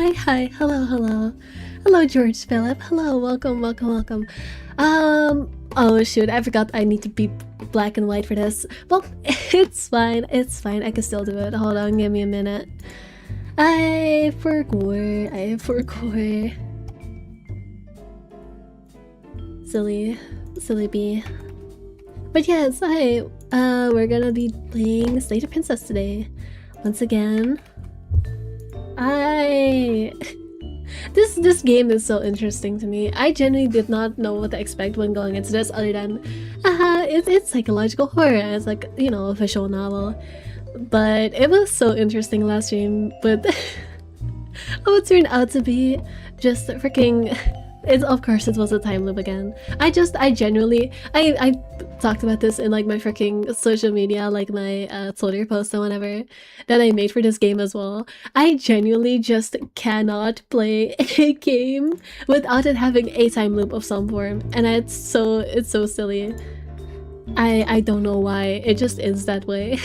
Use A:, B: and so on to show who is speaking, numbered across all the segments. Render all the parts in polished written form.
A: hi, hello, George Philip. Hello, welcome. Oh shoot, I forgot I need to be black and white for this. Well, it's fine. I can still do it. Hold on, give me a minute. I forgot. Silly bee. But yes, we're gonna be playing Slay the Princess today. Once again. This game is so interesting to me. I genuinely did not know what to expect when going into this, other than it's psychological horror. It's like, you know, a visual novel. But it was so interesting last stream, but oh, it turned out to be just freaking of course it was a time loop again. I genuinely I talked about this in like my freaking social media, like my Twitter post and whatever that I made for this game as well. I genuinely just cannot play a game without it having a time loop of some form, and it's so silly. I don't know why, it just is that way.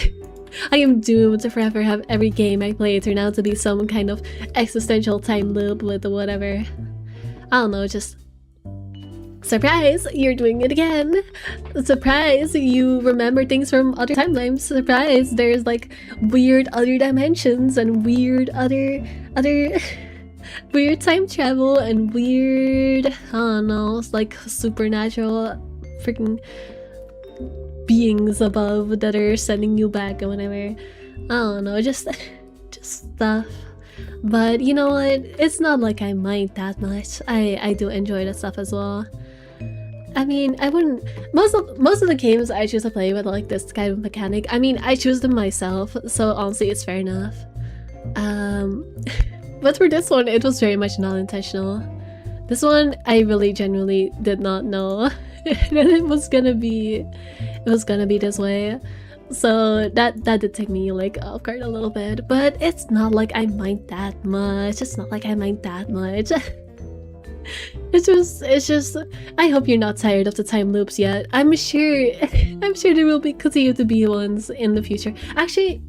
A: I am doomed to forever have every game I play turn out to be some kind of existential time loop with whatever. I don't know, just surprise, you're doing it again. Surprise, you remember things from other timelines. Surprise, there's like weird other dimensions and weird other weird time travel and weird, I don't know, it's like supernatural freaking beings above that are sending you back and whatever. I don't know, just stuff. But you know what? It's not like I mind that much. I do enjoy that stuff as well. I mean, I wouldn't. Most of the games I choose to play with like this kind of mechanic, I mean, I choose them myself, so honestly, it's fair enough. But for this one, it was very much not intentional. This one, I really genuinely did not know that it was gonna be this way. So that did take me like off guard a little bit, but it's not like I mind that much. It's just I hope you're not tired of the time loops yet. I'm sure there will be continue to be ones in the future. Actually,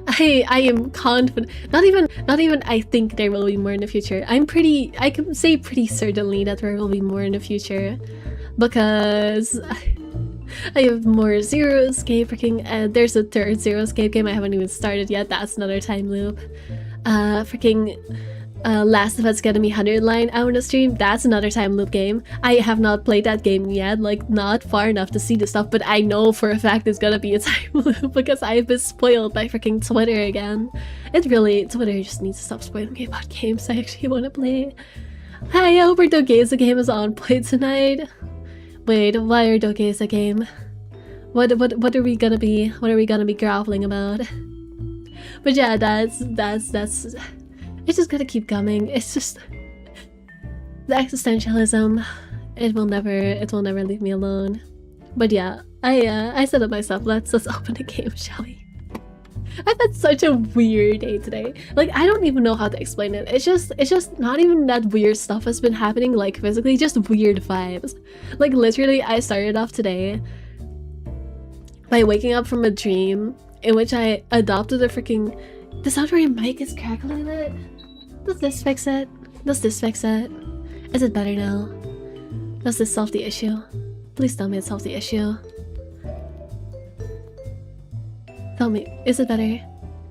A: I am confident. Not even I think there will be more in the future. I can say pretty certainly that there will be more in the future, because I have more Zero Escape freaking, there's a third Zero Escape game I haven't even started yet. That's another time loop. Last of Us Academy 100 line out on the stream. That's another time loop game. I have not played that game yet, like not far enough to see the stuff, but I know for a fact it's gonna be a time loop because I've been spoiled by freaking Twitter again. Twitter just needs to stop spoiling me about games I actually want to play. Hi, I hope our Dogeza game is on point tonight. Wait, why are Doge's a game? What are we gonna be groveling about? But yeah, that's it's just gonna keep coming. It's just the existentialism. It will never leave me alone. But yeah, I said it myself. Let's just open the game, shall we? I've had such a weird day today. Like, I don't even know how to explain it. It's just not even that weird stuff has been happening, like physically, just weird vibes. Like literally, I started off today by waking up from a dream in which I adopted a freaking... The sound where your mic is crackling it? Does this fix it? Is it better now? Does this solve the issue? Please tell me it solves the issue. Tell me, is it better?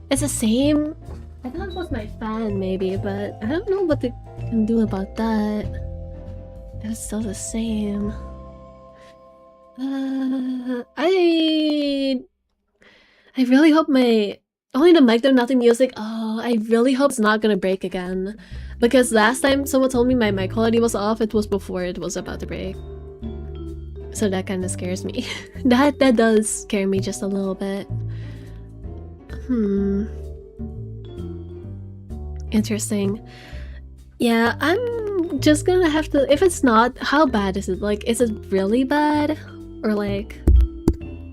A: It's the same? I thought it was my fan maybe, but I don't know what they can do about that. It's still the same. I really hope my... Only the mic though, not the music. Oh, I really hope it's not gonna break again. Because last time someone told me my mic quality was off, it was before it was about to break. So that kind of scares me. that does scare me just a little bit. Interesting. Yeah, I'm just gonna have to... If it's not, how bad is it? Like, is it really bad? Or like,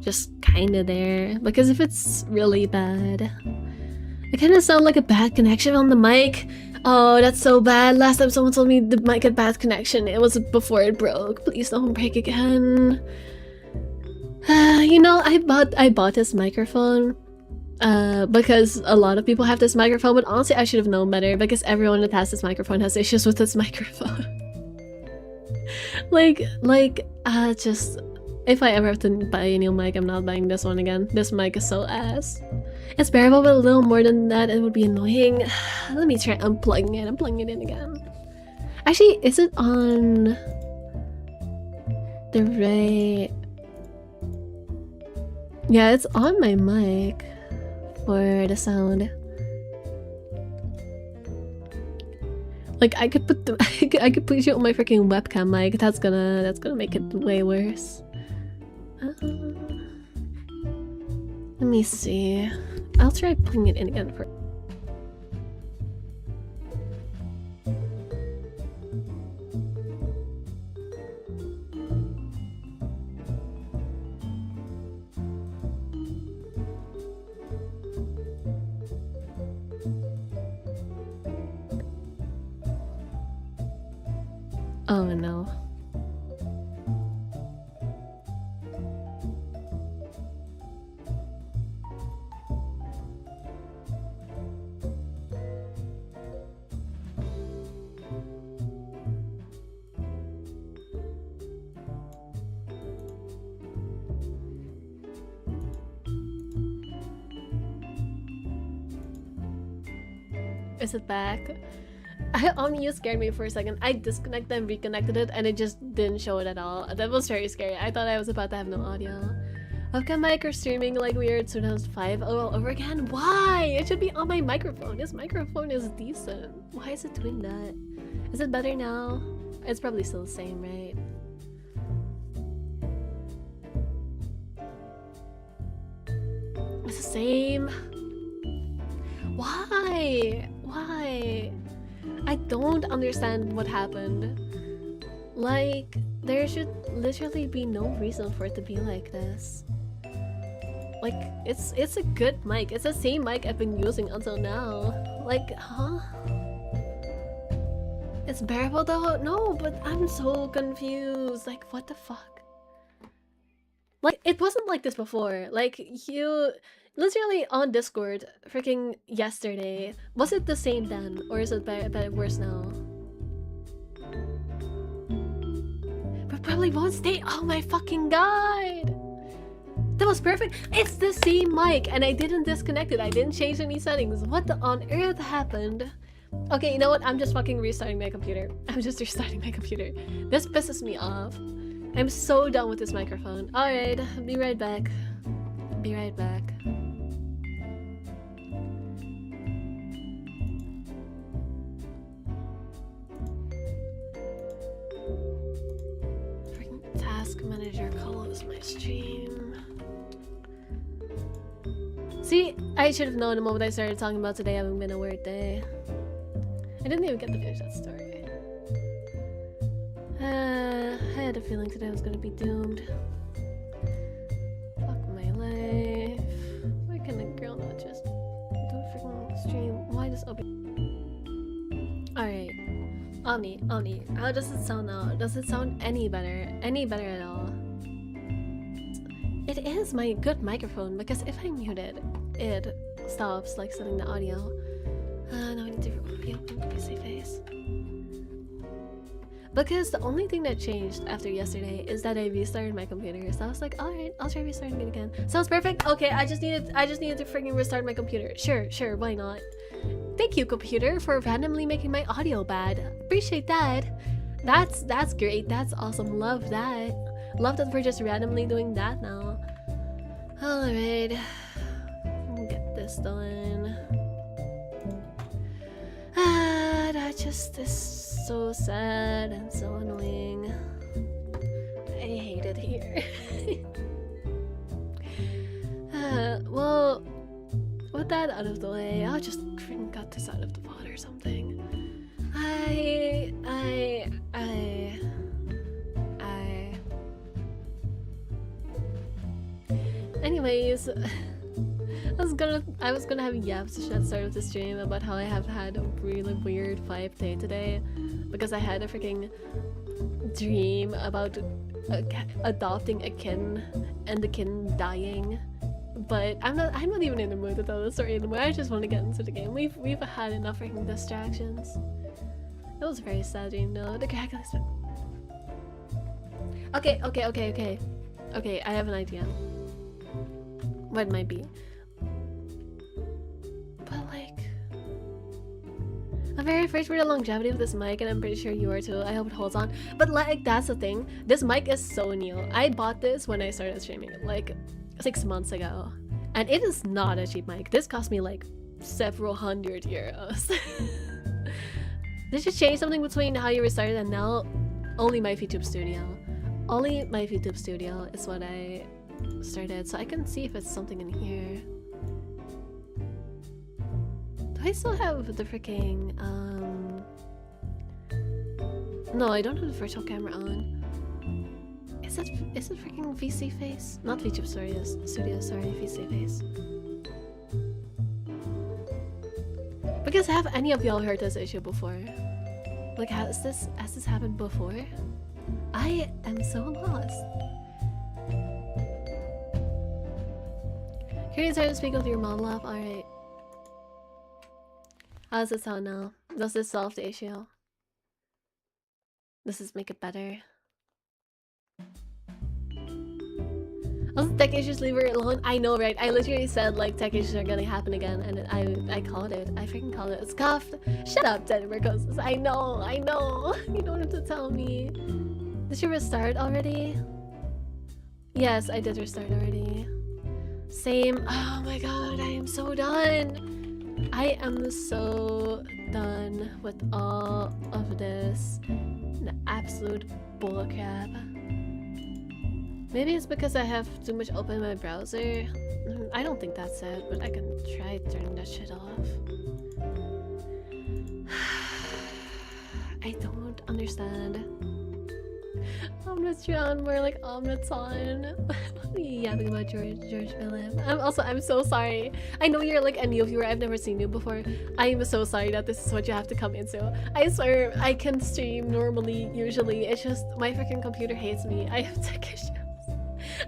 A: just kinda there? Because if it's really bad... It kinda sounds like a bad connection on the mic. Oh, that's so bad. Last time someone told me the mic had bad connection, it was before it broke. Please don't break again. You know, I bought this microphone Because a lot of people have this microphone, but honestly I should have known better because everyone that has this microphone has issues with this microphone. Just if I ever have to buy a new mic, I'm not buying this one again. This mic is so ass. It's bearable, but a little more than that it would be annoying. Let me try unplugging it. I'm plugging it in again. Actually, is it on the right? Yeah, it's on my mic for the sound. Like I could put the I could put you on my freaking webcam mic. That's gonna make it way worse. Let me see. I'll try putting it in again for. Oh no. Is it back? You scared me for a second. I disconnected and reconnected it and it just didn't show it at all. That was very scary. I thought I was about to have no audio. Webcam mic or streaming like weird 2005 all over again? Why? It should be on my microphone. This microphone is decent. Why is it doing that? Is it better now? It's probably still the same, right? It's the same. Why? Why? I don't understand what happened. Like, there should literally be no reason for it to be like this. Like, it's a good mic. It's the same mic I've been using until now. Like, huh? It's bearable though? No, but I'm so confused. Like, what the fuck? Like, it wasn't like this before. Like, you... Literally on Discord, freaking yesterday. Was it the same then? Or is it better worse now? But probably won't stay. Oh my fucking god! That was perfect. It's the same mic and I didn't disconnect it. I didn't change any settings. What the on earth happened? Okay, you know what? I'm just fucking restarting my computer. I'm just restarting my computer. This pisses me off. I'm so done with this microphone. Alright, be right back. Be right back. Task manager close my stream. See, I should have known the moment I started talking about today having been a weird day. I didn't even get to finish that story. I had a feeling today was gonna be doomed. Fuck my life. Why can a girl not just do a freaking stream? Why does Obi? Alright. Omni, how does it sound now? Does it sound any better? Any better at all? It is my good microphone because if I mute it, it stops like sending the audio. Now I need to reopen the PC face. Because the only thing that changed after yesterday is that I restarted my computer. So I was like, alright, I'll try restarting it again. Sounds perfect. Okay, I just needed to freaking restart my computer. Sure, why not? Thank you, computer, for randomly making my audio bad. Appreciate that. That's great. That's awesome. Love that. Love that we're just randomly doing that now. Alright. Get this done. That just is so sad and so annoying. I hate it here. Well, with that out of the way, I'll just freaking cut this out of the pot or something. Anyways, I was gonna have yaps at the start of the stream about how I have had a really weird vibe day today because I had a freaking dream about adopting a kitten and the kitten dying but I'm not even in the mood to tell the story anymore. I just want to get into the game. We've had enough freaking distractions. It was very sad dream though. The crackles. Okay. Okay, I have an idea. What it might be. But like, I'm very afraid for the longevity of this mic, and I'm pretty sure you are too. I hope it holds on. But like, that's the thing. This mic is so new. I bought this when I started streaming, like 6 months ago. And it is not a cheap mic. This cost me like several hundred euros. They should change something between how you restarted and now. Only my VTube Studio. Only my VTube Studio is what I started. So I can see if it's something in here. Do I still have the freaking no, I don't have the virtual camera on. Is it freaking VC face? Not VTube Studio, sorry, VC face. Because have any of y'all heard this issue before? Like, has this happened before? I am so lost. Can you try to speak with your mom laugh? Alright. How does it sound now? Does this solve the issue? Does this make it better? Also, tech issues, leave her alone. I know, right? I literally said like tech issues are gonna happen again, and I called it. I freaking called it. It's cuffed. Shut up, Jennifer Ghosts. I know. You don't have to tell me. Did you restart already? Yes, I did restart already. Same. Oh my god, I am so done. I am so done with all of this. The absolute bullcrap. Maybe it's because I have too much open in my browser. I don't think that's it, but I can try turning that shit off. I don't understand. Omnitron, more like Omniton. What are you yapping about George Philip? I'm so sorry. I know you're like a new viewer. I've never seen you before. I'm so sorry that this is what you have to come into. I swear I can stream normally, usually. It's just my freaking computer hates me. I have tech issues.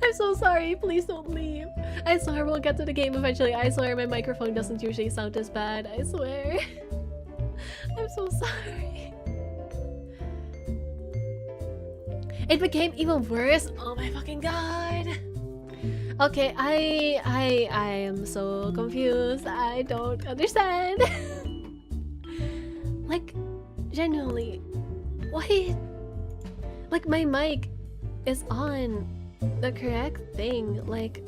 A: I'm so sorry, please don't leave. I swear we'll get to the game eventually. I swear my microphone doesn't usually sound this bad. I swear. I'm so sorry. It became even worse. Oh my fucking god. Okay, I am so confused. I don't understand. Like, genuinely, why? Like, my mic is on the correct thing, like,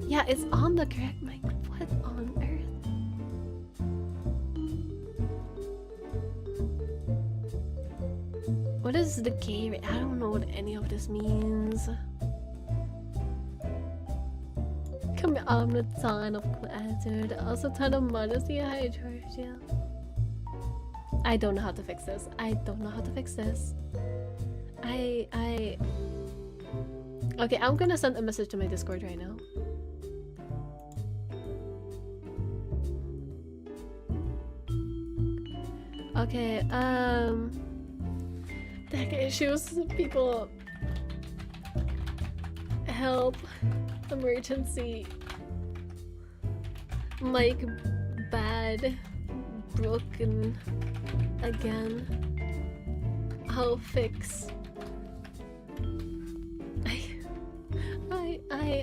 A: yeah, it's on the correct mic. What on earth? What is the K rate? I don't know what any of this means. Come on, a ton of attitude, also a ton of modesty. Hi, Georgia. I don't know how to fix this. Okay, I'm gonna send a message to my Discord right now. Okay, tech issues, people, help, emergency, mic bad, broken again, how fix.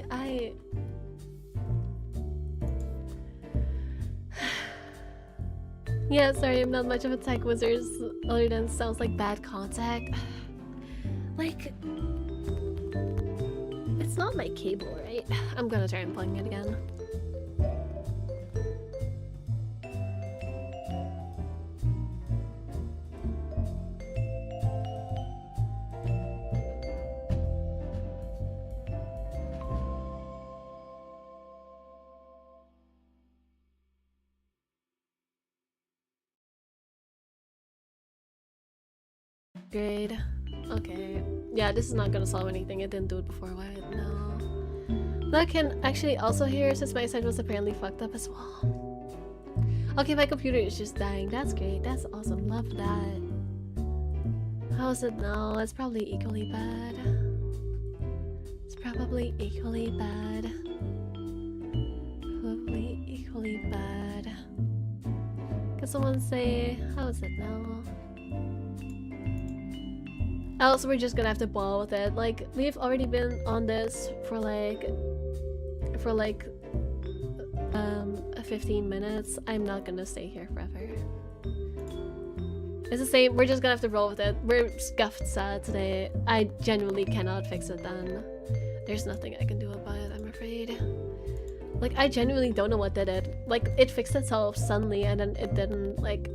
A: I yeah, sorry, I'm not much of a tech wizard other than sounds like bad contact. Like, it's not my cable, right? I'm gonna try unplugging it again. Great. Okay. Yeah, this is not gonna solve anything. It didn't do it before. Why? No. That can actually also hear since my side was apparently fucked up as well. Okay, my computer is just dying. That's great. That's awesome. Love that. How's it now? It's probably equally bad. It's probably equally bad. Probably equally bad. Can someone say, how is it now? Else we're just gonna have to ball with it. Like, we've already been on this for like 15 minutes. I'm not gonna stay here forever. It's the same, we're just gonna have to roll with it. We're scuffed sad today. I genuinely cannot fix it then. There's nothing I can do about it, I'm afraid. Like, I genuinely don't know what did it. Like, it fixed itself suddenly and then it didn't, like...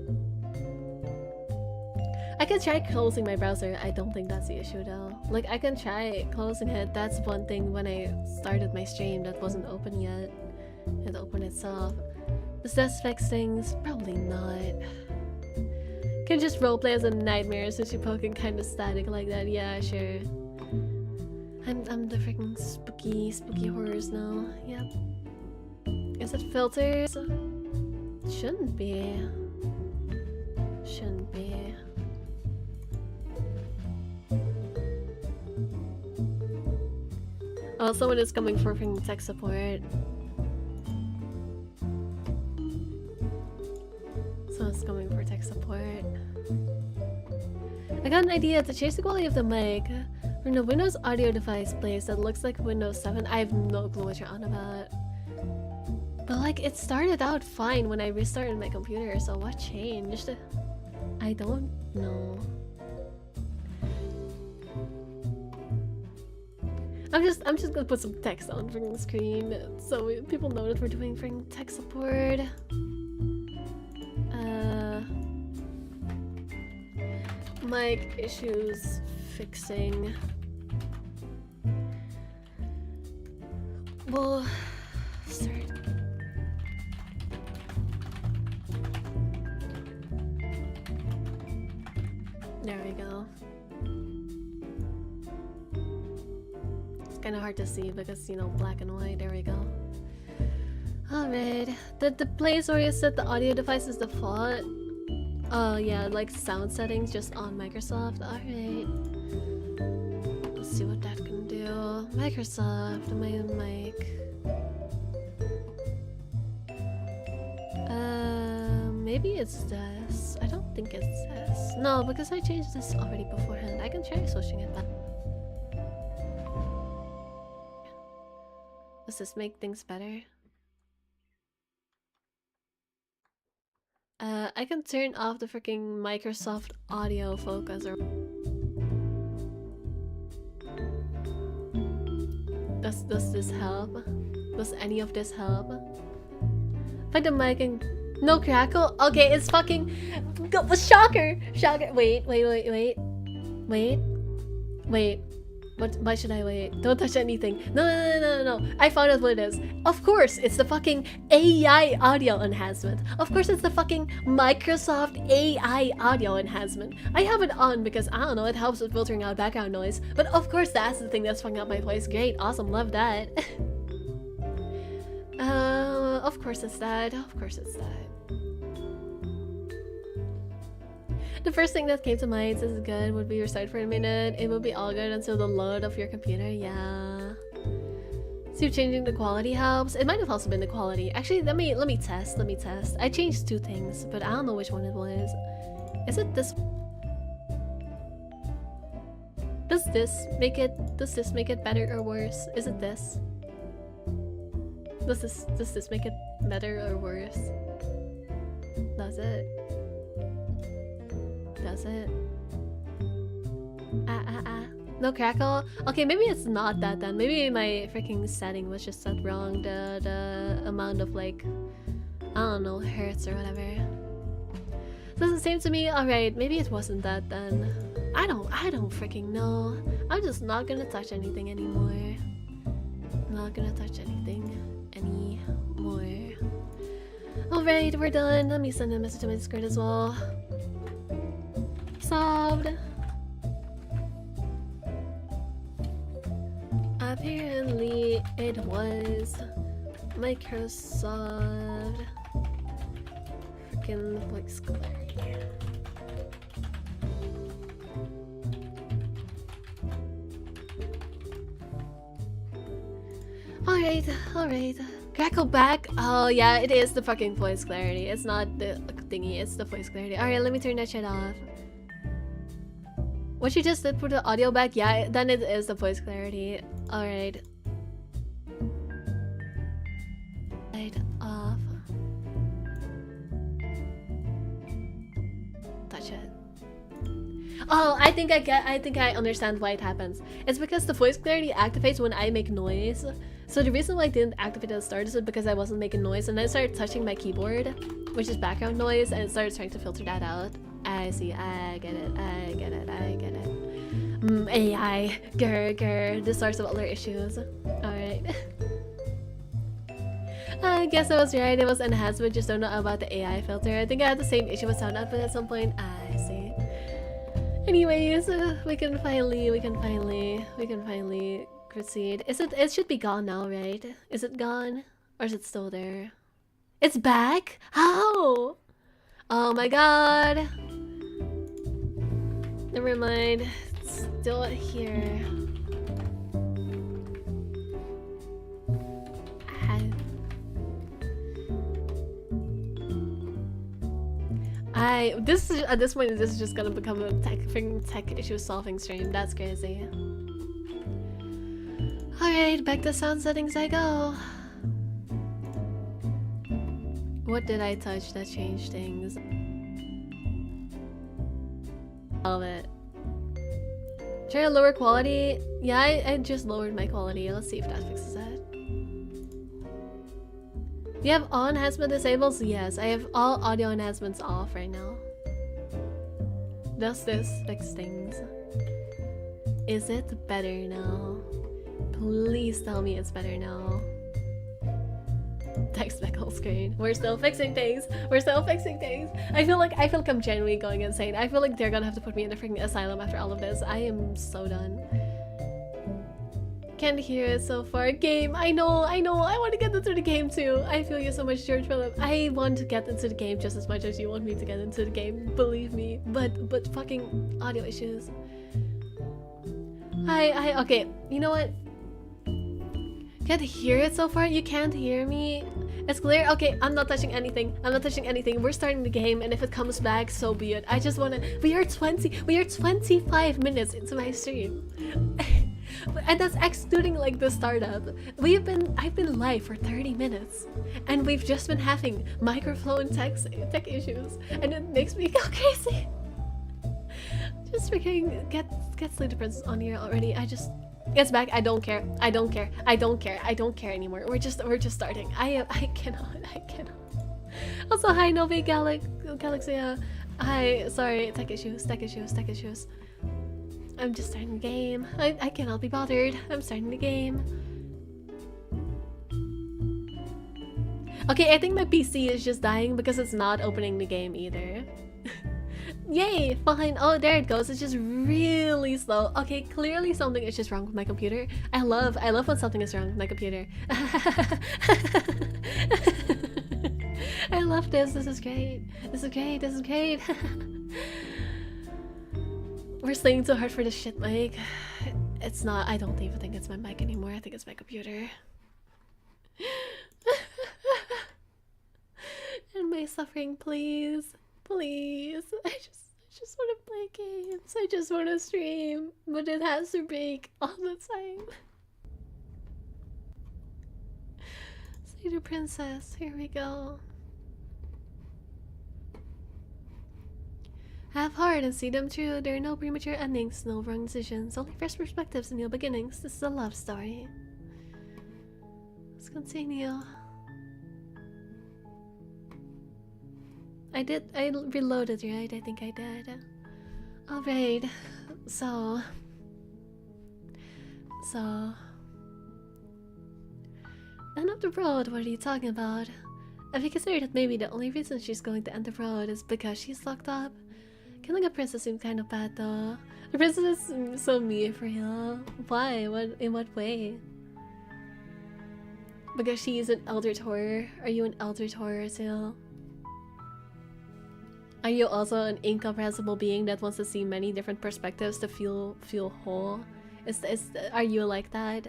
A: I can try closing my browser. I don't think that's the issue though. Like, I can try closing it. That's one thing when I started my stream that wasn't open yet. It opened itself. Does this fix things? Probably not. Can just roleplay as a nightmare since you're poking kind of static like that. Yeah, sure. I'm the freaking spooky horrors now. Yep. Is it filters? Shouldn't be. Shouldn't be. Oh, someone is coming for freaking tech support. Someone's coming for tech support. I got an idea to change the quality of the mic from the Windows audio device place that looks like Windows 7. I have no clue what you're on about. But like, it started out fine when I restarted my computer, so what changed? I don't know. I'm just gonna put some text on freaking screen so people know that we're doing freaking tech support. Mic issues fixing. We'll start. There we go. It's kind of hard to see because, you know, black and white. There we go. Alright. Did the place where you set the audio device is default? Oh yeah, like sound settings just on Microsoft. Alright. Let's see what that can do. Microsoft, my mic. Maybe it's this. I don't think it's this. No, because I changed this already beforehand. I can try switching it back. Does this make things better? I can turn off the freaking Microsoft audio focus or... Does this help? Does any of this help? Find the mic and... No crackle? Okay, it's fucking... Shocker! Shocker! Wait. Why should I wait? Don't touch anything. No. I found out what it is. Of course, it's the fucking AI audio enhancement. Of course, it's the fucking Microsoft AI audio enhancement. I have it on because, I don't know, it helps with filtering out background noise. But of course, that's the thing that's fucking up my place. Great, awesome, love that. Of course it's that. Of course it's that. The first thing that came to mind is good would be restart for a minute. It would be all good until the load of your computer. Yeah. See if changing the quality helps. It might have also been the quality. Actually, let me test. I changed two things, but I don't know which one it was. Is it this? Does this make it better or worse? Is it this? Does this make it better or worse? Does it? Does it? No crackle? Okay, maybe it's not that then. Maybe my freaking setting was just set wrong. The amount of like, I don't know, hertz or whatever. Does it seem to me? Alright, maybe it wasn't that then. I don't freaking know. I'm just not gonna touch anything anymore. Not gonna touch anything anymore. Alright, we're done. Let me send a message to my Discord as well. Solved. Apparently it was Microsoft freaking voice clarity. Alright, alright. Crackle back. Oh yeah, it is the fucking voice clarity. It's not the thingy, it's the voice clarity. Alright, let me turn that shit off. What you just did put the audio back? Yeah, then it is the voice clarity. Alright. Light off. Touch it. Oh, I think I understand why it happens. It's because the voice clarity activates when I make noise. So the reason why I didn't activate at the start is because I wasn't making noise, and I started touching my keyboard, which is background noise, and it started trying to filter that out. I see, I get it, I get it, I get it. AI, grr, the source of all our issues. Alright. I guess I was right, it was enhanced, but just don't know about the AI filter. I think I had the same issue with sound output at some point. I see. Anyways, we can finally proceed. It should be gone now, right? Is it gone? Or is it still there? It's back? How? Oh my god. Never mind. It's still here. This is, at this point, this is just gonna become a tech issue solving stream. That's crazy. Alright, back to sound settings I go. What did I touch that changed things? All of it. Try to lower quality? Yeah, I just lowered my quality. Let's see if that fixes that. Do you have all enhancement disables? Yes, I have all audio enhancements off right now. Does this fix things? Is it better now? Please tell me it's better now. Text back whole screen. We're still fixing things. We're still fixing things. I feel like I'm genuinely going insane. I feel like they're gonna have to put me in a freaking asylum after all of this. I am so done. Can't hear it so far. Game. I know. I want to get into the game too. I feel you so much, George Phillip. I want to get into the game just as much as you want me to get into the game. Believe me. But fucking audio issues. Okay. You know what? Can't hear it so far? You can't hear me? It's clear? Okay, I'm not touching anything. I'm not touching anything. We're starting the game, and if it comes back, so be it. I just wanna... We are 25 minutes into my stream. And that's excluding like the startup. I've been live for 30 minutes. And we've just been having microphone tech issues. And it makes me go crazy. Just freaking get Slade Princess on here already. It's back. I don't care. I don't care anymore. We're just starting. I cannot. Also, hi Novi Galaxia. Hi, sorry, tech issues. I'm just starting the game. I cannot be bothered. I'm starting the game. Okay, I think my PC is just dying because it's not opening the game either. Yay, fine. Oh, there it goes. It's just really slow. Okay, clearly something is just wrong with my computer. I love when something is wrong with my computer. I love this. This is great. We're slaying so hard for this shit mic. It's not. I don't even think it's my mic anymore. I think it's my computer. And my suffering, please. I just want to play games. I just want to stream, but it has to break all the time. Cedar Princess, here we go. Have heart and see them through. There are no premature endings, no wrong decisions, only fresh perspectives and new beginnings. This is a love story. Let's continue. I reloaded, right? I think I did. Alright, so... End of the road, what are you talking about? Have you considered that maybe the only reason she's going to end the road is because she's locked up? Killing a princess seems kind of bad though. The princess is so mean for you. Why? In what way? Because she is an eldritch horror? Are you an eldritch horror too? Are you also an incomprehensible being that wants to see many different perspectives to feel whole? Are you like that?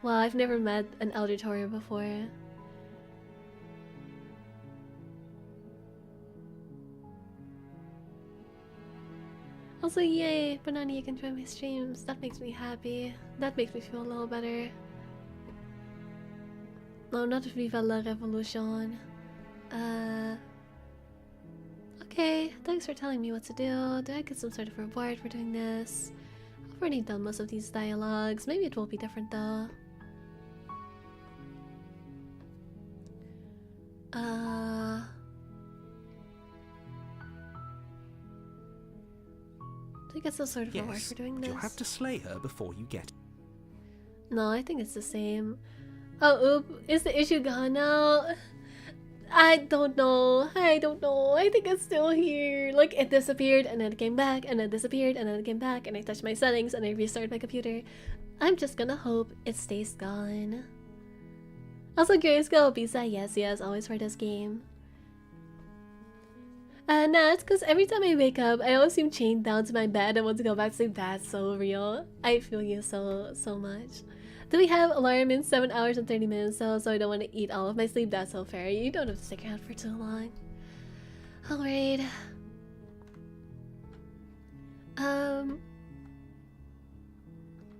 A: Wow, I've never met an auditoria before. Also, yay, Banana, you can join my streams. That makes me happy. That makes me feel a little better. No, not Viva la Revolution. Okay, thanks for telling me what to do. Do I get some sort of reward for doing this? I've already done most of these dialogues. Maybe it will be different though. Do I get some sort of reward for doing this?
B: You'll have to slay her before you get.
A: No, I think it's the same. Oh, oop, is the issue gone now? I don't know. I don't know. I think it's still here. Like, it disappeared and then it came back and then disappeared and then it came back and I touched my settings and I restarted my computer. I'm just gonna hope it stays gone. Also, Grayscale Bisa, yes, always for this game. Nah, it's because every time I wake up, I always seem chained down to my bed and want to go back to sleep. That's so real. I feel you so much. Do we have alarm in 7 hours and 30 minutes though, so I don't want to eat all of my sleep? That's so fair. You don't have to stick around for too long. Alright.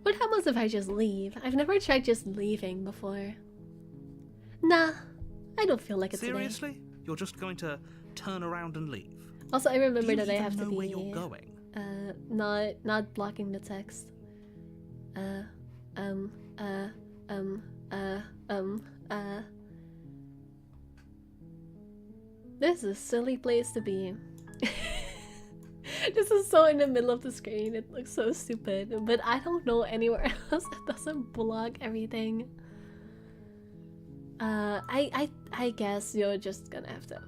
A: What happens if I just leave? I've never tried just leaving before. Nah, I don't feel like it today.
B: Seriously? You're just going to turn around and leave?
A: Also, I remember that I
B: Do you
A: have to
B: even know
A: be
B: where you're going?
A: not blocking the text. This is a silly place to be. This is so in the middle of the screen. It looks so stupid, but I don't know anywhere else that doesn't block everything. I guess you're just gonna have to.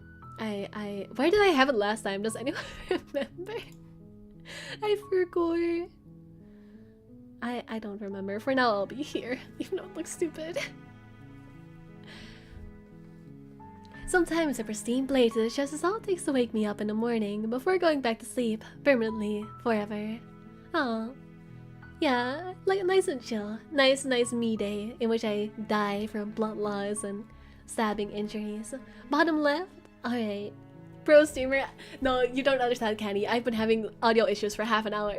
A: Where did I have it last time? Does anyone remember? I forgot. I don't remember. For now, I'll be here, even though it looks stupid. Sometimes a pristine plate to the chest is all it takes to wake me up in the morning before going back to sleep, permanently, forever. Oh, yeah, like nice and chill. Nice me day in which I die from blood loss and stabbing injuries. Bottom left? Alright. Pro streamer? No, you don't understand, Candy. I've been having audio issues for half an hour.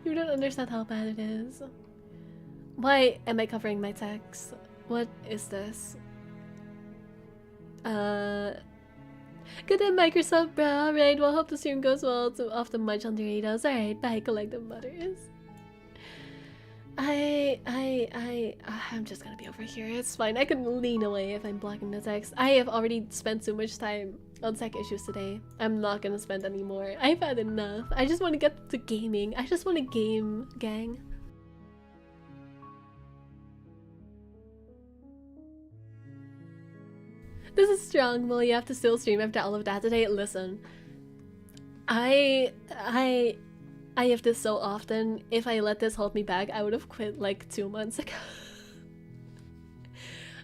A: You don't understand how bad it is. Why am I covering my text? What is this? Good day, Microsoft, bro. Alright, well, hope the stream goes well. To off the munch on Doritos. Alright, bye, collective butters. I'm just gonna be over here. It's fine. I can lean away if I'm blocking the text. I have already spent too much time on tech issues today. I'm not gonna spend any more. I've had enough. I just want to get to gaming. I just want to game, gang. This is strong. Well, you have to still stream after all of that today. Listen, I have this so often. If I let this hold me back, I would have quit like 2 months ago.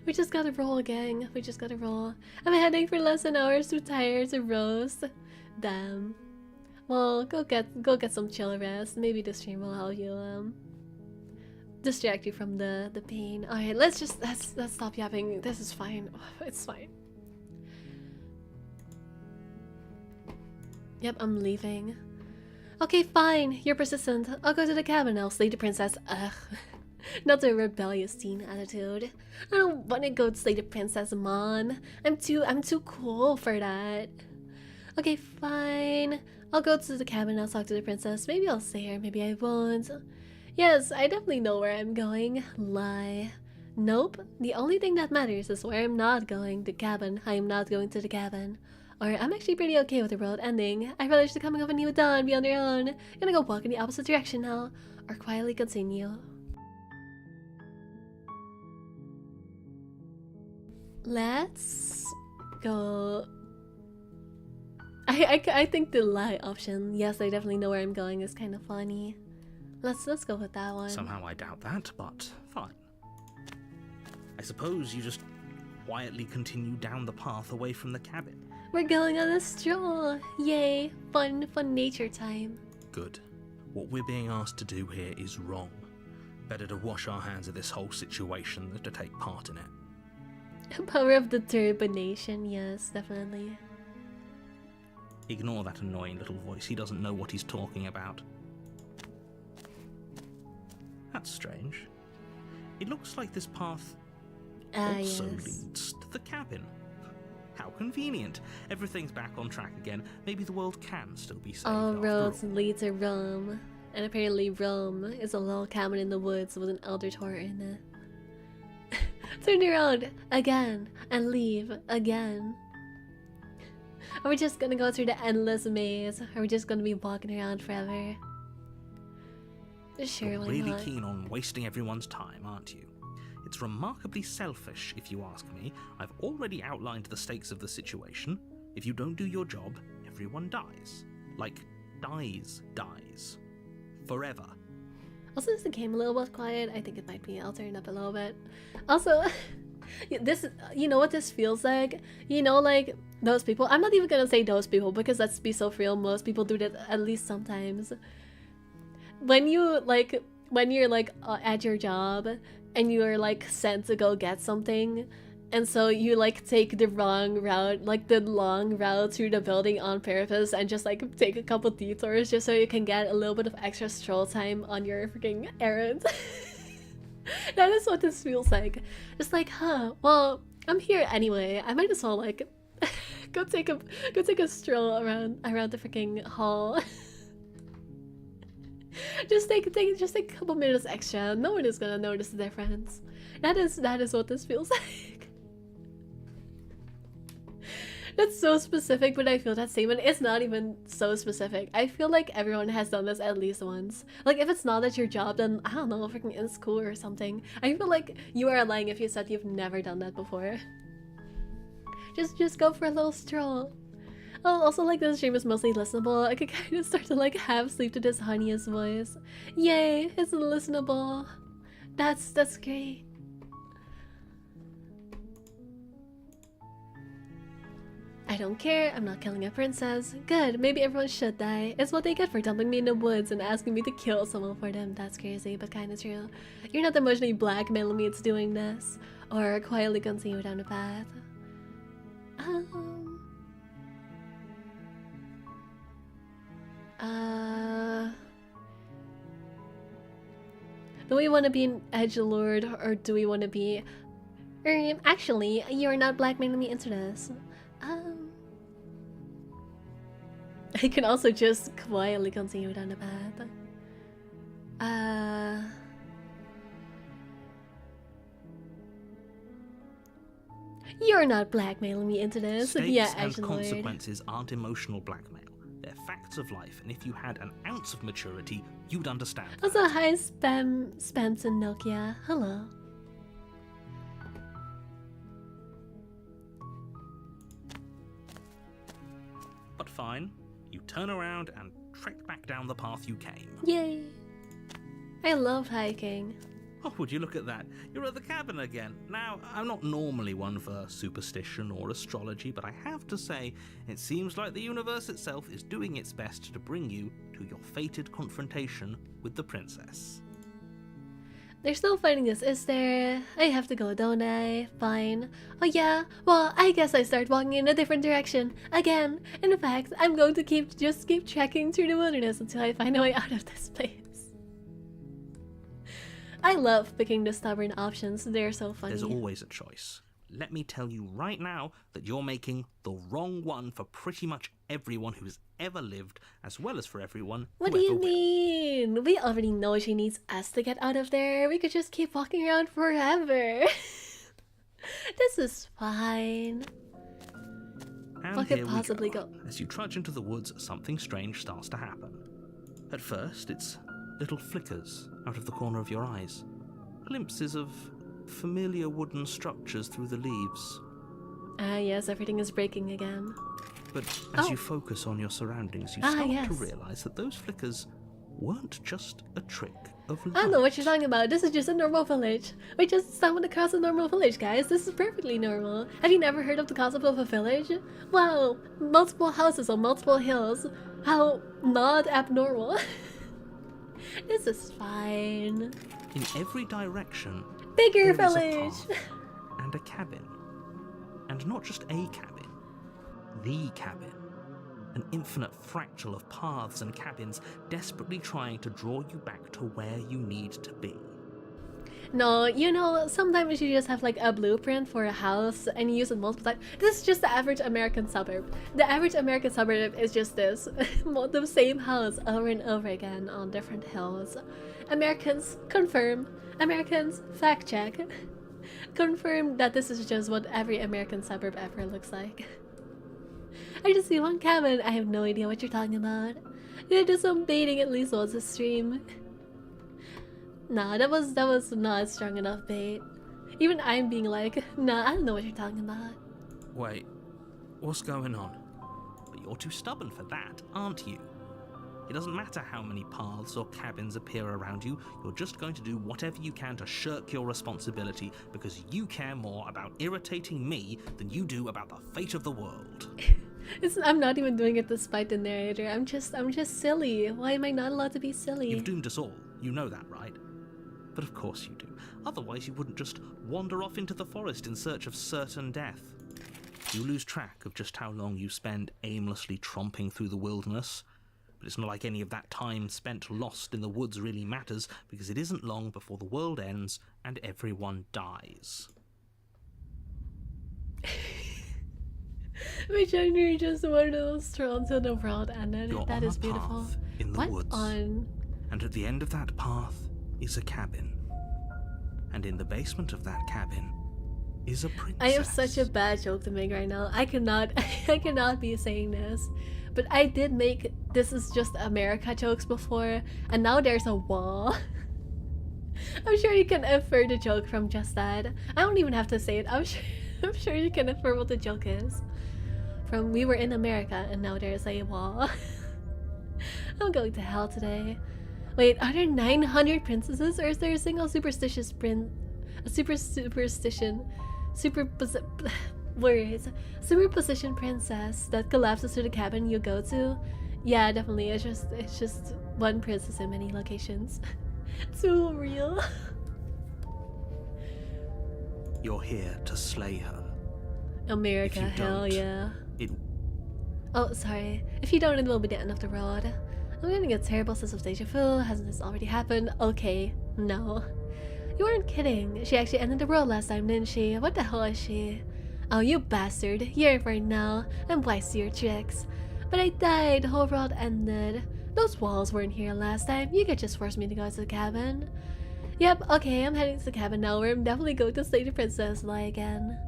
A: We just gotta roll, gang. We just gotta roll. I'm heading for less than hours, too tired to roast. Damn. Well, go get some chill rest. Maybe the stream will help you distract you from the pain. Alright, let's stop yapping. This is fine. It's fine. Yep, I'm leaving. Okay, fine. You're persistent. I'll go to the cabin. I'll slay the princess. Ugh. Not the rebellious teen attitude. I don't want to go slay the princess, Mon. I'm too cool for that. Okay, fine. I'll go to the cabin. I'll talk to the princess. Maybe I'll stay here. Maybe I won't. Yes, I definitely know where I'm going. Lie. Nope. The only thing that matters is where I'm not going. The cabin. I am not going to the cabin. Or I'm actually pretty okay with the world ending. I relish the coming of a new dawn beyond their own. Gonna go walk in the opposite direction now. Or quietly continue. Let's go. I think the lie option, yes, I definitely know where I'm going, is kind of funny. Let's go with that one.
B: Somehow I doubt that, but fine. I suppose you just quietly continue down the path away from the cabin.
A: We're going on a stroll. Yay, fun nature time.
B: Good. What we're being asked to do here is wrong. Better to wash our hands of this whole situation than to take part in it.
A: Power of determination, yes, definitely.
B: Ignore that annoying little voice. He doesn't know what he's talking about. That's strange. It looks like this path also leads to the cabin. How convenient. Everything's back on track again. Maybe the world can still be saved.
A: All roads lead to Rome. And apparently Rome is a little cabin in the woods with an eldritch horror in it. Turn around again and leave again. Are we just gonna go through the endless maze? Are we just gonna be walking around forever? Sure, why
B: really
A: not?
B: keen on wasting everyone's time, aren't you? It's remarkably selfish, if you ask me. I've already outlined the stakes of the situation. If you don't do your job, everyone dies. Like, dies. Forever.
A: Also, is the game a little bit quiet? I think it might be. I'll turn it up a little bit. Also, this, you know what this feels like? You know, like, those people. I'm not even gonna say those people because let's be so real. Most people do that at least sometimes. When you're like at your job and you're like sent to go get something, and so you like take the wrong route, like the long route through the building on purpose, and just like take a couple detours just so you can get a little bit of extra stroll time on your freaking errand. That is what this feels like. Just like, well, I'm here anyway. I might as well like go take a stroll around the freaking hall. Just take a couple minutes extra. No one is gonna notice the difference. That is what this feels like. That's so specific, but I feel that statement is not even so specific. I feel like everyone has done this at least once. Like, if it's not at your job, then I don't know, freaking in school or something. I feel like you are lying if you said you've never done that before. Just go for a little stroll. Oh, also, like, this stream is mostly listenable. I could kind of start to like half sleep to this honey's voice. Yay, it's listenable. That's great. I don't care, I'm not killing a princess. Good, maybe everyone should die. It's what they get for dumping me in the woods and asking me to kill someone for them. That's crazy, but kinda true. You're not emotionally blackmailing me into doing this, or quietly continue down the path. Do we want to be an edgelord, or do we want to be... actually, you're not blackmailing me into this. I can also just quietly continue down the path. You're not blackmailing me into this.
B: Stakes
A: yeah,
B: and
A: edgelord.
B: consequences aren't emotional blackmail. They're facts of life, and if you had an ounce of maturity, you'd understand that.
A: Also, hi Spence and Nokia. Hello.
B: But fine, you turn around and trek back down the path you came.
A: Yay! I love hiking.
B: Oh, would you look at that? You're at the cabin again. Now, I'm not normally one for superstition or astrology, but I have to say, it seems like the universe itself is doing its best to bring you to your fated confrontation with the princess.
A: They're still fighting this, is there? I have to go, don't I? Fine. Oh yeah? Well, I guess I start walking in a different direction. Again. In fact, I'm going to keep trekking through the wilderness until I find a way out of this place. I love picking the stubborn options. They're so funny.
B: There's always a choice. Let me tell you right now that you're making the wrong one for pretty much everyone who's ever lived, as well as for everyone
A: What do you mean? We already know she needs us to get out of there. We could just keep walking around forever. This is fine.
B: And
A: what could
B: here
A: possibly
B: we go.
A: go?
B: As you trudge into the woods, something strange starts to happen. At first, it's little flickers out of the corner of your eyes. Glimpses of familiar wooden structures through the leaves.
A: Ah, yes, everything is breaking again.
B: But as you focus on your surroundings, you start to realize that those flickers weren't just a trick of light.
A: I don't know what you're talking about. This is just a normal village. We just stumbled across a normal village, guys. This is perfectly normal. Have you never heard of the concept of a village? Wow, multiple houses on multiple hills. How not abnormal. This is fine.
B: In every direction,
A: Bigger
B: there is a
A: village!
B: path and a cabin. And not just a cabin, the cabin. An infinite fractal of paths and cabins desperately trying to draw you back to where you need to be.
A: No, sometimes you just have like a blueprint for a house and you use it multiple times. This is just the average American suburb. The average American suburb is just this. The same house over and over again on different hills. Americans confirm. Americans fact check. Confirm that this is just what every American suburb ever looks like. I just see one cabin. I have no idea what you're talking about. You do some baiting at least once a stream. Nah, that was not strong enough bait. Even I'm being like, nah, I don't know what you're talking about.
B: Wait, what's going on? But you're too stubborn for that, aren't you? It doesn't matter how many paths or cabins appear around you, you're just going to do whatever you can to shirk your responsibility because you care more about irritating me than you do about the fate of the world.
A: I'm not even doing it despite the narrator. I'm just silly. Why am I not allowed to be silly?
B: You've doomed us all. You know that, right? But of course you do. Otherwise you wouldn't just wander off into the forest in search of certain death. You lose track of just how long you spend aimlessly tromping through the wilderness. But it's not like any of that time spent lost in the woods really matters, because it isn't long before the world ends and everyone dies.
A: My gender just one of those thrown to the world ended.
B: You're
A: That
B: on
A: is
B: a
A: beautiful.
B: path in the
A: What
B: woods,
A: on?
B: and at the end of that path is a cabin. And in the basement of that cabin is a princess.
A: I have such a bad joke to make right now. I cannot be saying this. But I did make this is just America jokes before, and now there's a wall. I'm sure you can infer the joke from just that. I don't even have to say it. I'm sure you can infer what the joke is. From we were in America and now there's a wall. I'm going to hell today. Wait, are there 900 princesses, or is there a single superstitious superposition princess that collapses to the cabin you go to? Yeah, definitely. It's just one princess in many locations. Too real.
B: You're here to slay her.
A: America,
B: If you
A: hell
B: don't,
A: yeah.
B: It
A: Oh, sorry. If you don't, it will be the end of the road. I'm getting a terrible sense of deja vu. Hasn't this already happened? Okay, no. You weren't kidding. She actually ended the world last time, didn't she? What the hell is she? Oh, you bastard. You're for now. I'm wise to your tricks. But I died. The whole world ended. Those walls weren't here last time. You could just force me to go to the cabin. Yep, okay, I'm heading to the cabin now, where I'm definitely going to slay the princess lie again.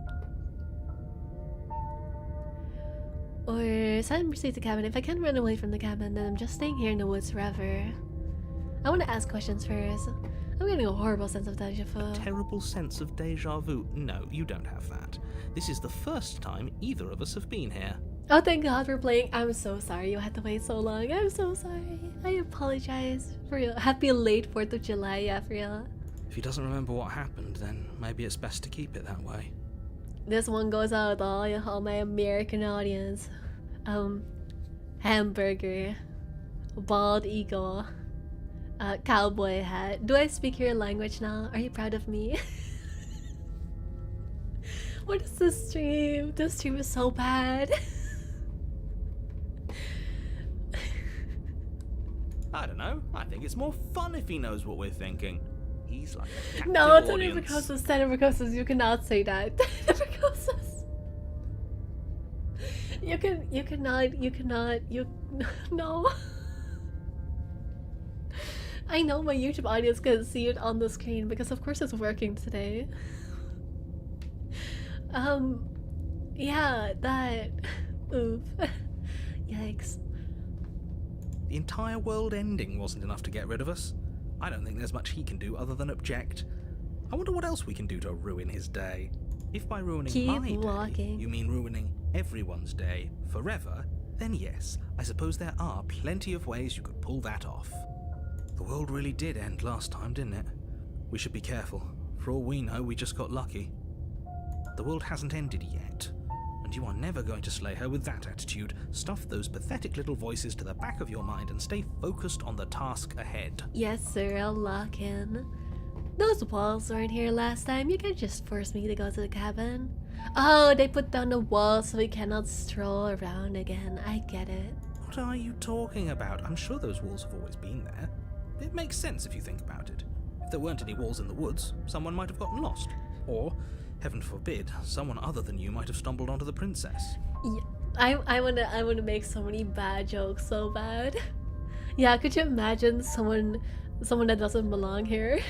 A: Or suddenly proceed to the cabin. If I can't run away from the cabin, then I'm just staying here in the woods forever. I want to ask questions first. I'm getting a horrible sense of deja vu.
B: terrible sense of deja vu. No, you don't have that. This is the first time either of us have been here.
A: Oh, thank God for playing. I'm so sorry you had to wait so long. I'm so sorry. I apologize. For real. Happy late 4th of July, yeah, for real.
B: If he doesn't remember what happened, then maybe it's best to keep it that way.
A: This one goes out to all my American audience. Hamburger, bald eagle, cowboy hat. Do I speak your language now? Are you proud of me? What is this stream? This stream is so bad.
B: I don't know. I think it's more fun if he knows what we're thinking. He's like a captive
A: No,
B: audience.
A: Tenebricosas, you cannot say that. Tenebricosas. You cannot, no. I know my YouTube audience can see it on the screen because of course it's working today. Yeah, that, oof, yikes.
B: The entire world ending wasn't enough to get rid of us. I don't think there's much he can do other than object. I wonder what else we can do to ruin his day. If by ruining
A: Keep
B: my day,
A: walking.
B: you mean ruining everyone's day forever, then yes, I suppose there are plenty of ways you could pull that off. The world really did end last time, didn't it? We should be careful. For all we know, we just got lucky. The world hasn't ended yet, and you are never going to slay her with that attitude. Stuff those pathetic little voices to the back of your mind and stay focused on the task ahead.
A: Yes, sir, I'll lock in. Those walls weren't here last time. You can't just force me to go to the cabin. Oh, they put down the walls so we cannot stroll around again. I get it.
B: What are you talking about? I'm sure those walls have always been there. It makes sense if you think about it. If there weren't any walls in the woods, someone might have gotten lost. Or, heaven forbid, someone other than you might have stumbled onto the princess.
A: Yeah, I wanna make so many bad jokes so bad. Yeah, could you imagine someone that doesn't belong here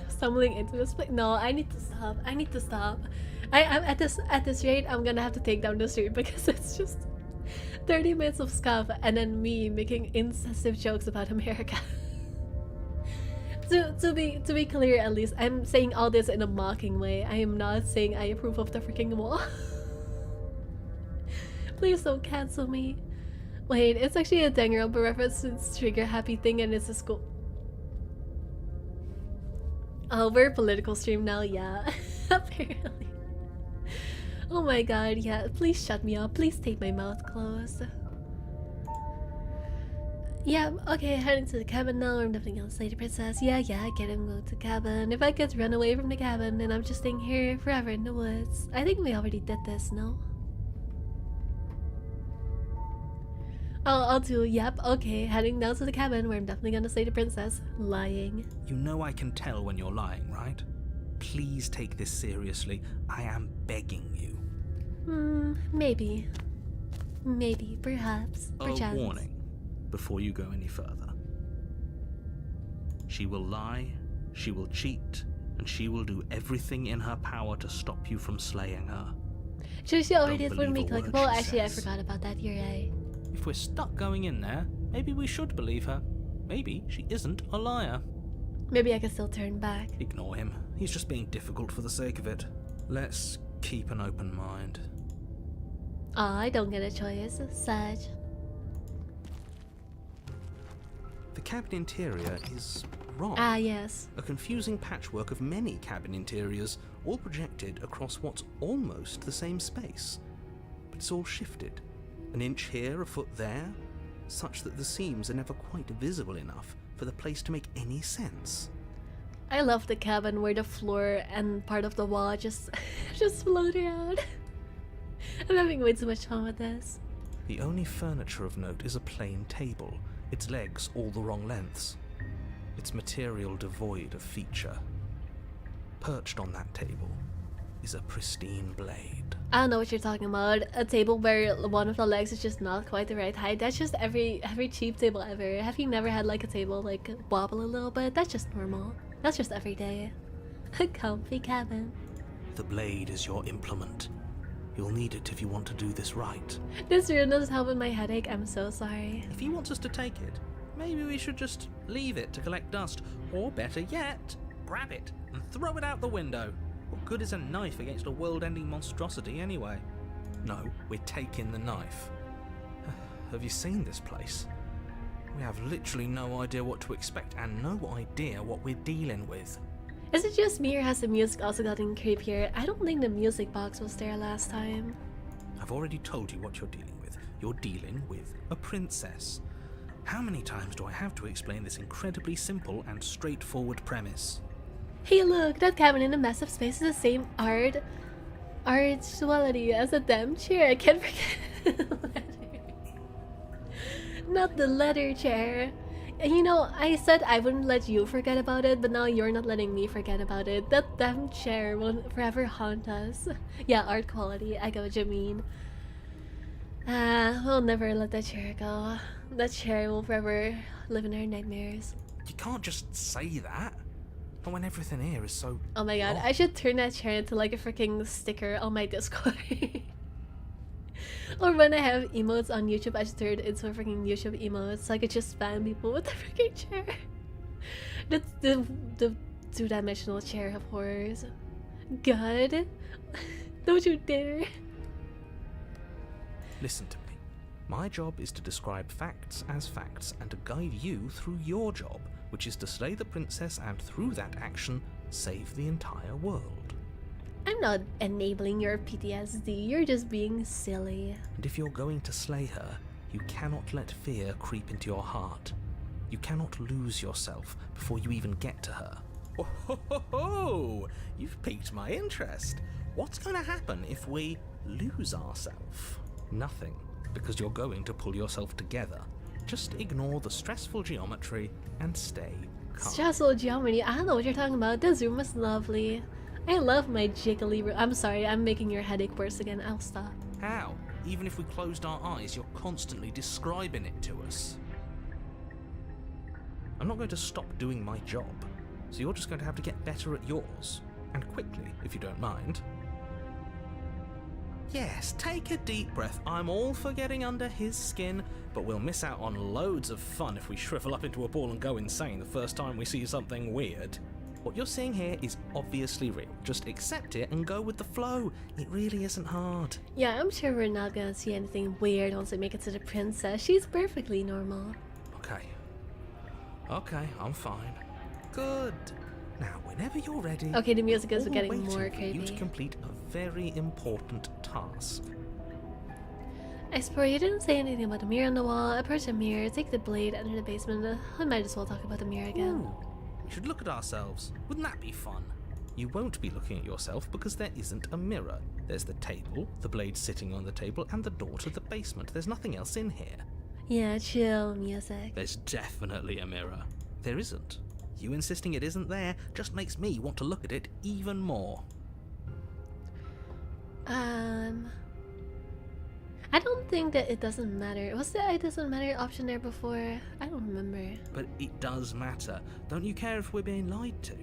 A: stumbling into this place? No, I need to stop. I need to stop. I'm at this rate, I'm gonna have to take down the street because it's just 30 minutes of scuff and then me making incisive jokes about America. To be clear, at least I'm saying all this in a mocking way. I am not saying I approve of the freaking wall. Please don't cancel me. Wait, it's actually a Danganronpa reference to its trigger happy thing and it's a school. Oh, we're a political stream now, yeah. Apparently. Oh my god, yeah. Please shut me up. Please tape my mouth closed. Yeah, okay, heading to the cabin now. I'm definitely gonna slay the princess. Yeah, I get him, go to the cabin. If I get run away from the cabin, then I'm just staying here forever in the woods. I think we already did this, no? Oh, I'll do, yep, okay, heading down to the cabin where I'm definitely gonna slay the princess. Lying.
B: You know I can tell when you're lying, right? Please take this seriously. I am begging you.
A: Maybe. Maybe, perhaps, perchance.
B: A warning before you go any further. She will lie, she will cheat, and she will do everything in her power to stop you from slaying her.
A: Sure, she already
B: Don't
A: wouldn't be
B: believe a word
A: clickable.
B: she
A: Actually, I
B: says.
A: forgot about that. You're right.
B: If we're stuck going in there, maybe we should believe her. Maybe she isn't a liar.
A: Maybe I can still turn back.
B: Ignore him. He's just being difficult for the sake of it. Let's keep an open mind.
A: Aw, I don't get a choice. Sad.
B: The cabin interior is wrong.
A: Ah, yes.
B: A confusing patchwork of many cabin interiors, all projected across what's almost the same space. But it's all shifted. An inch here, a foot there, such that the seams are never quite visible enough for the place to make any sense.
A: I love the cabin where the floor and part of the wall just float around. I'm having way too much fun with this.
B: The only furniture of note is a plain table, its legs all the wrong lengths, its material devoid of feature. Perched on that table is a pristine blade.
A: I don't know what you're talking about. A table where one of the legs is just not quite the right height. That's just every cheap table ever. Have you never had like a table like wobble a little bit? That's just normal. That's just every day. A comfy cabin.
B: The blade is your implement. You'll need it if you want to do this right.
A: This room doesn't help with my headache. I'm so sorry.
B: If he wants us to take it, maybe we should just leave it to collect dust. Or better yet, grab it and throw it out the window. What good is a knife against a world-ending monstrosity anyway? No, we're taking the knife. Have you seen this place? We have literally no idea what to expect and no idea what we're dealing with.
A: Is it just me or has the music also gotten creepier? I don't think the music box was there last time.
B: I've already told you what you're dealing with. You're dealing with a princess. How many times do I have to explain this incredibly simple and straightforward premise?
A: Hey look, that cabin in the massive space is the same artuality as a damn chair. I can't forget the letter. Not the letter chair. You know, I said I wouldn't let you forget about it, but now you're not letting me forget about it. That damn chair will forever haunt us. Yeah, art quality, I get what you mean. We'll never let that chair go. That chair will forever live in our nightmares.
B: You can't just say that. Not when everything here is so...
A: Oh my god, I should turn that chair into like a freaking sticker on my Discord. Or when I have emotes on YouTube, I should turn it into a freaking YouTube emote so I could just spam people with the freaking chair. That's the two-dimensional chair of horrors. God, don't you dare.
B: Listen to me. My job is to describe facts as facts and to guide you through your job, which is to slay the princess and through that action, save the entire world.
A: I'm not enabling your PTSD, you're just being silly.
B: And if you're going to slay her, you cannot let fear creep into your heart. You cannot lose yourself before you even get to her. Oh, ho, ho, ho. You've piqued my interest. What's going to happen if we lose ourselves? Nothing, because you're going to pull yourself together. Just ignore the stressful geometry and stay calm.
A: Stressful geometry. I don't know what you're talking about. This room is lovely. I love my jiggly room. I'm sorry, I'm making your headache worse again. I'll stop.
B: How? Even if we closed our eyes, you're constantly describing it to us. I'm not going to stop doing my job, so you're just going to have to get better at yours. And quickly, if you don't mind. Yes, take a deep breath. I'm all for getting under his skin, but we'll miss out on loads of fun if we shrivel up into a ball and go insane the first time we see something weird. What you're seeing here is obviously real. Just accept it and go with the flow. It really isn't hard.
A: Yeah, I'm sure we're not gonna see anything weird once we make it to the princess. She's perfectly normal.
B: Okay, I'm fine. Good. Now, whenever you're ready...
A: Okay, the music is
B: all
A: getting
B: waiting
A: more
B: for you to
A: creepy.
B: complete a very important task.
A: Explore, you didn't say anything about the mirror on the wall. Approach the mirror, take the blade, enter the basement. I might as well talk about the mirror again.
B: Ooh, we should look at ourselves. Wouldn't that be fun? You won't be looking at yourself because there isn't a mirror. There's the table, the blade sitting on the table, and the door to the basement. There's nothing else in here.
A: Yeah, chill music.
B: There's definitely a mirror. There isn't. You insisting it isn't there just makes me want to look at it even more.
A: I don't think that it doesn't matter. Was the it doesn't matter option there before? I don't remember.
B: But it does matter. Don't you care if we're being lied to?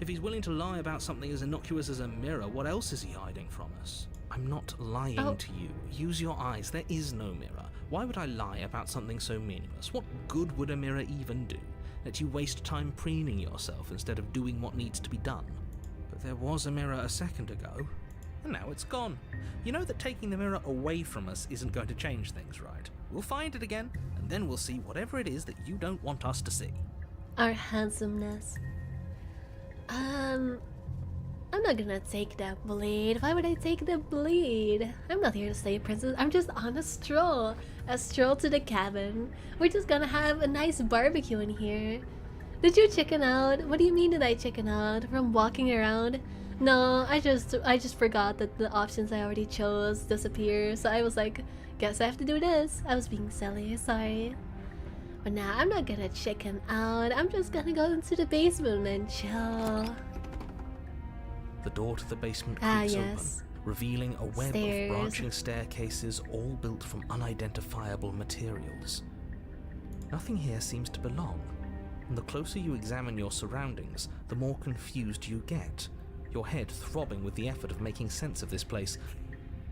B: If he's willing to lie about something as innocuous as a mirror, what else is he hiding from us? I'm not lying to you. Use your eyes. There is no mirror. Why would I lie about something so meaningless? What good would a mirror even do? Let you waste time preening yourself instead of doing what needs to be done. But there was a mirror a second ago, and now it's gone. You know that taking the mirror away from us isn't going to change things, right? We'll find it again, and then we'll see whatever it is that you don't want us to see.
A: Our handsomeness. I'm not gonna take that blade. Why would I take the blade? I'm not here to slay a princess. I'm just on a stroll. A stroll to the cabin. We're just gonna have a nice barbecue in here. Did you chicken out? What do you mean did I chicken out? From walking around? No, I just forgot that the options I already chose disappear. So I was like, guess I have to do this. I was being silly, sorry. But now I'm not gonna chicken out. I'm just gonna go into the basement and chill.
B: The door to the basement creaks open, revealing a web
A: Stairs.
B: of branching staircases all built from unidentifiable materials. Nothing here seems to belong, and the closer you examine your surroundings, the more confused you get, your head throbbing with the effort of making sense of this place.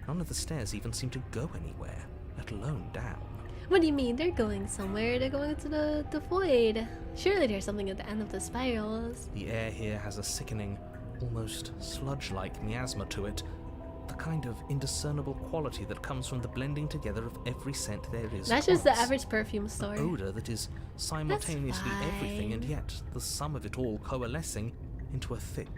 B: None of the stairs even seem to go anywhere, let alone down.
A: What do you mean? They're going somewhere. They're going to the void. Surely there's something at the end of the spirals.
B: The air here has a sickening, almost sludge-like miasma to it, the kind of indiscernible quality that comes from the blending together of every scent there is.
A: That's just the average perfume store.
B: An odor that is simultaneously everything and yet the sum of it all coalescing into a thick,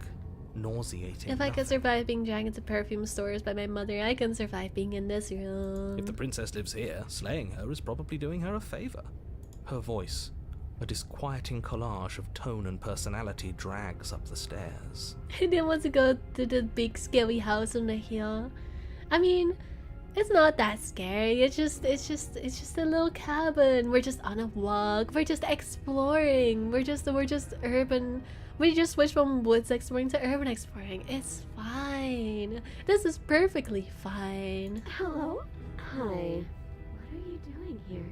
B: nauseating
A: If I could
B: nothing.
A: survive being dragged into perfume stores by my mother, I can survive being in this room.
B: If the princess lives here, slaying her is probably doing her a favor. Her voice, a disquieting collage of tone and personality, drags up the stairs.
A: I didn't want to go to the big scary house on the hill. I mean, it's not that scary. It's just a little cabin. We're just on a walk. We're just exploring. We're just urban. We just switched from woods exploring to urban exploring. It's fine. This is perfectly fine.
C: Hello? Hi. What are you doing here?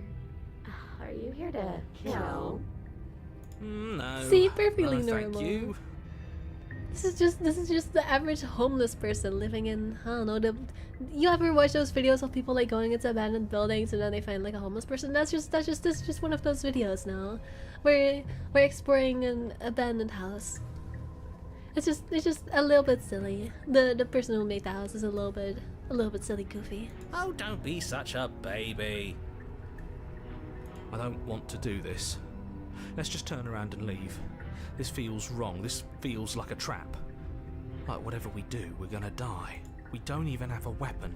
C: Are you here to kill?
B: No.
A: See, perfectly
B: no,
A: normal.
B: Thank you.
A: This is just the average homeless person living in, I don't know, you ever watch those videos of people like going into abandoned buildings and then they find like a homeless person? This is just one of those videos now. We're exploring an abandoned house. It's just a little bit silly. The person who made the house is a little bit silly goofy.
B: Oh, don't be such a baby. I don't want to do this. Let's just turn around and leave. This feels wrong. This feels like a trap. Like whatever we do, we're gonna die. We don't even have a weapon.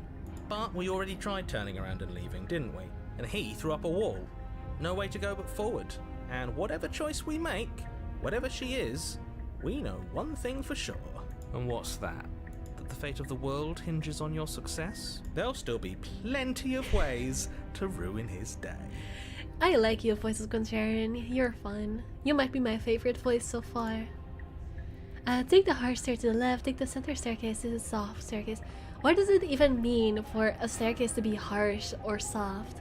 B: But we already tried turning around and leaving, didn't we? And he threw up a wall. No way to go but forward. And whatever choice we make, whatever she is, we know one thing for sure. And what's that? That the fate of the world hinges on your success? There'll still be plenty of ways to ruin his day.
A: I like your voices, Contrarian. You're fun. You might be my favorite voice so far. Take the hard stair to the left, take the center staircase to the soft staircase. What does it even mean for a staircase to be harsh or soft?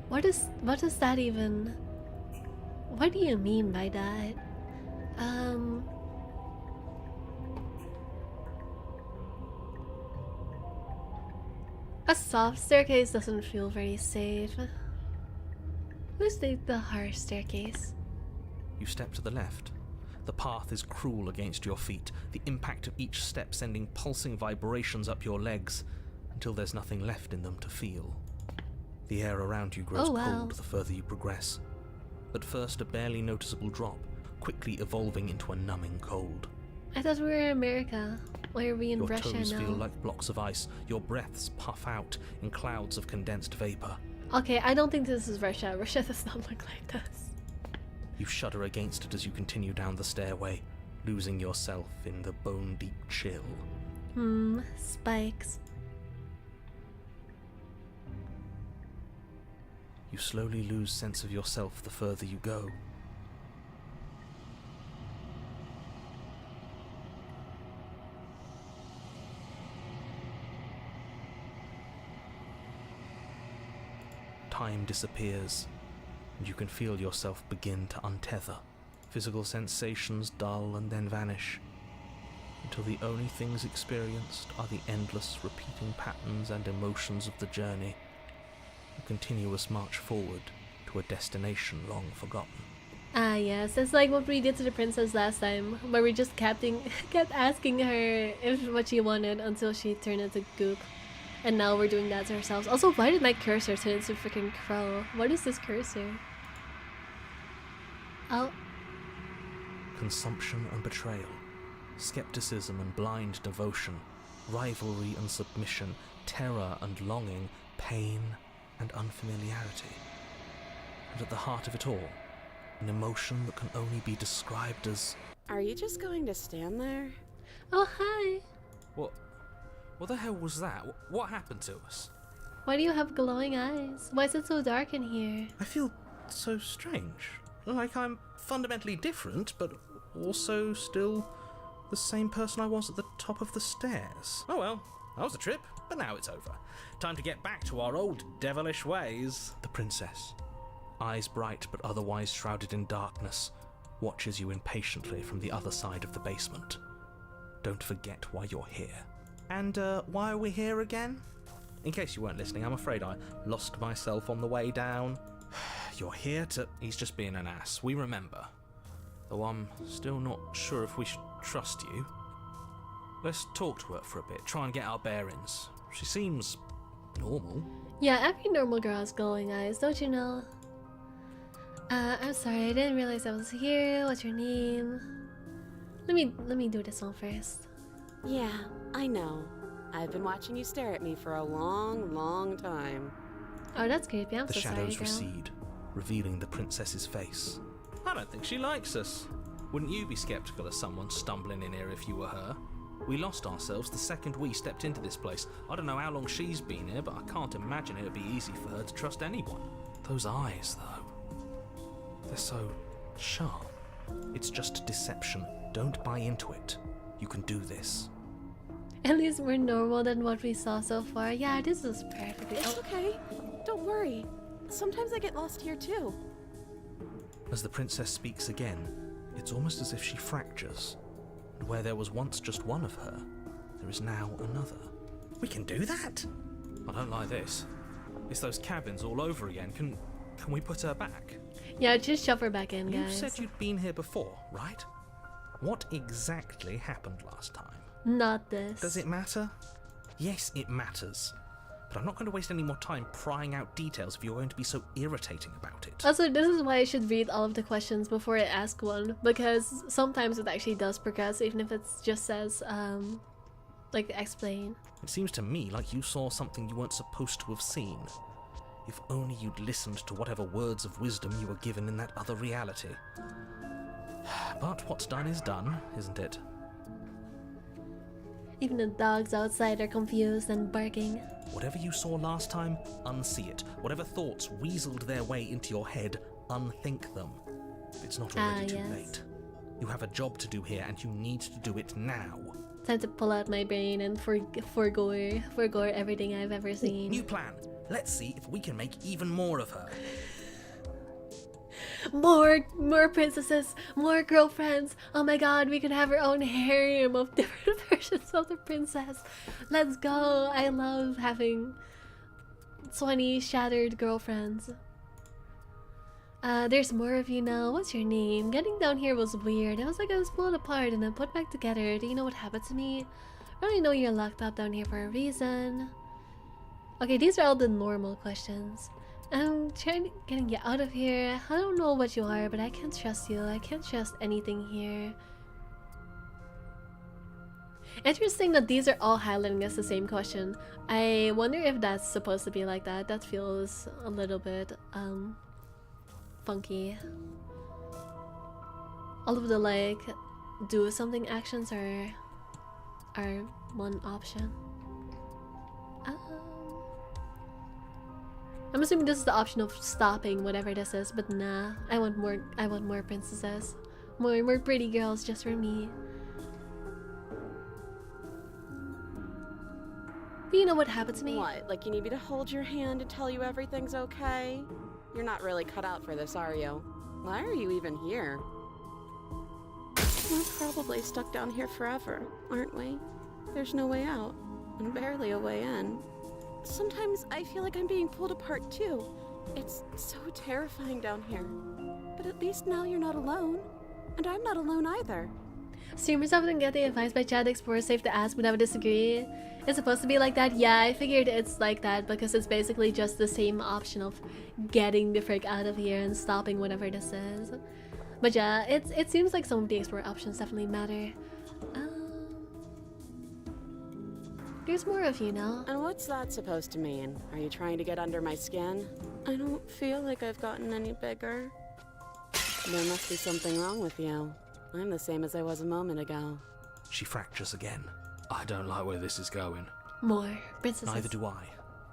A: What does that even... What do you mean by that? A soft staircase doesn't feel very safe. Let's take the harsh staircase.
B: You step to the left. The path is cruel against your feet, the impact of each step sending pulsing vibrations up your legs until there's nothing left in them to feel. The air around you grows cold the further you progress. At first a barely noticeable drop, quickly evolving into a numbing cold.
A: I thought we were in America. Why are we in Russia now?
B: Your toes feel like blocks of ice, your breaths puff out in clouds of condensed vapor.
A: Okay, I don't think this is Russia. Russia does not look like this.
B: You shudder against it as you continue down the stairway, losing yourself in the bone-deep chill.
A: Spikes.
B: You slowly lose sense of yourself the further you go. Time disappears, and you can feel yourself begin to untether. Physical sensations dull and then vanish, until the only things experienced are the endless repeating patterns and emotions of the journey, a continuous march forward to a destination long forgotten.
A: Ah yes, it's like what we did to the princess last time, where we just kept asking her what she wanted until she turned into goop. And now we're doing that to ourselves. Also, why did my cursor turn into freaking crow? What is this cursor? Oh.
B: Consumption and betrayal, skepticism and blind devotion, rivalry and submission, terror and longing, pain and unfamiliarity. And at the heart of it all, an emotion that can only be described as...
D: Are you just going to stand there?
A: Oh, hi.
B: What the hell was that? What happened to us?
A: Why do you have glowing eyes? Why is it so dark in here?
B: I feel so strange. Like I'm fundamentally different, but also still the same person I was at the top of the stairs. Oh well, that was a trip, but now it's over. Time to get back to our old devilish ways. The princess, eyes bright but otherwise shrouded in darkness, watches you impatiently from the other side of the basement. Don't forget why you're here. And why are we here again? In case you weren't listening, I'm afraid I lost myself on the way down. You're here to... He's just being an ass, we remember. Though I'm still not sure if we should trust you. Let's talk to her for a bit, try and get our bearings. She seems... normal.
A: Yeah, every normal girl has glowing eyes, don't you know? I'm sorry, I didn't realize I was here. What's your name? Let me do this one first.
D: Yeah, I know. I've been watching you stare at me for a long, long time.
A: Oh, that's creepy. I'm so sorry, girl.
B: The shadows recede, revealing the princess's face. I don't think she likes us. Wouldn't you be skeptical of someone stumbling in here if you were her? We lost ourselves the second we stepped into this place. I don't know how long she's been here, but I can't imagine it would be easy for her to trust anyone. Those eyes, though. They're so sharp. It's just deception. Don't buy into it. You can do this.
A: At least we're normal than what we saw so far. Yeah, this is perfectly...
D: It's okay. Don't worry. Sometimes I get lost here too.
B: As the princess speaks again, it's almost as if she fractures. And where there was once just one of her, there is now another. We can do that? I don't like this. It's those cabins all over again. Can we put her back?
A: Yeah, just shove her back in,
B: You
A: guys.
B: said you'd been here before, right? What exactly happened last time?
A: Not this.
B: Does it matter? Yes, it matters. But I'm not going to waste any more time prying out details if you're going to be so irritating about it.
A: Also, this is why I should read all of the questions before I ask one, because sometimes it actually does progress, even if it just says, like, explain.
B: It seems to me like you saw something you weren't supposed to have seen. If only you'd listened to whatever words of wisdom you were given in that other reality. But what's done is done, isn't it?
A: Even the dogs outside are confused and barking.
B: Whatever you saw last time, unsee it. Whatever thoughts weaseled their way into your head, unthink them. It's not already too late. You have a job to do here, and you need to do it now.
A: Time to pull out my brain and forgo everything I've ever seen.
B: New plan. Let's see if we can make even more of her.
A: More princesses, more girlfriends. Oh my god, we could have our own harem of different versions of the princess. Let's go. I love having 20 shattered girlfriends. There's more of you now. What's your name? Getting down here was weird. It was like I was pulled apart and then put back together. Do you know what happened to me? I only know you're locked up down here for a reason. Okay, these are all the normal questions. I'm getting you out of here. I don't know what you are, but I can't trust you. I can't trust anything here. Interesting that these are all highlighting as the same question. I wonder if that's supposed to be like that. That feels a little bit, funky. All of the, like, do something actions are one option. I'm assuming this is the option of stopping whatever this is, but nah. I want more princesses. More pretty girls just for me. But you know what happened to me?
D: What, like you need me to hold your hand and tell you everything's okay? You're not really cut out for this, are you? Why are you even here? We're probably stuck down here forever, aren't we? There's no way out, and barely a way in. Sometimes I feel like I'm being pulled apart too. It's so terrifying down here. But at least now you're not alone. And I'm not alone either.
A: Streamers often get the advice by chat explorers safe to ask but never disagree. It's supposed to be like that? Yeah, I figured it's like that because it's basically just the same option of getting the frick out of here and stopping whatever this is. But yeah, it seems like some of the explorer options definitely matter. There's more of you now.
D: And what's that supposed to mean? Are you trying to get under my skin? I don't feel like I've gotten any bigger. There must be something wrong with you. I'm the same as I was a moment ago.
B: She fractures again. I don't like where this is going.
A: More princesses.
B: Neither do I.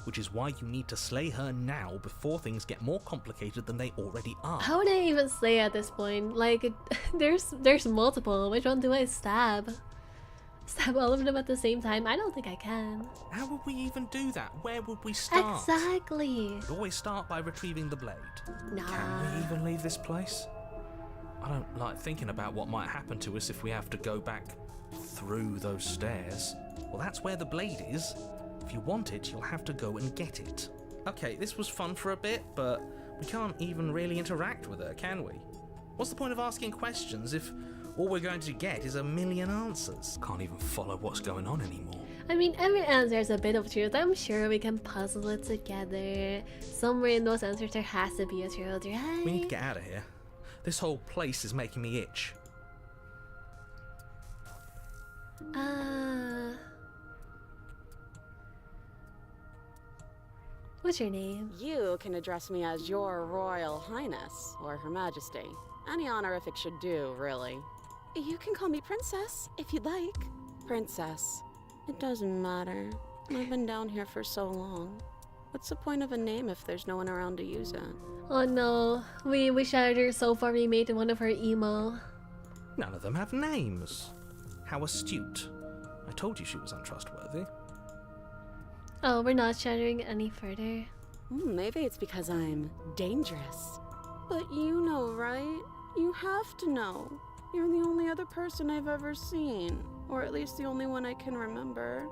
B: Which is why you need to slay her now before things get more complicated than they already are.
A: How would I even slay at this point? Like, there's multiple. Which one do I stab? Stab all of them at the same time? I don't think I can.
B: How would we even do that? Where would we start?
A: Exactly.
B: We'd always start by retrieving the blade.
A: Nah.
B: Can we even leave this place? I don't like thinking about what might happen to us if we have to go back through those stairs. Well, that's where the blade is. If you want it, you'll have to go and get it. Okay, this was fun for a bit, but we can't even really interact with her, can we? What's the point of asking questions if all we're going to get is a million answers? Can't even follow what's going on anymore.
A: I mean, every answer has a bit of truth. I'm sure we can puzzle it together. Somewhere in those answers there has to be a truth, right?
B: We need to get out of here. This whole place is making me itch.
A: What's your name?
D: You can address me as Your Royal Highness, or Her Majesty. Any honorific should do, really. You can call me Princess, if you'd like. Princess. It doesn't matter. I've been down here for so long. What's the point of a name if there's no one around to use it?
A: Oh no, we shattered her so far we made one of her emo.
B: None of them have names. How astute. I told you she was untrustworthy.
A: Oh, we're not shattering any further.
D: Maybe it's because I'm dangerous. But you know, right? You have to know. You're the only other person I've ever seen. Or at least the only one I can remember.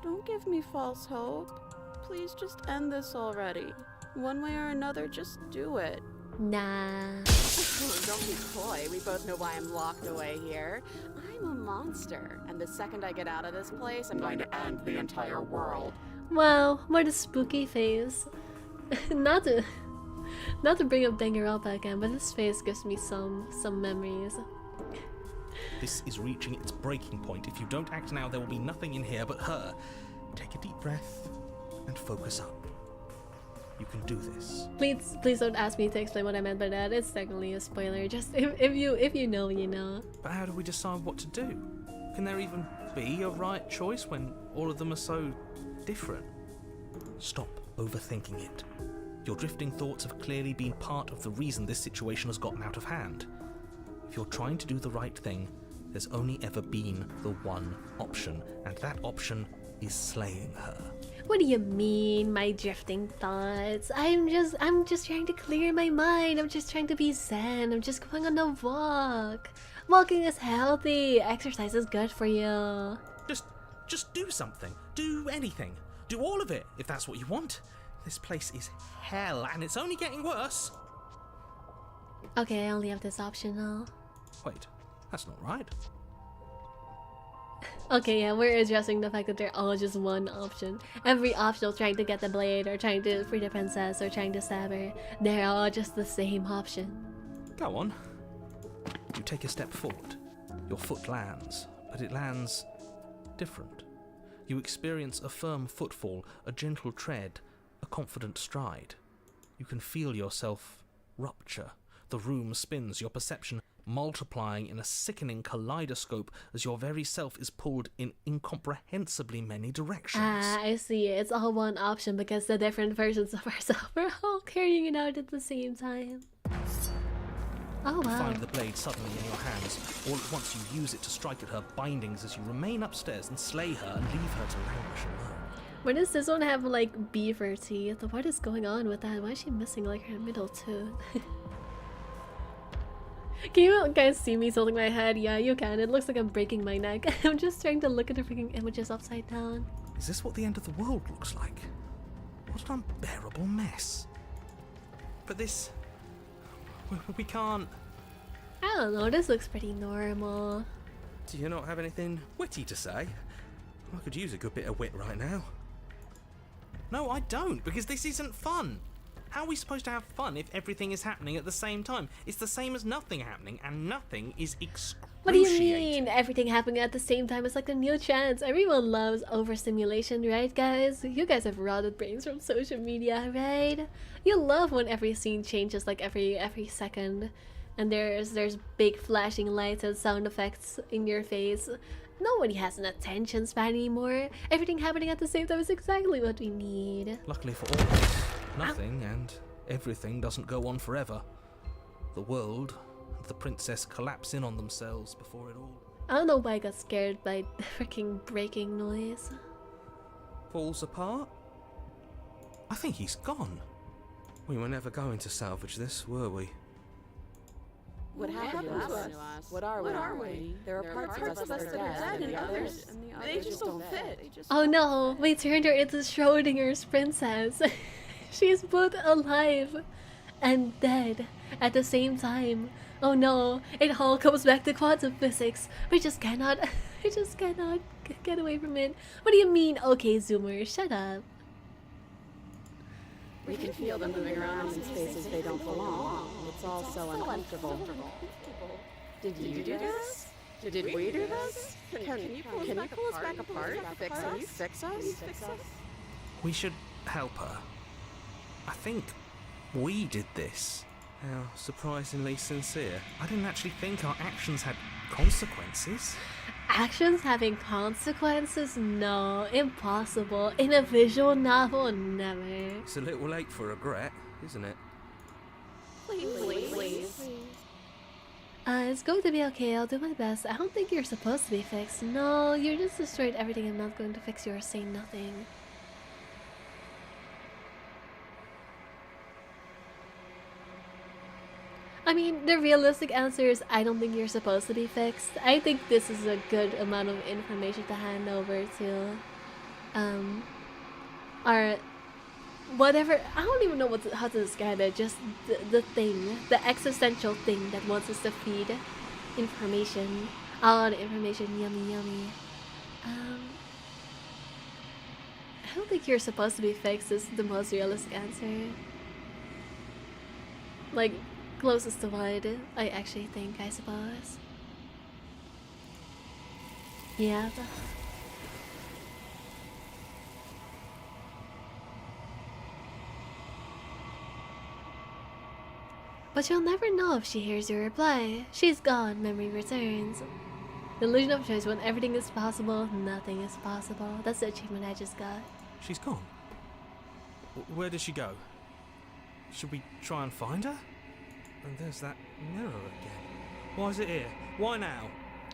D: Don't give me false hope. Please just end this already. One way or another, just do it.
A: Nah.
D: Don't be coy. We both know why I'm locked away here. I'm a monster. And the second I get out of this place, I'm going to end the entire world.
A: Wow, more the spooky face. not to bring up Danganronpa again, but this face gives me some memories.
B: This is reaching its breaking point. If you don't act now, there will be nothing in here but her. Take a deep breath and focus up. You can do this.
A: Please don't ask me to explain what I meant by that. It's technically a spoiler. Just if you know, you know.
B: But how do we decide what to do? Can there even be a right choice when all of them are so different? Stop overthinking it. Your drifting thoughts have clearly been part of the reason this situation has gotten out of hand. If you're trying to do the right thing, there's only ever been the one option, and that option is slaying her.
A: What do you mean, my drifting thoughts? I'm just trying to clear my mind. I'm just trying to be zen. I'm just going on a walk. Walking is healthy. Exercise is good for you.
B: Just do something. Do anything. Do all of it, if that's what you want. This place is hell, and it's only getting worse.
A: Okay, I only have this option now.
B: Wait, that's not right.
A: Okay, yeah, we're addressing the fact that they're all just one option. Every optional trying to get the blade, or trying to free the princess, or trying to stab her, they're all just the same option.
B: Go on. You take a step forward. Your foot lands, but it lands different. You experience a firm footfall, a gentle tread, a confident stride. You can feel yourself rupture. The room spins, your perception multiplying in a sickening kaleidoscope as your very self is pulled in incomprehensibly many directions.
A: Ah, I see. It's all one option because the different versions of ourselves are all carrying it out at the same time. Oh
B: You
A: wow.
B: find the blade suddenly in your hands. All at once you use it to strike at her bindings as you remain upstairs and slay her and leave her to languish alone.
A: Why does this one have like beaver teeth? What is going on with that? Why is she missing like her middle tooth? Can you guys see me tilting my head? Yeah, you can. It looks like I'm breaking my neck. I'm just trying to look at the freaking images upside down.
B: Is this what the end of the world looks like? What an unbearable mess. But this... we can't...
A: I don't know, this looks pretty normal.
B: Do you not have anything witty to say? I could use a good bit of wit right now. No, I don't, because this isn't fun. How are we supposed to have fun if everything is happening at the same time? It's the same as nothing happening, and nothing is excruciating.
A: What do you mean? Everything happening at the same time is like a new chance. Everyone loves overstimulation, right guys? You guys have rotted brains from social media, right? You love when every scene changes like every second. And there's big flashing lights and sound effects in your face. Nobody has an attention span anymore. Everything happening at the same time is exactly what we need.
B: Luckily for all of us, nothing and everything doesn't go on forever. The world and the princess collapse in on themselves before it all
A: I don't know why I got scared by the freaking breaking noise.
B: falls apart. I think he's gone. We were never going to salvage this, were we?
D: What happened to us? What are we? There are parts of us that are dead, and others, they just don't fit.
A: Oh no, we turned her into Schrodinger's princess. She's both alive and dead at the same time. Oh no, it all comes back to quantum physics. We just cannot get away from it. What do you mean, okay, Zoomer, shut up.
D: We can feel them moving around in spaces they don't belong. It's all so uncomfortable. Did you do this? Did we do this? Can you pull us back apart? Fix us?
B: We should help her. I think we did this. How surprisingly sincere. I didn't actually think our actions had consequences.
A: Actions having consequences? No, impossible. In a visual novel, never.
B: It's a little late for regret, isn't it?
D: Please.
A: It's going to be okay, I'll do my best. I don't think you're supposed to be fixed. No, you just destroyed everything. I'm not going to fix you or say nothing. I mean, the realistic answer is I don't think you're supposed to be fixed. I think this is a good amount of information to hand over to our whatever, I don't even know how to describe it, just the thing, the existential thing that wants us to feed information. All the information, yummy. I don't think you're supposed to be fixed is the most realistic answer. Like, closest to what I actually think, I suppose. Yeah. But you'll never know if she hears your reply. She's gone, memory returns. The illusion of choice, when everything is possible, nothing is possible. That's the achievement I just got.
E: She's gone. Where did she go? Should we try and find her? And there's that mirror again. Why is it here? Why now?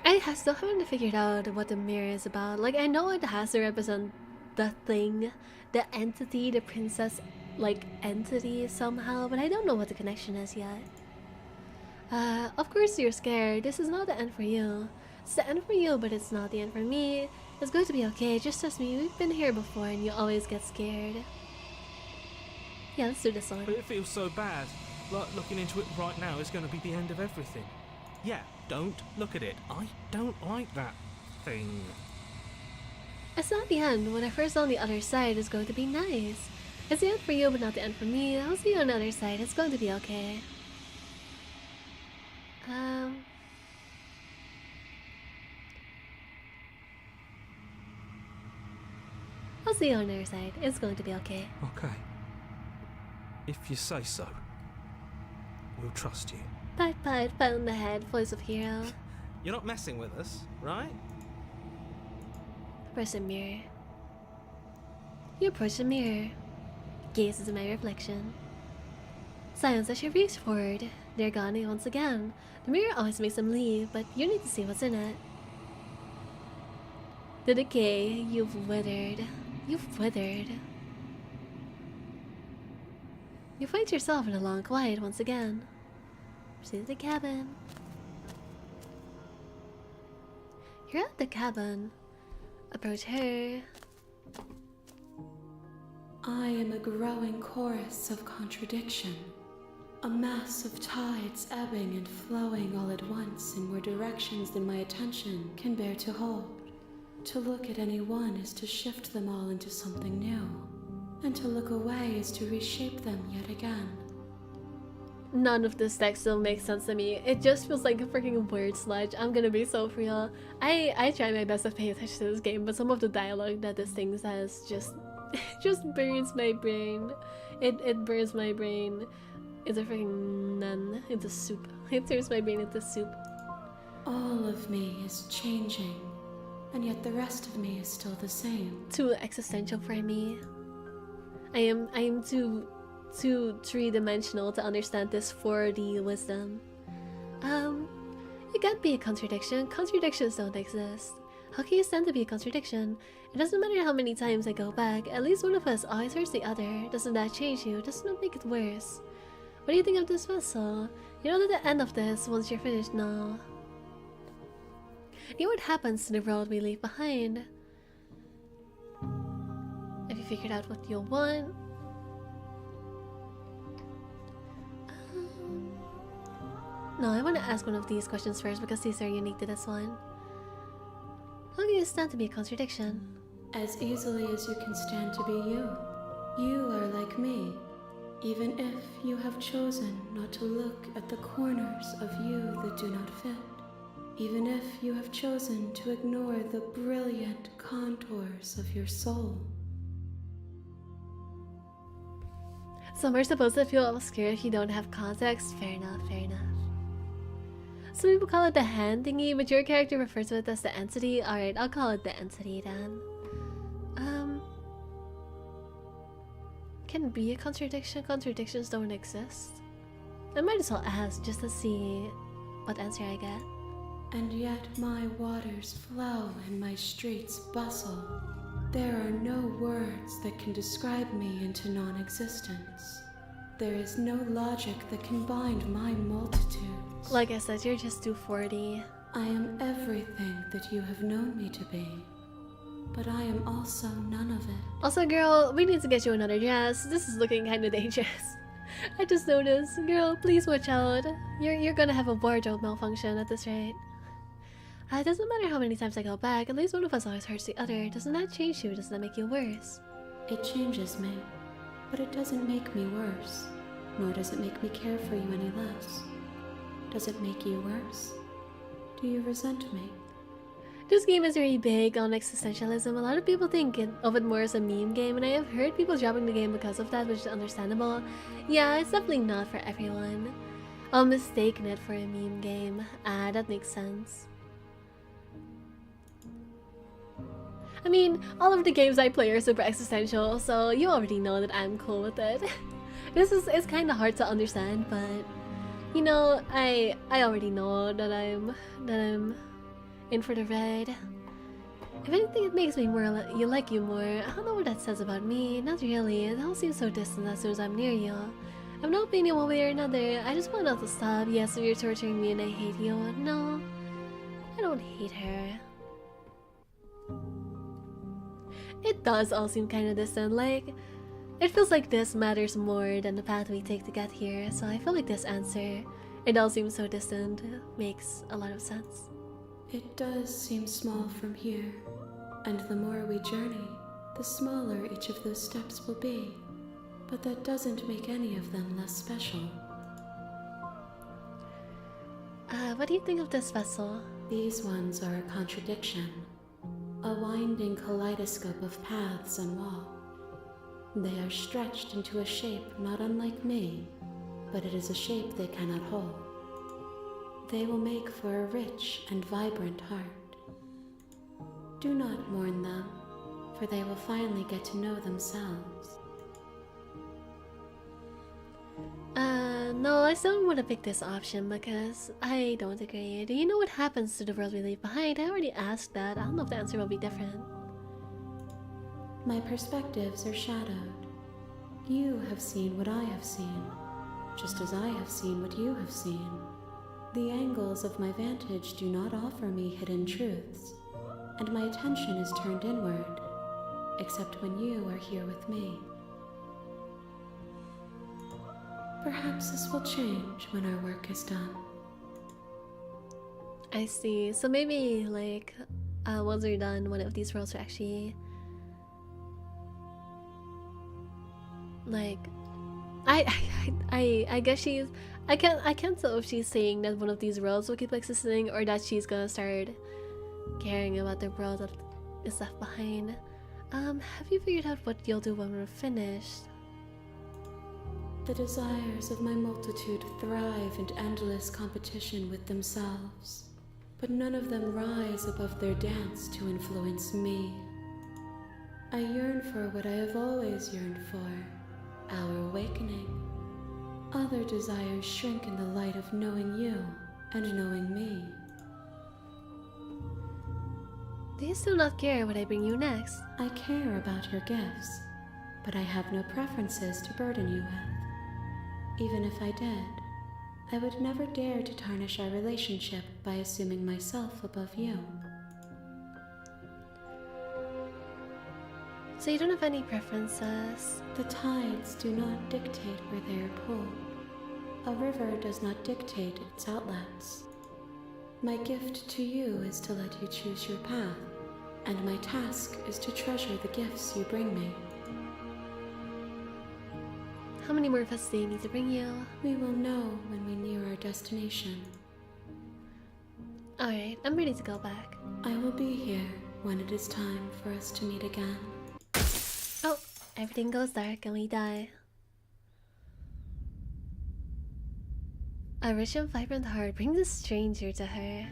A: I still haven't figured out what the mirror is about. Like, I know it has to represent the thing, the entity, the princess, like, entity somehow, but I don't know what the connection is yet. Of course you're scared. This is not the end for you. It's the end for you, but it's not the end for me. It's going to be okay. Just trust me. We've been here before, and you always get scared. Yeah, let's do this one.
E: But it feels so bad. Like, looking into it right now is going to be the end of everything. Yeah, don't look at it. I don't like that thing.
A: It's not the end. When I first on the other side, it's going to be nice. It's the end for you, but not the end for me. I'll see you on the other side. It's going to be okay. I'll see you on the other side. It's going to be okay.
E: Okay. If you say so. We'll trust you.
A: Pat, pat, pat on the head, voice of hero.
E: You're not messing with us, right?
A: Approach the mirror. You approach the mirror. Gazes at my reflection. Silence as you reach forward. They're gone once again. The mirror always makes them leave, but you need to see what's in it. The decay, you've withered. You've withered. You find yourself in a long quiet once again. Proceed to the cabin. You're at the cabin. Approach her.
F: I am a growing chorus of contradiction. A mass of tides ebbing and flowing all at once in more directions than my attention can bear to hold. To look at any one is to shift them all into something new, and to look away is to reshape them yet again.
A: None of this text still makes sense to me. It just feels like a freaking word sludge. I'm gonna be so real. I try my best to pay attention to this game, but some of the dialogue that this thing says just burns my brain. It burns my brain. It's a freaking nun into soup. It turns my brain into soup.
F: All of me is changing, and yet the rest of me is still the same.
A: Too existential for me. I am too three-dimensional to understand this 4D wisdom. It can't be a contradiction. Contradictions don't exist. How can you stand to be a contradiction? It doesn't matter how many times I go back, at least one of us always hurts the other. Doesn't that change you? Doesn't that make it worse? What do you think of this vessel? You know that the end of this, once you're finished now. You know what happens to the world we leave behind? Have you figured out what you'll want? No, I want to ask one of these questions first because these are unique to this one. How can you stand to be a contradiction?
F: As easily as you can stand to be you. You are like me, even if you have chosen not to look at the corners of you that do not fit. Even if you have chosen to ignore the brilliant contours of your soul.
A: Some are supposed to feel obscure if you don't have context. Fair enough, fair enough. Some people call it the hand thingy, but your character refers to it as the entity. Alright, I'll call it the entity then. Can it be a contradiction? Contradictions don't exist. I might as well ask just to see what answer I get.
F: And yet my waters flow and my streets bustle. There are no words that can describe me into non-existence. There is no logic that can bind my multitudes.
A: Like I said, you're just 240.
F: I am everything that you have known me to be. But I am also none of it.
A: Also, girl, we need to get you another dress. This is looking kinda dangerous. I just noticed. Girl, please watch out. You're gonna have a wardrobe malfunction at this rate. It doesn't matter how many times I go back, at least one of us always hurts the other. Doesn't that change you? Doesn't that make you worse?
F: It changes me, but it doesn't make me worse. Nor does it make me care for you any less. Does it make you worse? Do you resent me?
A: This game is very big on existentialism. A lot of people think of it more as a meme game, and I have heard people dropping the game because of that, which is understandable. Yeah, it's definitely not for everyone. Oh, mistaken it for a meme game. Ah, that makes sense. I mean, all of the games I play are super existential, so you already know that I'm cool with it. It's kind of hard to understand, but you know, I already know that I'm in for the ride. If anything, it makes me you like you more. I don't know what that says about me. Not really. It all seems so distant as soon as I'm near you. I have no opinion one way or another. I just want it to stop. Yes, so you're torturing me and I hate you. No, I don't hate her. It does all seem kind of distant. Like, it feels like this matters more than the path we take to get here. So I feel like this answer, it all seems so distant, makes a lot of sense.
F: It does seem small from here, and the more we journey, the smaller each of those steps will be. But that doesn't make any of them less special.
A: What do you think of this vessel?
F: These ones are a contradiction, a winding kaleidoscope of paths and wall. They are stretched into a shape not unlike me, but it is a shape they cannot hold. They will make for a rich and vibrant heart. Do not mourn them, for they will finally get to know themselves.
A: No, I still don't want to pick this option because I don't agree. Do you know what happens to the world we leave behind? I already asked that. I don't know if the answer will be different.
F: My perspectives are shadowed. You have seen what I have seen, just as I have seen what you have seen. The angles of my vantage do not offer me hidden truths, and my attention is turned inward, except when you are here with me. Perhaps this will change when our work is done.
A: I see. So maybe, like, once we're done, one of these worlds will actually... Like... I guess she's... I can't tell if she's saying that one of these worlds will keep existing or that she's gonna start caring about the world that is left behind. Have you figured out what you'll do when we're finished?
F: The desires of my multitude thrive in endless competition with themselves, but none of them rise above their dance to influence me. I yearn for what I have always yearned for, our awakening. Other desires shrink in the light of knowing you and knowing me.
A: Do you still not care what I bring you next?
F: I care about your gifts, but I have no preferences to burden you with. Even if I did, I would never dare to tarnish our relationship by assuming myself above you.
A: So you don't have any preferences?
F: The tides do not dictate where they are pulled. A river does not dictate its outlets. My gift to you is to let you choose your path, and my task is to treasure the gifts you bring me.
A: How many more of us do you need to bring you?
F: We will know when we near our destination.
A: Alright, I'm ready to go back.
F: I will be here when it is time for us to meet again.
A: Oh, everything goes dark and we die. A rich and vibrant heart brings a stranger to her.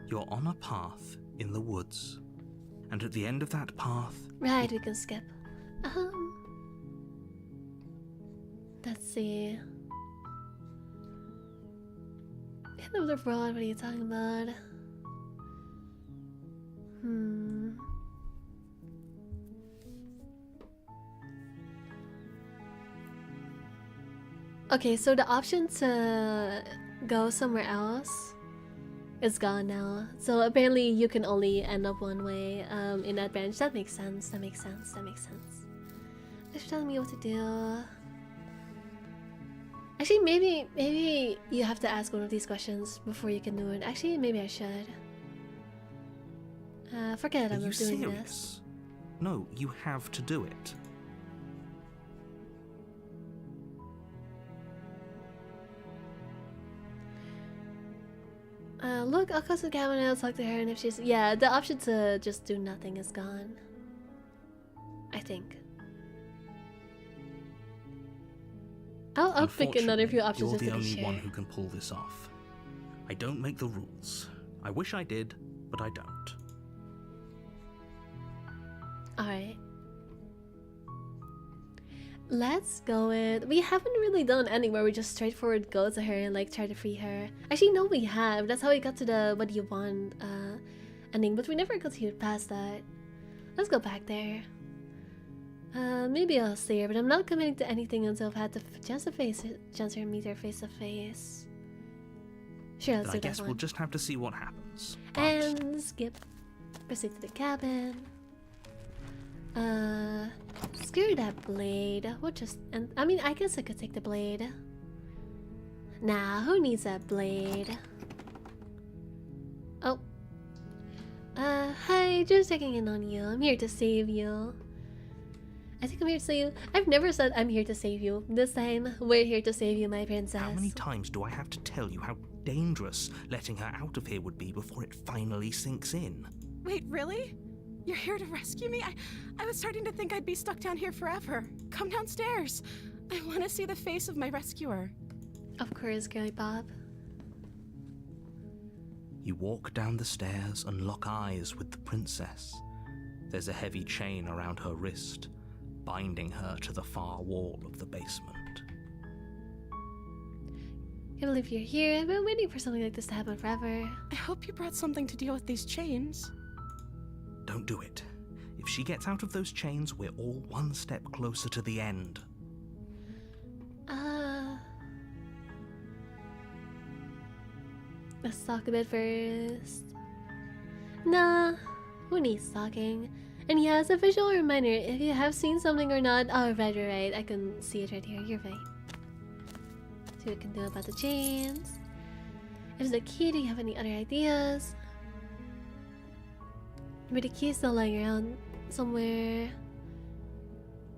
B: You're on a path in the woods, and at the end of that path...
A: Right, we can skip. Let's see. End of the world, what are you talking about? Okay, so the option to go somewhere else is gone now. So apparently you can only end up one way in that branch. That makes sense, that makes sense, that makes sense. Thanks for telling me what to do. Actually, maybe you have to ask one of these questions before you can do it. Actually, maybe I should. Forget it, I'm not doing this.
B: No, you have to do it.
A: Look, I'll close the cabinet, I'll talk to her, and if she's... Yeah, the option to just do nothing is gone. I think. I'll pick another few options
B: you're
A: just
B: the
A: to be
B: only
A: sure.
B: one who can pull this off. I don't make the rules. I wish I did, but I don't.
A: Alright. Let's go with... We haven't really done any where we just straightforward go to her and like try to free her. Actually, no, we have. That's how we got to the what do you want ending, but we never continued past that. Let's go back there. Maybe I'll stay here, but I'm not committing to anything until I've had the chance to meet her face to face. Sure, let's
B: But
A: do
B: I
A: that
B: guess
A: one.
B: we'll just have to see what happens. But
A: And skip. Proceed to the cabin. Screw that blade. We'll just... And I mean, I guess I could take the blade. Nah, who needs that blade? Oh. Hi, just checking in on you. I'm here to save you. I think I'm here to save you. I've never said I'm here to save you. This time, we're here to save you, my princess.
B: how many times do I have to tell you how dangerous letting her out of here would be before it finally sinks in?
D: Wait, really? You're here to rescue me? I was starting to think I'd be stuck down here forever. Come downstairs. I want to see the face of my rescuer.
A: Of course, girly Bob.
B: You walk down the stairs and lock eyes with the princess. There's a heavy chain around her wrist, binding her to the far wall of the basement.
A: Can't believe you're here. I've been waiting for something like this to happen forever.
D: I hope you brought something to deal with these chains.
B: Don't do it. If she gets out of those chains, we're all one step closer to the end.
A: Let's talk a bit first. Nah, who needs talking? And yeah, as a visual reminder, if you have seen something or not, oh right, I can see it right here, you're right. See what we can do about the chains. If the key, do you have any other ideas? But the key's still lying around somewhere.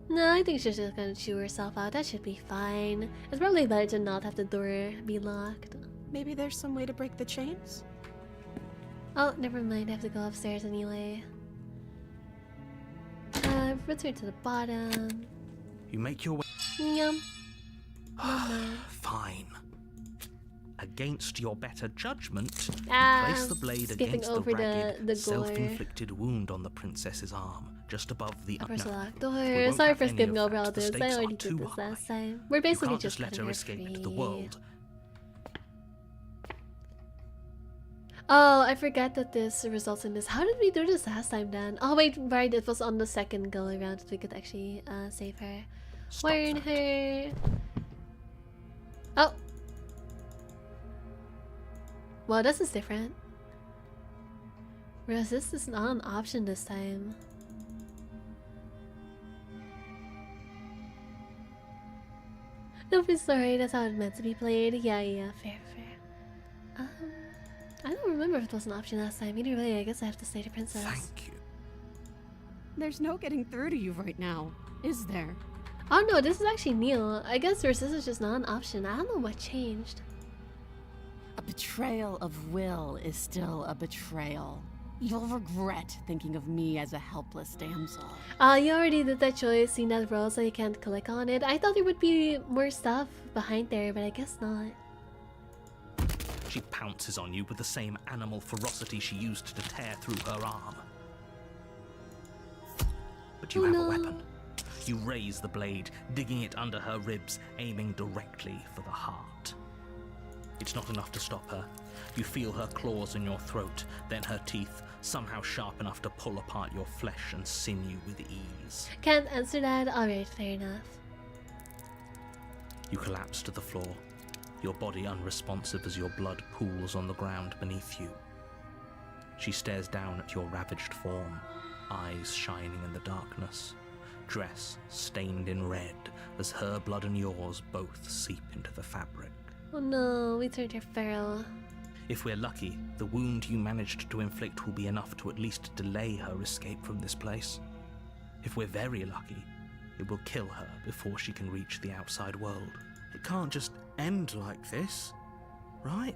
A: No, I think she's just gonna chew herself out, that should be fine. It's probably better to not have the door be locked.
D: Maybe there's some way to break the chains?
A: Oh, never mind, I have to go upstairs anyway. Return to the bottom.
B: You make your way.
A: Yum. Mama.
B: Fine. Against your better judgment,
A: Ah,
B: place the blade
A: skipping
B: against
A: over
B: the ragged,
A: the gore.
B: self-inflicted wound on the princess's arm, just above the
A: Press the locked
B: we
A: door.
B: won't
A: Sorry
B: have
A: for
B: any
A: skipping
B: of
A: over all
B: that. The
A: this. I
B: stakes
A: already
B: are
A: did
B: too
A: this
B: high.
A: last time. We're
B: You
A: basically
B: can't just let
A: cutting
B: her
A: her
B: escape into the
A: free.
B: world.
A: Oh, I forgot that this results in this. How did we do this last time then? Oh wait, right, it was on the second go around that we could actually save her.
B: Stop
A: Warn
B: that.
A: her. Oh. Well, this is different. Resist is not an option this time. Don't be sorry, that's how it meant to be played. Yeah, fair. I don't remember if it was an option last time. Either way, I guess I have to stay the princess.
B: Thank you.
D: There's no getting through to you right now, is there?
A: Oh no, this is actually Neil. I guess resist is just not an option. I don't know what changed.
G: A betrayal of will is still a betrayal. You'll regret thinking of me as a helpless damsel.
A: You already did that choice, seen that roll, so you can't click on it. I thought there would be more stuff behind there, but I guess not.
B: She pounces on you with the same animal ferocity she used to tear through her arm. But you
A: Oh,
B: have
A: no.
B: a weapon. You raise the blade, digging it under her ribs, aiming directly for the heart. It's not enough to stop her. You feel her claws in your throat, then her teeth, somehow sharp enough to pull apart your flesh and sinew with ease.
A: Can't answer that? Alright, fair enough.
B: You collapse to the floor, your body unresponsive as your blood pools on the ground beneath you. She stares down at your ravaged form, eyes shining in the darkness, dress stained in red as her blood and yours both seep into the fabric.
A: Oh no, we turned her feral.
B: If we're lucky, the wound you managed to inflict will be enough to at least delay her escape from this place. If we're very lucky, it will kill her before she can reach the outside world. It can't just end like this, right?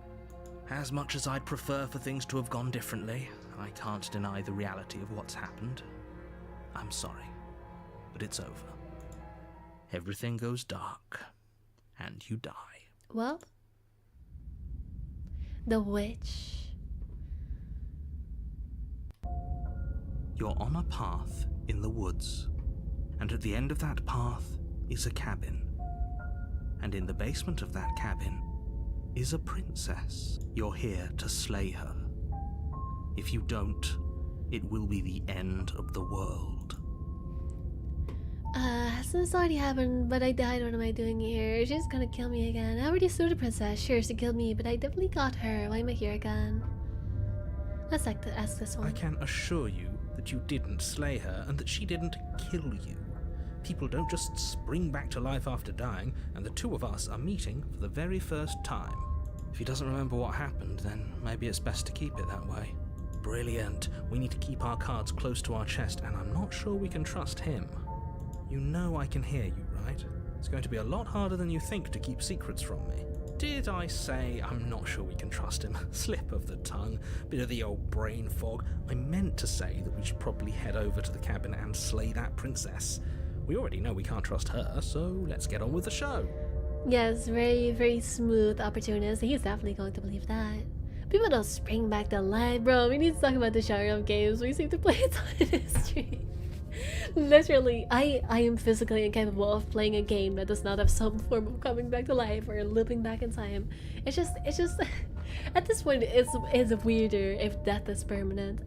B: As much as I'd prefer for things to have gone differently, I can't deny the reality of what's happened. I'm sorry, but it's over. Everything goes dark, and you die.
A: Well, the witch.
B: You're on a path in the woods, and at the end of that path is a cabin. And in the basement of that cabin is a princess. You're here to slay her. If you don't, it will be the end of the world.
A: This already happened, but I died. What am I doing here? She's gonna kill me again. I already slew the princess. Sure, she killed me, but I definitely got her. Why am I here again? Let's ask this one.
B: I can assure you that you didn't slay her and that she didn't kill you. People don't just spring back to life after dying, and the two of us are meeting for the very first time. If he doesn't remember what happened, then maybe it's best to keep it that way. Brilliant. We need to keep our cards close to our chest, and I'm not sure we can trust him. You know I can hear you, right? It's going to be a lot harder than you think to keep secrets from me. Did I say I'm not sure we can trust him? Slip of the tongue, bit of the old brain fog. I meant to say that we should probably head over to the cabin and slay that princess. We already know we can't trust her, so let's get on with the show.
A: Yes, very, very smooth opportunist. He's definitely going to believe that. People don't spring back to life, bro. We need to talk about the genre of games we seem to play it on history. Literally, I am physically incapable of playing a game that does not have some form of coming back to life or looping back in time. It's just at this point it's weirder if death is permanent.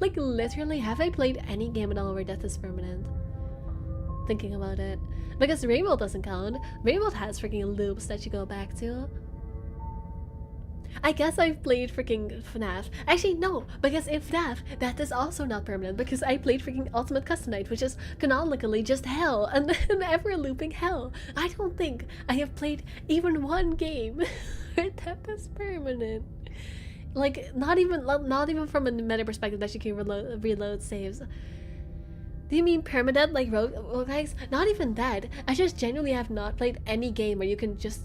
A: Like literally, have I played any game at all where death is permanent? Thinking about it. Because Rainbow doesn't count. Rainbow has freaking loops that you go back to. I guess I've played freaking FNAF. Actually, no, because in FNAF, that is also not permanent because I played freaking Ultimate Custom Night, which is canonically just hell, and an ever-looping hell. I don't think I have played even one game where that is permanent. Like, not even from a meta perspective that you can reload saves. Do you mean permanent like rogue guys? Not even that. I just genuinely have not played any game where you can just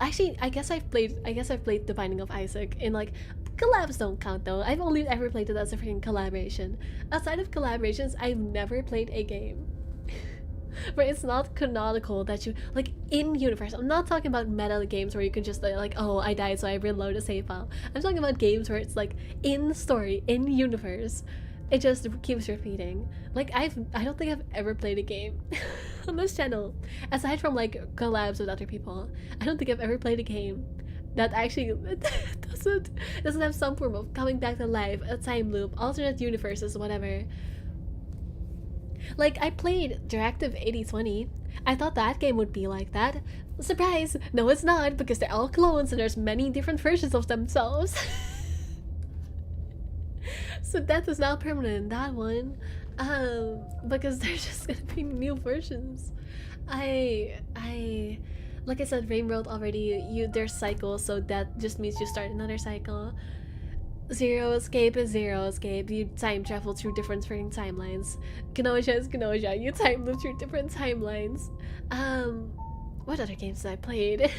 A: actually I guess I've played The Binding of Isaac, and like collabs don't count though. I've only ever played it as a freaking collaboration. Outside of collaborations, I've never played a game where it's not canonical that you like in universe. I'm not talking about meta games where you can just like, oh, I died so I reload a save file. I'm talking about games where it's like in story, in universe. It just keeps repeating. Like I don't think I've ever played a game on this channel, aside from like collabs with other people. I don't think I've ever played a game that actually doesn't have some form of coming back to life, a time loop, alternate universes, whatever. Like I played Directive 8020. I thought that game would be like that. Surprise! No, it's not, because they're all clones and there's many different versions of themselves. So death is not permanent in that one, because there's just gonna be new versions. I like I said, Rainworld already, there's cycles, so that just means you start another cycle. Zero escape is zero escape. You time travel through different freaking timelines. Kenosha is Kenosha. You time loop through different timelines. What other games have I played?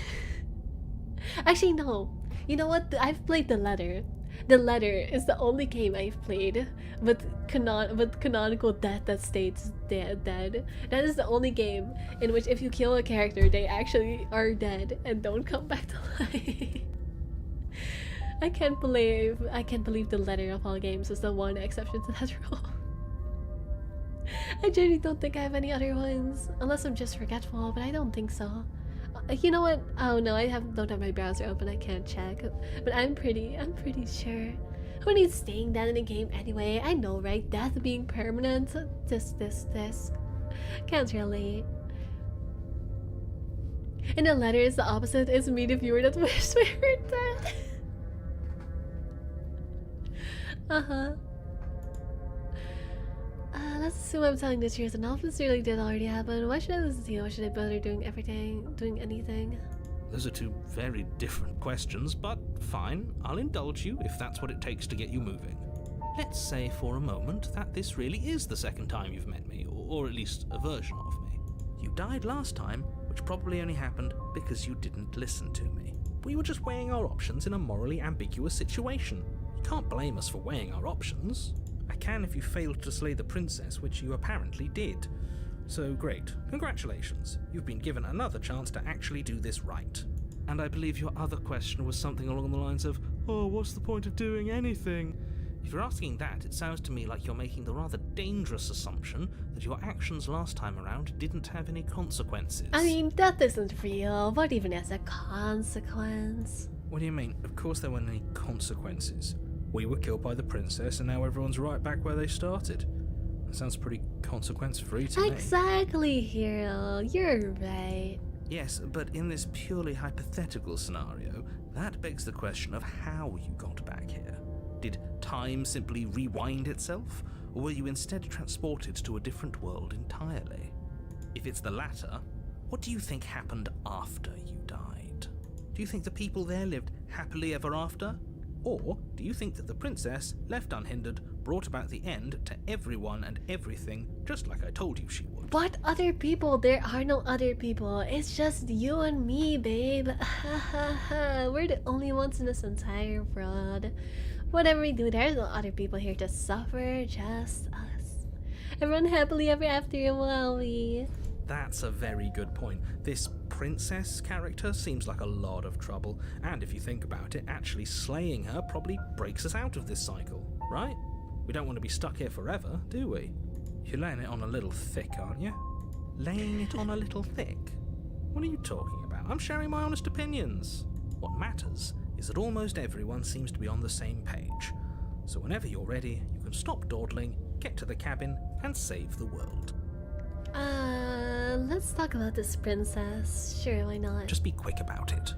A: Actually, no. You know what? I've played The Letter. The Letter is the only game I've played with canonical death that states dead. That is the only game in which if you kill a character, they actually are dead and don't come back to life. I can't believe The Letter of all games is the one exception to that rule. I genuinely don't think I have any other ones, unless I'm just forgetful, but I don't think so. You know what? Oh no, don't have my browser open. I can't check, but I'm pretty sure. Who needs staying dead in a game anyway? I know, right? Death being permanent. This. Can't relate. And The Letter is the opposite. It's me, the viewer, that wished we were dead. Let's assume I'm telling this truth, and all of this really did already happen. Why should I listen to you? Why should I bother doing anything?
B: Those are two very different questions, but fine, I'll indulge you if that's what it takes to get you moving. Let's say for a moment that this really is the second time you've met me, or at least a version of me. You died last time, which probably only happened because you didn't listen to me. We were just weighing our options in a morally ambiguous situation. You can't blame us for weighing our options. I can if you failed to slay the princess, which you apparently did.
E: So great. Congratulations. You've been given another chance to actually do this right. And I believe your other question was something along the lines of, oh, what's the point of doing anything? If you're asking that, it sounds to me like you're making the rather dangerous assumption that your actions last time around didn't have any consequences.
A: I mean, death isn't real. What even is a consequence?
E: What do you mean? Of course there weren't any consequences. We were killed by the princess and now everyone's right back where they started. That sounds pretty consequence-free to me.
A: Exactly, Hero. You're right.
B: Yes, but in this purely hypothetical scenario, that begs the question of how you got back here. Did time simply rewind itself, or were you instead transported to a different world entirely? If it's the latter, what do you think happened after you died? Do you think the people there lived happily ever after? Or do you think that the princess, left unhindered, brought about the end to everyone and everything, just like I told you she would?
A: What other people? There are no other people. It's just you and me, babe. Ha ha ha. We're the only ones in this entire world. Whatever we do, there's no other people here to suffer, just us. And run happily ever after while we...
E: That's a very good point. This princess character seems like a lot of trouble, and if you think about it, actually slaying her probably breaks us out of this cycle, right? We don't want to be stuck here forever, do we? You're laying it on a little thick, aren't you? Laying it on a little thick? What are you talking about? I'm sharing my honest opinions. What matters is that almost everyone seems to be on the same page. So whenever you're ready, you can stop dawdling, get to the cabin, and save the world.
A: Let's talk about this princess. Sure, why not?
E: Just be quick about it.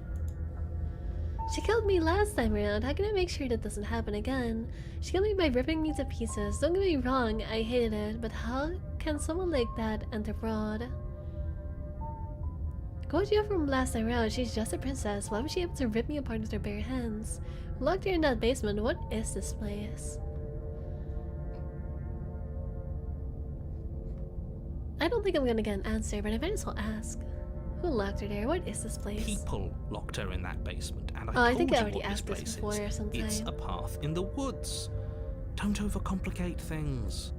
A: She killed me last time around. How can I make sure that doesn't happen again? She killed me by ripping me to pieces. Don't get me wrong, I hated it, but how can someone like that enter abroad? Go to you from last time around. She's just a princess. Why was she able to rip me apart with her bare hands? Locked her in that basement. What is this place? I don't think I'm gonna get an answer, but I might as well ask. Who locked her there? What is this place?
E: People locked her in that basement, and I
A: I
E: told
A: think I
E: you
A: already
E: what this
A: asked this
E: place
A: before
E: is.
A: sometime.
E: It's a path in the woods. Don't overcomplicate things.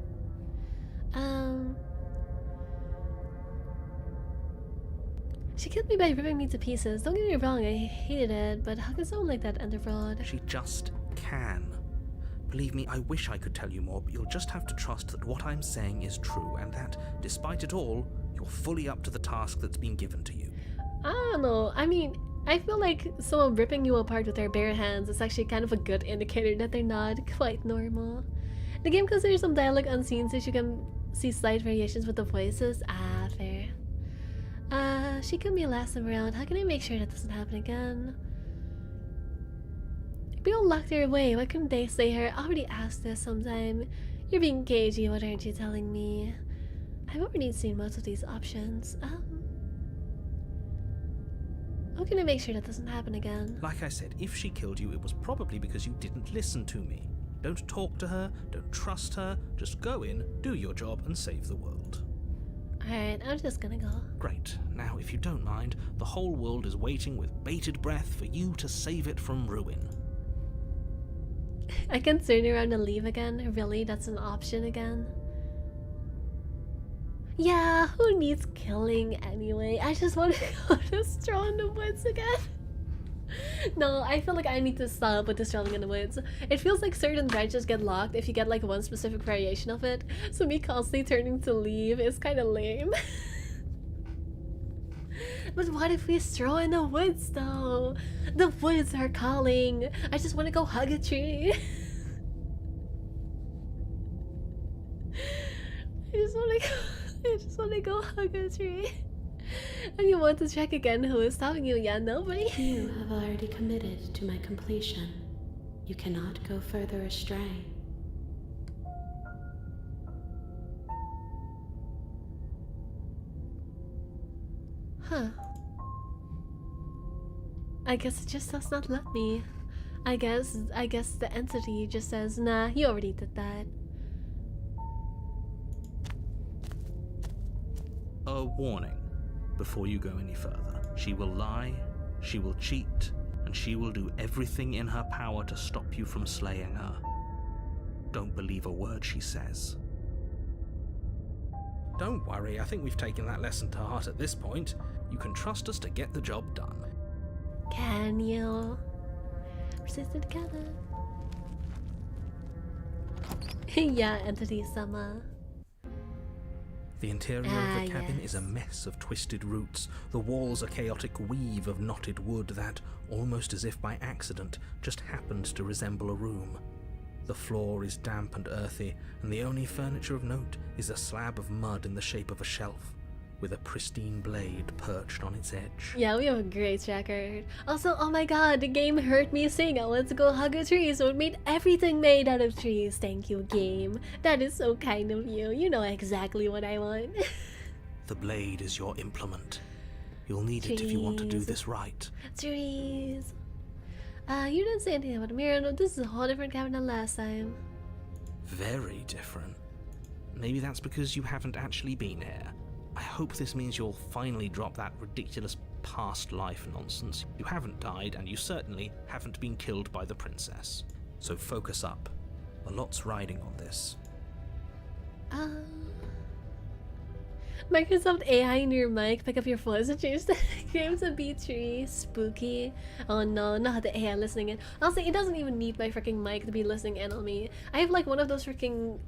A: She killed me by ripping me to pieces. Don't get me wrong, I hated it, but how can someone like that enter abroad?
E: She just can. Believe me, I wish I could tell you more, but you'll just have to trust that what I'm saying is true, and that, despite it all, you're fully up to the task that's been given to you.
A: I don't know. I mean, I feel like someone ripping you apart with their bare hands is actually kind of a good indicator that they're not quite normal. The game considers some dialogue unseen so you can see slight variations with the voices. Ah, fair. She killed me last time around. How can I make sure that doesn't happen again? People locked her away. Why couldn't they slay her? I already asked this sometime. You're being cagey. What aren't you telling me? I've already seen most of these options. How can I make sure that doesn't happen again?
E: Like I said, if she killed you, it was probably because you didn't listen to me. Don't talk to her, don't trust her, just go in, do your job, and save the world.
A: Alright, I'm just gonna go.
E: Great. Now, if you don't mind, the whole world is waiting with bated breath for you to save it from ruin.
A: I can turn around and leave again? Really? That's an option again? Yeah, who needs killing anyway? I just want to go to stroll in the woods again. No, I feel like I need to stop with the strolling in the woods. It feels like certain branches get locked if you get like one specific variation of it. So me constantly turning to leave is kind of lame. But what if we stroll in the woods though? The woods are calling. I just want to go hug a tree. I just want to go hug a tree. And you want to check again who is stopping you? Yeah, nobody.
F: You have already committed to my completion. You cannot go further astray.
A: Huh. I guess it just does not let me. I guess the entity just says, nah, you already did that.
B: A warning before you go any further. She will lie, she will cheat, and she will do everything in her power to stop you from slaying her. Don't believe a word she says.
E: Don't worry, I think we've taken that lesson to heart at this point. You can trust us to get the job done.
A: Can you? Persistent together. Yeah, entity sama.
E: The interior of the cabin is a mess of twisted roots. The walls a chaotic weave of knotted wood that, almost as if by accident, just happened to resemble a room. The floor is damp and earthy, and the only furniture of note is a slab of mud in the shape of a shelf, with a pristine blade perched on its edge.
A: Yeah, we have a great track record. Also, oh my god, the game heard me sing I want to go hug a tree, so it made everything made out of trees. Thank you, game. That is so kind of you. You know exactly what I want.
E: The blade is your implement. You'll need it if you want to do this right.
A: Trees. You didn't say anything about a mirror. No, this is a whole different cabin than last time.
E: Very different. Maybe that's because you haven't actually been here. I hope this means you'll finally drop that ridiculous past life nonsense. You haven't died, and you certainly haven't been killed by the princess. So focus up. A lot's riding on this.
A: Microsoft AI in your mic, pick up your voice and change the game to B3. Spooky. Oh no, not the AI listening in. Honestly, it doesn't even need my freaking mic to be listening in on me. I have like one of those freaking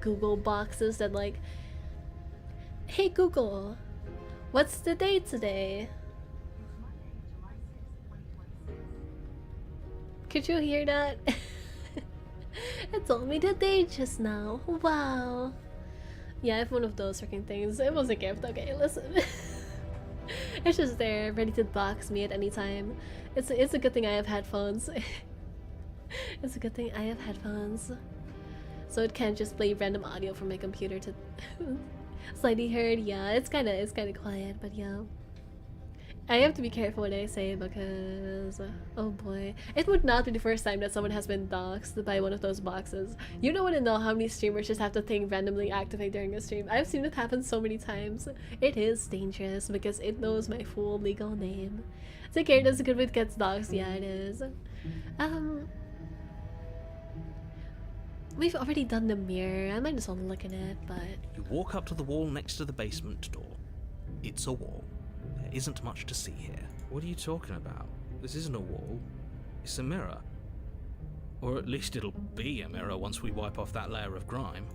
A: Google boxes that like, hey Google, what's the date today? Could you hear that? It told me the date just now. Wow. Yeah, I have one of those freaking things. It was a gift. Okay, listen. It's just there, ready to box me at any time. It's a good thing I have headphones. It's a good thing I have headphones. So it can't just play random audio from my computer to slightly heard. Yeah, it's kinda quiet, but yeah. I have to be careful what I say because, oh boy, it would not be the first time that someone has been doxxed by one of those boxes. You don't want to know how many streamers just have the thing randomly activate during a stream. I've seen it happen so many times. It is dangerous because it knows my full legal name. Take care, that's a good way to get doxxed. Yeah, it is. We've already done the mirror. I might as well look at it, but...
E: You walk up to the wall next to the basement door. It's a wall. There isn't much to see here. What are you talking about? This isn't a wall. It's a mirror. Or at least it'll be a mirror once we wipe off that layer of grime.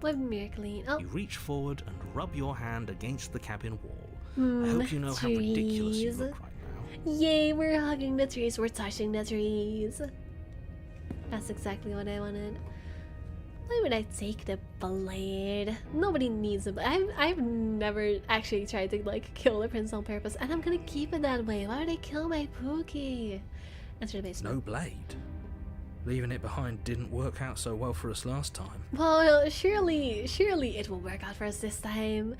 A: Wipe the mirror clean. Oh.
E: You reach forward and rub your hand against the cabin wall. I hope you know how ridiculous you look right now.
A: Yay, we're hugging the trees, we're touching the trees. That's exactly what I wanted. Why would I take the blade? Nobody needs it. I've never actually tried to like kill the prince on purpose, and I'm gonna keep it that way. Why would I kill my Pookie? Enter the basement.
E: No blade. Leaving it behind didn't work out so well for us last time.
A: Well, surely it will work out for us this time.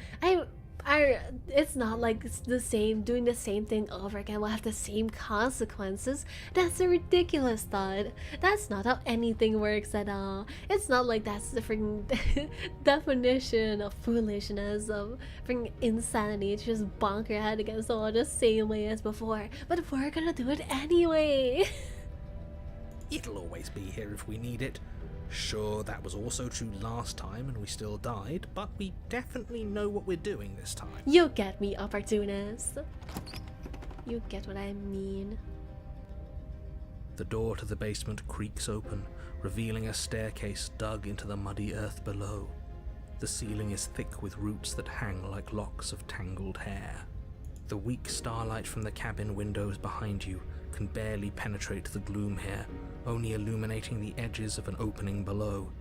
A: It's not like it's the same, doing the same thing over again will have the same consequences. That's a ridiculous thought. That's not how anything works at all. It's not like that's the freaking definition of foolishness, of freaking insanity, to just bonk your head against the wall the same way as before. But we're gonna do it anyway.
E: It'll always be here if we need it. Sure, that was also true last time and we still died, but we definitely know what we're doing this time.
A: You get me, opportunist. You get what I mean.
E: The door to the basement creaks open, revealing a staircase dug into the muddy earth below. The ceiling is thick with roots that hang like locks of tangled hair. The weak starlight from the cabin windows behind you can barely penetrate the gloom here, only illuminating the edges of an opening below.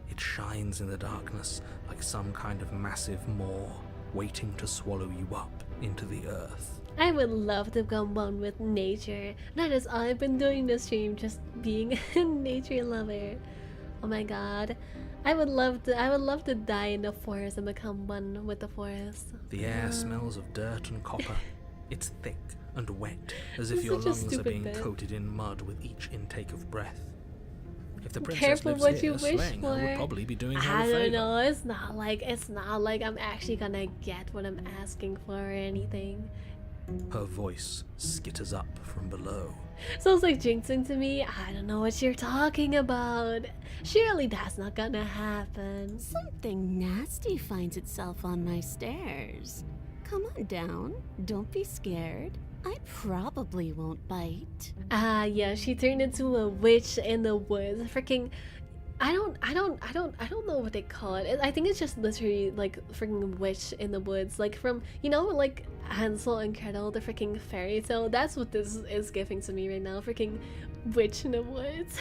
E: It shines in the darkness like some kind of massive maw, waiting to swallow you up into the earth.
A: I would love to become one with nature. That is all I've been doing this stream, just being a nature lover. Oh my god. I would love to die in the forest and become one with the forest.
E: The air smells of dirt and copper. It's thick and wet, as if your
A: such a
E: lungs are
A: stupid
E: being
A: bit.
E: coated in mud with each intake of breath. If the princess
A: Careful
E: lives
A: what
E: here,
A: you wish
E: slaying her
A: for.
E: would probably be doing her
A: I
E: a favor.
A: don't know. It's not like I'm actually gonna get what I'm asking for or anything.
E: Her voice skitters up from below.
A: Sounds like jinxing to me. I don't know what you're talking about. Surely that's not gonna happen.
G: Something nasty finds itself on my stairs. Come on down. Don't be scared. I probably won't bite.
A: Ah, yeah, she turned into a witch in the woods. Freaking, I don't know what they call it. I think it's just literally like freaking witch in the woods, like from, you know, like Hansel and Gretel, the freaking fairy tale. That's what this is giving to me right now. Freaking witch in the woods.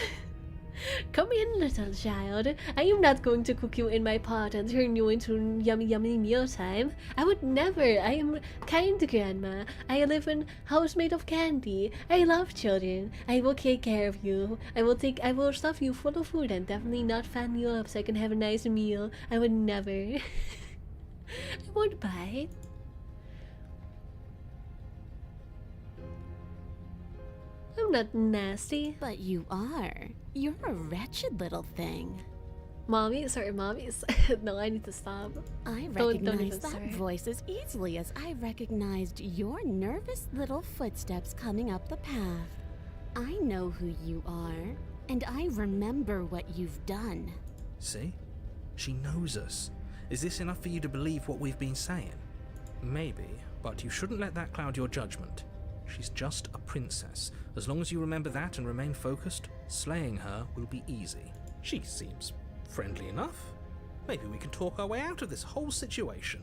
A: Come in, little child. I am not going to cook you in my pot and turn you into yummy yummy mealtime. I would never. I am kind grandma. I live in a house made of candy. I love children. I will take care of you. I will stuff you full of food and definitely not fan you up so I can have a nice meal. I would never. I won't bite. I'm not nasty.
G: But you are. You're a wretched little thing.
A: Mommy? Sorry, mommies. No, I need to stop.
G: I
A: Don't
G: recognize
A: even
G: that
A: start.
G: voice as easily as I recognized your nervous little footsteps coming up the path. I know who you are, and I remember what you've done.
E: See? She knows us. Is this enough for you to believe what we've been saying? Maybe, but you shouldn't let that cloud your judgment. She's just a princess. As long as you remember that and remain focused, slaying her will be easy. She seems friendly enough. Maybe we can talk our way out of this whole situation.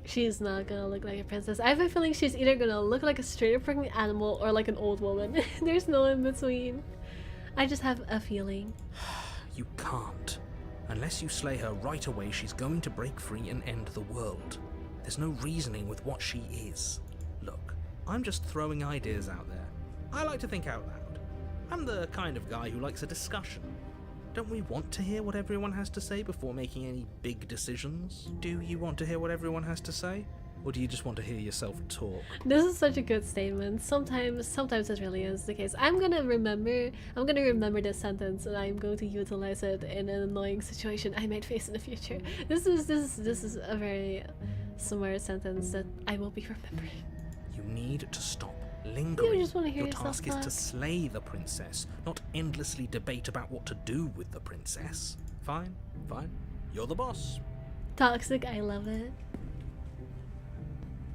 A: She's not gonna look like a princess. I have a feeling she's either gonna look like a straight up freaking animal or like an old woman. There's no in between. I just have a feeling.
E: You can't. Unless you slay her right away, she's going to break free and end the world. There's no reasoning with what she is. Look, I'm just throwing ideas out there. I like to think out loud. I'm the kind of guy who likes a discussion. Don't we want to hear what everyone has to say before making any big decisions? Do you want to hear what everyone has to say? Or do you just want to hear yourself talk?
A: This is such a good statement. Sometimes it really is the case. I'm gonna remember this sentence and I'm going to utilize it in an annoying situation I might face in the future. This is a very smart sentence that I will be remembering.
E: You need to stop lingering.
A: You just want to hear
E: Your
A: yourself
E: task is to
A: talk.
E: slay the princess, not endlessly debate about what to do with the princess. Fine, fine. You're the boss.
A: Toxic, I love it.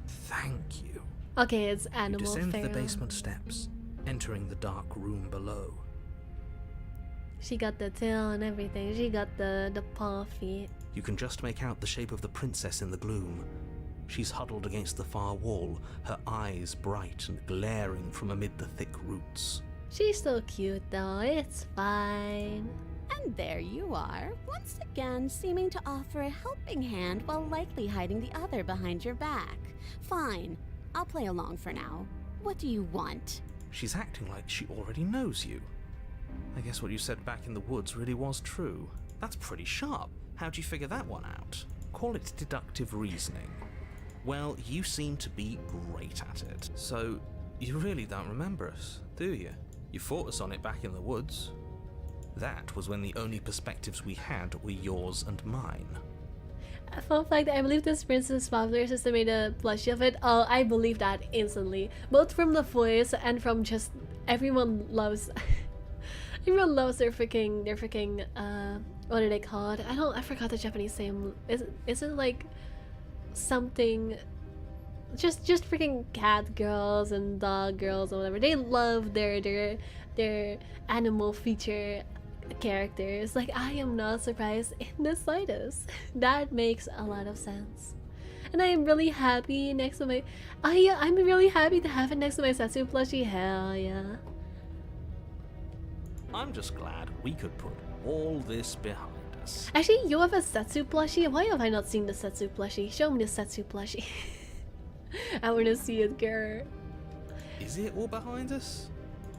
E: Thank you.
A: Okay, it's
E: You
A: animal
E: descend the
A: pharaoh.
E: basement steps, entering the dark room below.
A: She got the tail and everything. She got the paw feet.
E: You can just make out the shape of the princess in the gloom. She's huddled against the far wall, her eyes bright and glaring from amid the thick roots.
A: She's so cute though. It's fine.
G: And there you are, once again seeming to offer a helping hand while likely hiding the other behind your back. Fine, I'll play along for now. What do you want?
E: She's acting like she already knows you. I guess what you said back in the woods really was true. That's pretty sharp. How'd you figure that one out? Call it deductive reasoning. Well, you seem to be great at it. So, you really don't remember us, do you? You fought us on it back in the woods. That was when the only perspectives we had were yours and mine.
A: Fun fact, I believe this princess popular sister made a plushie of it. Oh, I believe that instantly. Both from the voice and from just everyone loves everyone loves their freaking what are they called? I forgot the Japanese name. Is it like something just freaking cat girls and dog girls or whatever. They love their animal feature characters. Like, I am not surprised in the slightest. That makes a lot of sense. And I am really happy next to my I'm really happy to have it next to my Setsu plushie. Hell yeah.
E: I'm just glad we could put all this behind us.
A: Actually, you have a Setsu plushie? Why have I not seen the Setsu plushie? Show me the Setsu plushie. I want to see it, girl.
E: Is it all behind us?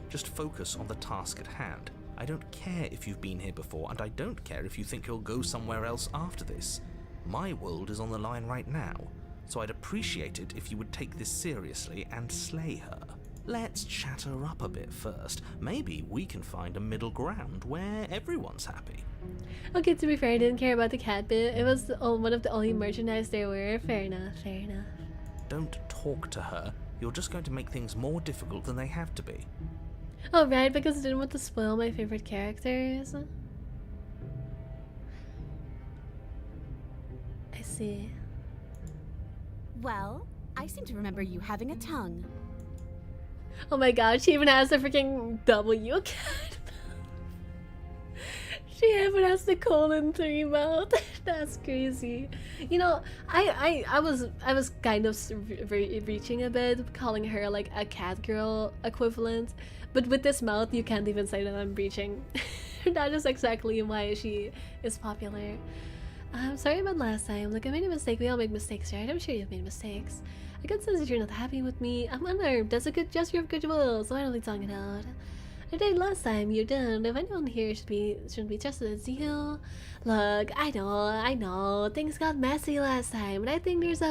E: Just focus on the task at hand. I don't care if you've been here before, and I don't care if you think you'll go somewhere else after this. My world is on the line right now, so I'd appreciate it if you would take this seriously and slay her. Let's chat her up a bit first. Maybe we can find a middle ground where everyone's happy.
A: Okay, to be fair, I didn't care about the cat bit. It was one of the only merchandise there were. Fair enough, fair enough.
B: don't talk to her. You're just going to make things more difficult than they have to be.
A: Oh, right, because I didn't want to spoil my favorite characters. I see.
G: Well, I seem to remember you having a tongue.
A: Oh my god, she even has the freaking W cat. She even has the colon 3 mouth. That's crazy. You know, I was kind of reaching a bit, calling her like a cat girl equivalent, but with this mouth, you can't even say that I'm reaching. That is exactly why she is popular. I'm sorry about last time. Look, I made a mistake. We all make mistakes, right? I'm sure you've made mistakes. I can sense that you're not happy with me. I'm unarmed. That's a good gesture of goodwill, so why don't we talk it out? I did last time, you're done. If anyone here shouldn't be trusted, it's you. Look, I know, things got messy last time, but I think there's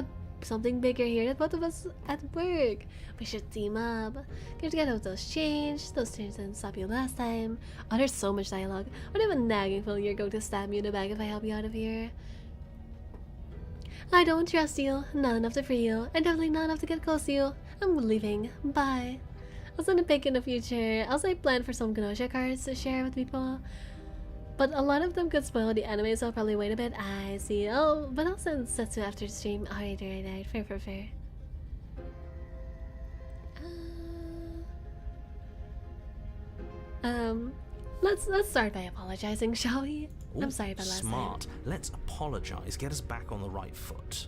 A: something bigger here that both of us at work. We should team up. Get rid of those chains didn't stop you last time. Oh, there's so much dialogue. What if a nagging fool you're going to stab me in the back if I help you out of here? I don't trust you. Not enough to free you. And definitely not enough to get close to you. I'm leaving. Bye. I'll send a pic in the future. Also, I plan for some Gnosha cards to share with people. But a lot of them could spoil the anime, so I'll probably wait a bit. I see. Oh, but I'll send Setsu after the stream. Alright. Fair. Let's start by apologizing, shall we? I'm sorry about last
B: Smart.
A: time.
B: Let's apologize. Get us back on the right foot.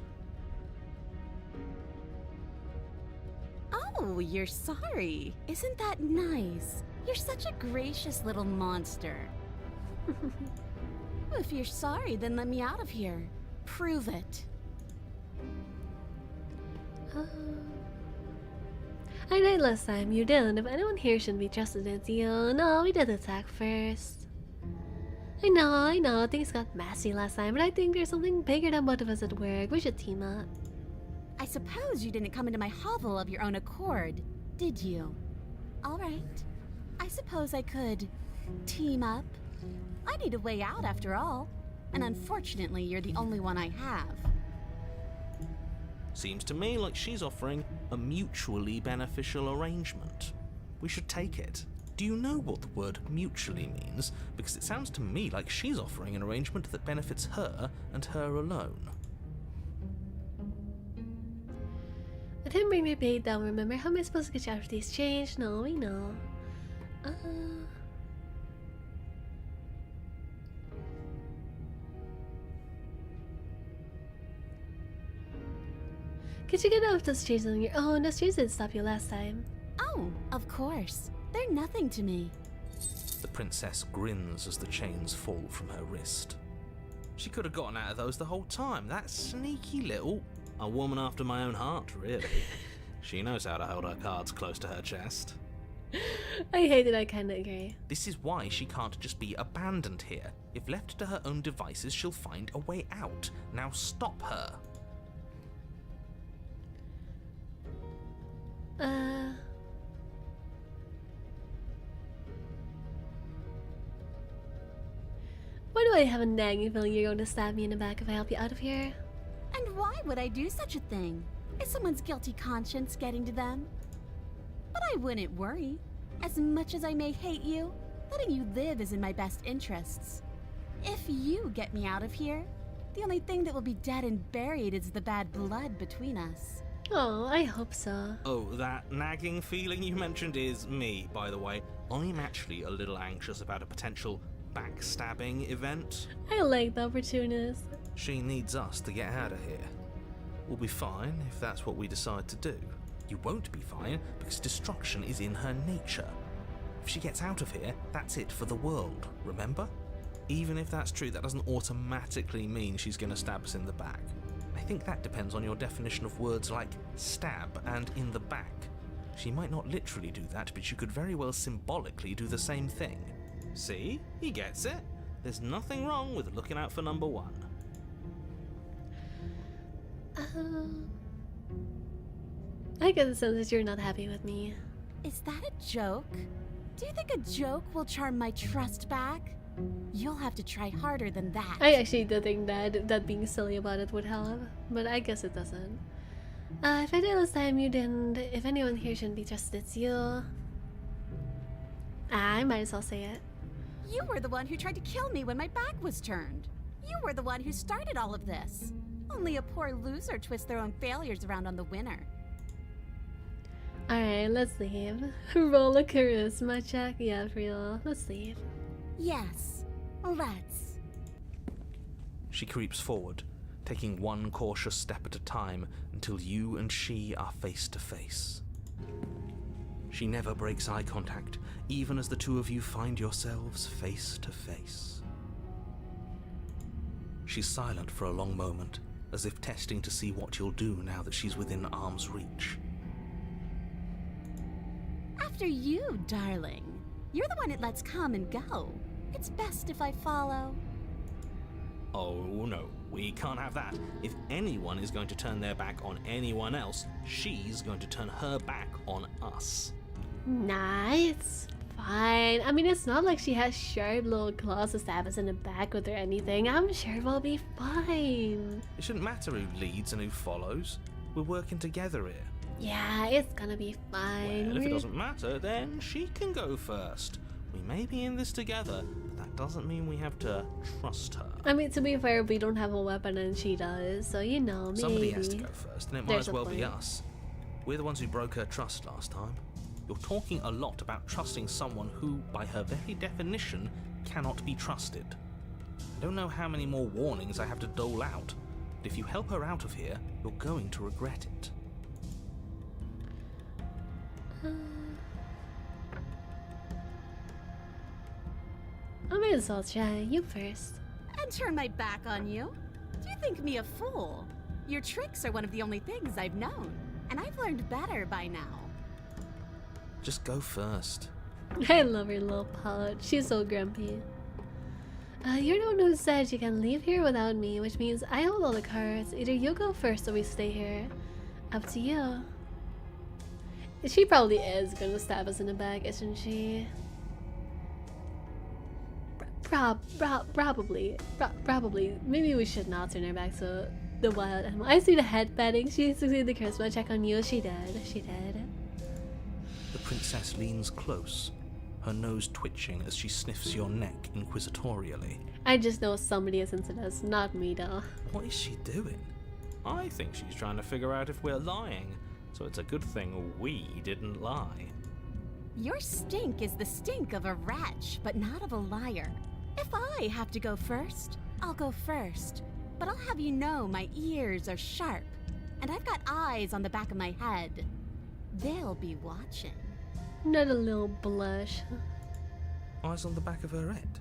G: Oh, you're sorry. Isn't that nice? You're such a gracious little monster. If you're sorry, then let me out of here. Prove it.
A: I died last time, you didn't. If anyone here shouldn't be trusted, it's you. No, we did attack first. I know, things got messy last time, but I think there's something bigger than both of us at work. We should team up.
G: I suppose you didn't come into my hovel of your own accord, did you? Alright. I suppose I could team up. I need a way out after all. And unfortunately, you're the only one I have.
B: Seems to me like she's offering a mutually beneficial arrangement. We should take it. Do you know what the word mutually means? Because it sounds to me like she's offering an arrangement that benefits her and her alone.
A: Let him bring my bait down. Remember, how am I supposed to get you out of these chains? No, we know. Could you get out of those chains on your own? Those chains didn't stop you last time.
G: Oh, of course. They're nothing to me.
B: The princess grins as the chains fall from her wrist. She could have gotten out of those the whole time. That sneaky little... A woman after my own heart, really. She knows how to hold her cards close to her chest.
A: I hate it, I kinda agree.
B: This is why she can't just be abandoned here. If left to her own devices, she'll find a way out. Now stop her.
A: Why do I have a nagging feeling you're going to stab me in the back if I help you out of here?
G: And why would I do such a thing? Is someone's guilty conscience getting to them? But I wouldn't worry. As much as I may hate you, letting you live is in my best interests. If you get me out of here, the only thing that will be dead and buried is the bad blood between us.
A: Oh, I hope so.
B: Oh, that nagging feeling you mentioned is me, by the way. I'm actually a little anxious about a potential backstabbing event.
A: I like the opportunist.
B: She needs us to get out of here. We'll be fine if that's what we decide to do. You won't be fine because destruction is in her nature. If she gets out of here, that's it for the world, remember? Even if that's true, that doesn't automatically mean she's going to stab us in the back. I think that depends on your definition of words like stab and in the back. She might not literally do that, but she could very well symbolically do the same thing. See? He gets it. There's nothing wrong with looking out for number one.
A: I get the sense that you're not happy with me.
G: Is that a joke? Do you think a joke will charm my trust back? You'll have to try harder than that.
A: I actually do think that being silly about it would help, but I guess it doesn't. If I did last time, you didn't. If anyone here shouldn't be trusted, it's you. I might as well say it.
G: You were the one who tried to kill me when my back was turned. You were the one who started all of this. Only a poor loser twists their own failures around on the winner.
A: Alright, let's leave. Roll a charisma check. Yeah, for real. Let's leave.
G: Yes, let's.
E: She creeps forward, taking one cautious step at a time until you and she are face to face. She never breaks eye contact, even as the two of you find yourselves face to face. She's silent for a long moment, as if testing to see what you'll do now that she's within arm's reach.
G: After you, darling. You're the one it lets come and go. It's best if I follow.
E: Oh no, we can't have that. If anyone is going to turn their back on anyone else, she's going to turn her back on us.
A: Nah, it's fine. I mean, it's not like she has sharp little claws to stab us in the back with or anything. I'm sure we'll be fine.
E: It shouldn't matter who leads and who follows. We're working together here.
A: Yeah, it's gonna be fine.
E: Well, if it doesn't matter, then she can go first. We may be in this together, but that doesn't mean we have to trust her.
A: I mean, to be fair, we don't have a weapon and she does, so you know, maybe.
E: Somebody has to go first, and it might
A: There's
E: as well
A: a
E: be
A: point.
E: us. We're the ones who broke her trust last time. You're talking a lot about trusting someone who, by her very definition, cannot be trusted. I don't know how many more warnings I have to dole out, but if you help her out of here, you're going to regret it.
A: I may as well try. You first.
G: And turn my back on you? Do you think me a fool? Your tricks are one of the only things I've known, and I've learned better by now.
E: Just go first.
A: I love her little pout. She's so grumpy. You're the one who said you can leave here without me, which means I hold all the cards. Either you go first or we stay here. Up to you. She probably is gonna stab us in the back, isn't she? Probably. Maybe we should not turn her back so the wild animal. I see the head patting. She succeeded the charisma check on you. She did.
E: The princess leans close, her nose twitching as she sniffs your neck inquisitorially.
A: I just know somebody is into this, not me though.
E: What is she doing? I think she's trying to figure out if we're lying, so it's a good thing we didn't lie.
G: Your stink is the stink of a wretch, but not of a liar. If I have to go first, I'll go first. But I'll have you know my ears are sharp, and I've got eyes on the back of my head. They'll be watching.
A: Not a little blush.
E: Eyes on the back of her head?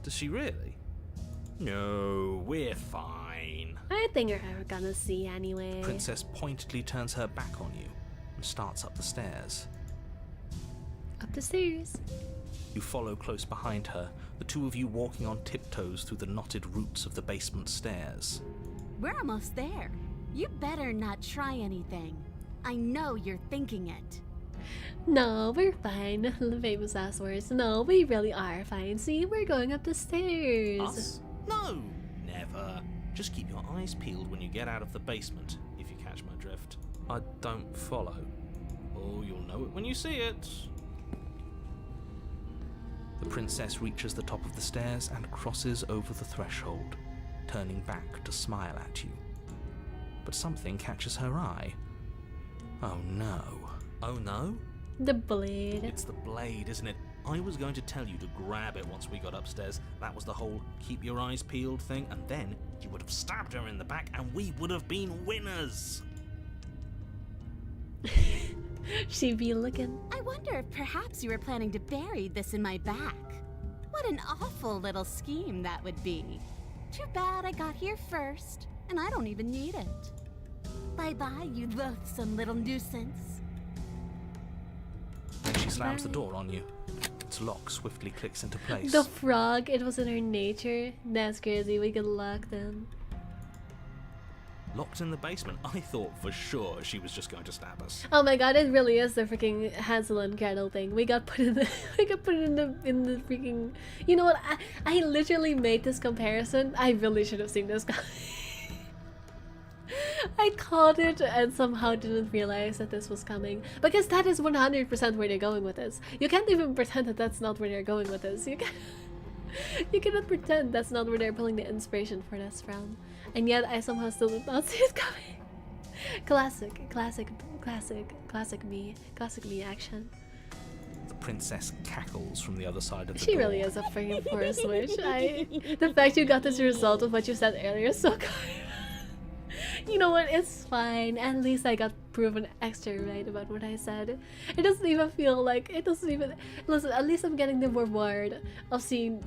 E: Does she really? No, we're fine.
A: I think you're ever gonna see anyway.
E: Princess pointedly turns her back on you and starts up the stairs.
A: Up the stairs.
E: You follow close behind her, the two of you walking on tiptoes through the knotted roots of the basement stairs.
G: We're almost there. You better not try anything. I know you're thinking it.
A: No, we're fine. The famous last words. No, we really are fine. See, we're going up the stairs.
E: Us? No, never. Just keep your eyes peeled when you get out of the basement, if you catch my drift. I don't follow. Oh, you'll know it when you see it. The princess reaches the top of the stairs and crosses over the threshold, turning back to smile at you. But something catches her eye. Oh no. Oh no?
A: The blade.
E: It's the blade, isn't it? I was going to tell you to grab it once we got upstairs. That was the whole keep your eyes peeled thing, and then you would have stabbed her in the back and we would have been winners.
A: She be looking.
G: I wonder if perhaps you were planning to bury this in my back. What an awful little scheme that would be. Too bad I got here first, and I don't even need it. Bye-bye, you loathsome little nuisance.
E: Then she slams the door on you. Its lock swiftly clicks into place.
A: The frog, it was in her nature. That's crazy, we could lock them.
E: Locked in the basement, I thought for sure she was just going to stab us.
A: Oh my god, it really is the freaking Hansel and Gretel thing. We got put in the in the freaking. You know what? I literally made this comparison. I really should have seen this guy. I called it and somehow didn't realize that this was coming. Because that is 100% where they're going with this. You can't even pretend that that's not where they're going with this. You cannot pretend that's not where they're pulling the inspiration for this from. And yet I somehow still did not see it coming. Classic me action.
E: The princess cackles from the other side of the
A: She
E: door.
A: really is a freaking force witch. The fact you got this result of what you said earlier is so good. You know what? It's fine. At least I got proven extra right about what I said. It doesn't even feel like it doesn't even listen. At least I'm getting the reward of seeing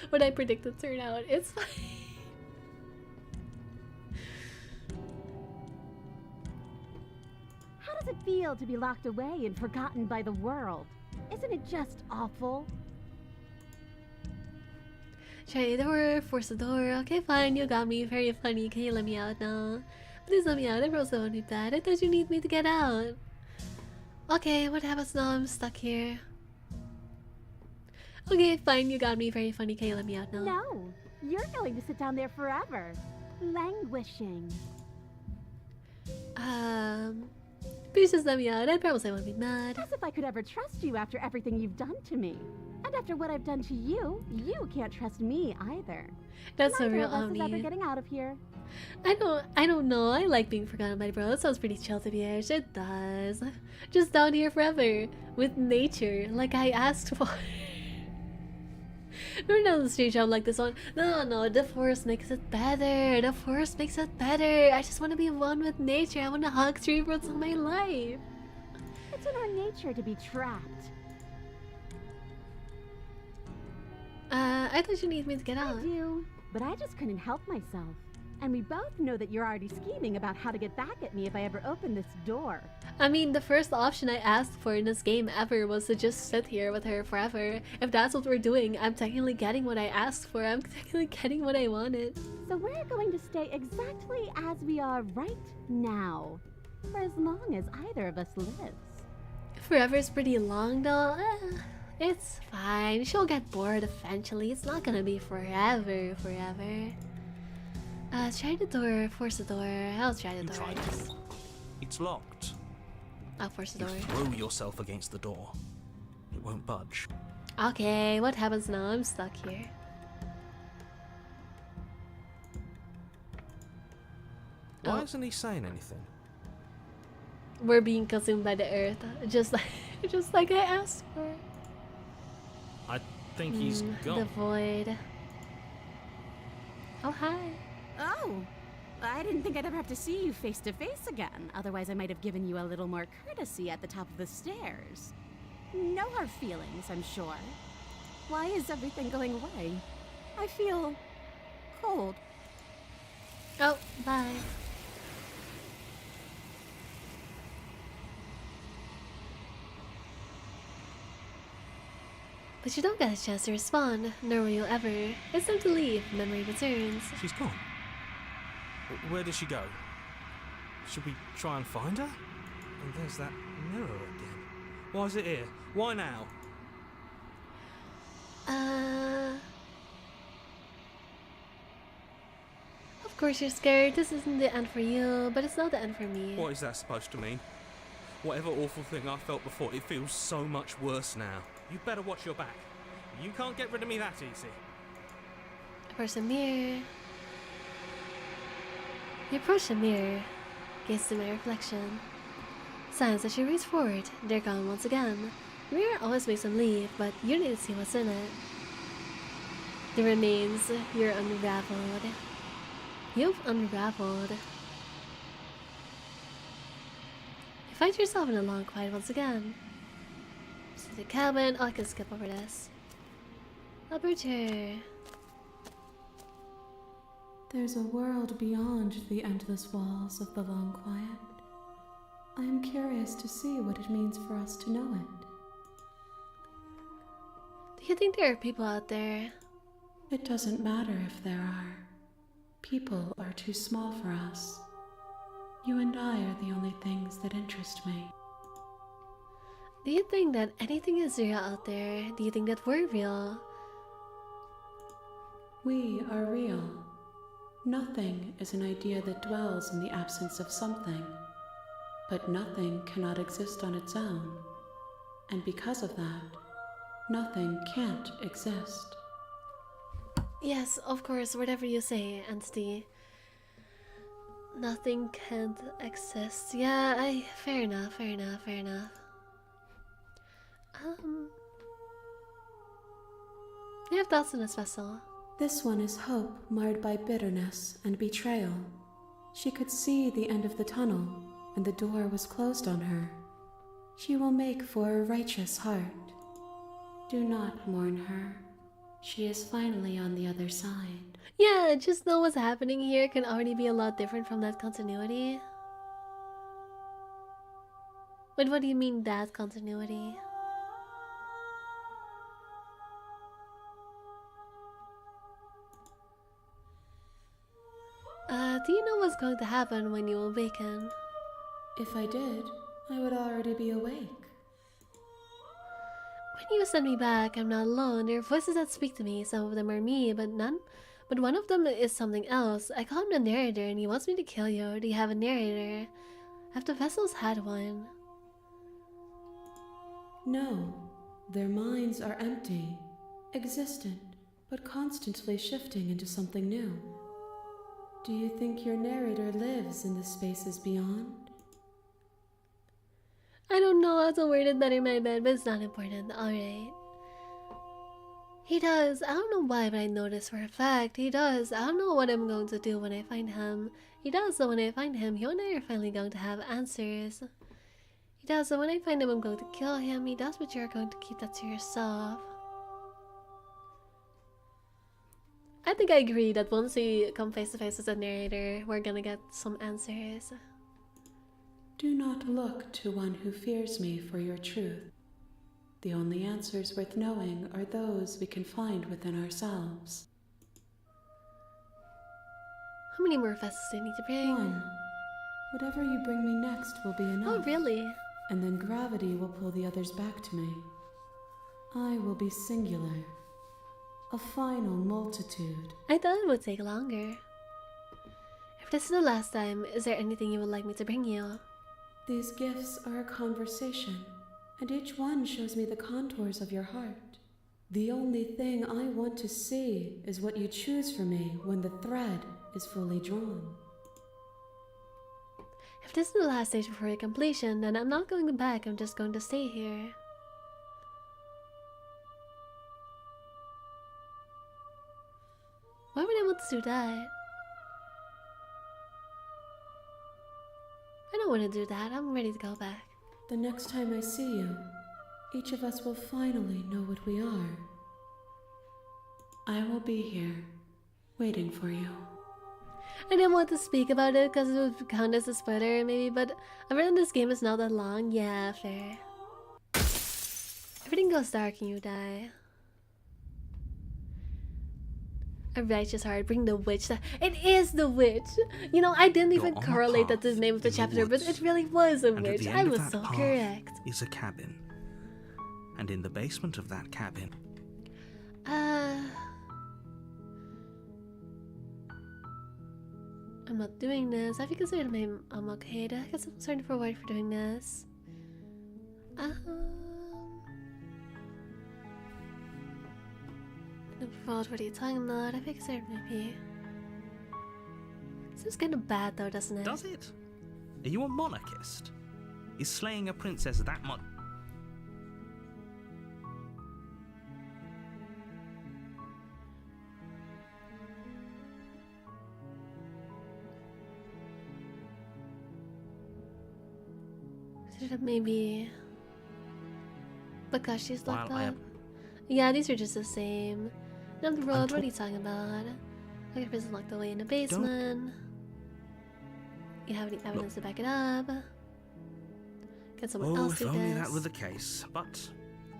A: what I predicted turn out. It's fine.
G: How does it feel to be locked away and forgotten by the world? Isn't it just awful?
A: Try the door, force the door. Okay, fine, you got me. Very funny. Can you let me out now? Please let me out. I also want me bad. I thought you need me to get out. Okay, what happens now? I'm stuck here. Okay, fine, you got me. Very funny. Can you let me out now?
G: No, you're going to sit down there forever, languishing.
A: Please just let me out. I promise I won't be mad.
G: As if I could ever trust you after everything you've done to me. And after what I've done to you, you can't trust me either.
A: That's so
G: Neither
A: real
G: of us
A: on
G: is ever
A: me.
G: getting out of here.
A: I don't know. I like being forgotten by bro. It sounds pretty chill to be honest. It does. Just down here forever with nature, like I asked for. Remember down the street shop like this one? No, the forest makes it better. The forest makes it better. I just want to be one with nature. I want to hug tree roots all my life.
G: It's in our nature to be trapped.
A: I thought you needed me to get
G: I
A: out.
G: do, but I just couldn't help myself. And we both know that you're already scheming about how to get back at me if I ever open this door.
A: I mean, the first option I asked for in this game ever was to just sit here with her forever. If that's what we're doing, I'm technically getting what I asked for. I'm technically getting what I wanted.
G: So we're going to stay exactly as we are right now, for as long as either of us lives.
A: Forever's pretty long though. It's fine. She'll get bored eventually. It's not gonna be forever. Try the door, force the door. I'll try the
E: You
A: door.
E: try
A: I
E: it.
A: guess.
E: It's locked.
A: I'll force the
E: You
A: door.
E: throw yourself against the door. It won't budge.
A: Okay, what happens now? I'm stuck here.
E: Why
A: Oh.
E: isn't he saying anything?
A: We're being consumed by the earth, just like I asked for.
E: I think he's
A: The
E: gone.
A: void. Oh hi.
G: Oh, I didn't think I'd ever have to see you face to face again. Otherwise, I might have given you a little more courtesy at the top of the stairs. No hard feelings, I'm sure. Why is everything going away? I feel cold.
A: Oh, bye. But you don't get a chance to respond, nor will you ever. It's time to leave. Memory returns.
E: She's gone. Where did she go? Should we try and find her? And there's that mirror again. Why is it here? Why now?
A: Of course you're scared. This isn't the end for you, but it's not the end for me.
E: What is that supposed to mean? Whatever awful thing I felt before, it feels so much worse now. You better watch your back. You can't get rid of me that easy.
A: Approach the mirror. You approach the mirror, gaze to my reflection. Signs that you reach forward, they're gone once again. The mirror always makes them leave, but you need to see what's in it. The remains, you're unraveled. You've unraveled. You find yourself in a long quiet once again. To the cabin. Oh, I can skip over this. Aperture.
F: There's a world beyond the endless walls of the long quiet. I am curious to see what it means for us to know it.
A: Do you think there are people out there?
F: It doesn't matter if there are. People are too small for us. You and I are the only things that interest me.
A: Do you think that anything is real out there? Do you think that we're real?
F: We are real. Nothing is an idea that dwells in the absence of something, but nothing cannot exist on its own, and because of that, nothing can't exist.
A: Yes, of course, whatever you say, Entity. Nothing can't exist. Yeah, fair enough, fair enough, fair enough. You have thoughts on this vessel?
F: This one is hope marred by bitterness and betrayal. She could see the end of the tunnel, and the door was closed on her. She will make for a righteous heart. Do not mourn her. She is finally on the other side.
A: Yeah, just know what's happening here can already be a lot different from that continuity. But what do you mean, that continuity? Do you know what's going to happen when you awaken?
F: If I did, I would already be awake.
A: When you send me back, I'm not alone. There are voices that speak to me. Some of them are me, but one of them is something else. I call him the narrator, and he wants me to kill you. Do you have a narrator? Have the vessels had one?
F: No, their minds are empty, existent, but constantly shifting into something new. Do you think your narrator lives in the spaces beyond?
A: I don't know how to word it better in my bed, but it's not important. Alright. He does. I don't know why, but I know this for a fact. He does. I don't know what I'm going to do when I find him. He does, so when I find him, you and I are finally going to have answers. He does, so when I find him, I'm going to kill him. He does, but you're going to keep that to yourself. I think I agree that once we come face to face with the narrator, we're gonna get some answers.
F: Do not look to one who fears me for your truth. The only answers worth knowing are those we can find within ourselves.
A: How many more vessels do you need to bring?
F: One. Whatever you bring me next will be enough.
A: Oh, really?
F: And then gravity will pull the others back to me. I will be singular. A final multitude.
A: I thought it would take longer. If this is the last time, is there anything you would like me to bring you?
F: These gifts are a conversation, and each one shows me the contours of your heart. The only thing I want to see is what you choose for me when the thread is fully drawn.
A: If this is the last stage before your completion, then I'm not going back, I'm just going to stay here. Why would I want to do that? I don't want to do that, I'm ready to go back.
F: The next time I see you, each of us will finally know what we are. I will be here, waiting for you.
A: I didn't want to speak about it because it would count as a spoiler maybe, but I've read this game is not that long. Yeah, fair. Everything goes dark and you die. A righteous heart, bring the witch. It is the witch! You know, I didn't even correlate that to the name of the chapter, but it really was a witch. I was so correct.
B: Is a cabin. And in the basement of that cabin...
A: I'm not doing this. Have you considered I'm okay to get some sort of reward for doing this? What are you talking about? I considered maybe. Seems kind of bad though, doesn't it?
B: Does it? Are you a monarchist? Is slaying a princess that much?
A: Maybe because she's locked
B: While
A: up. Yeah, these are just the same. Down the road, what are you talking about? Like a prison locked away in the basement. You have any evidence to back it up? Get someone else to do
B: if only
A: this.
B: that were the case. But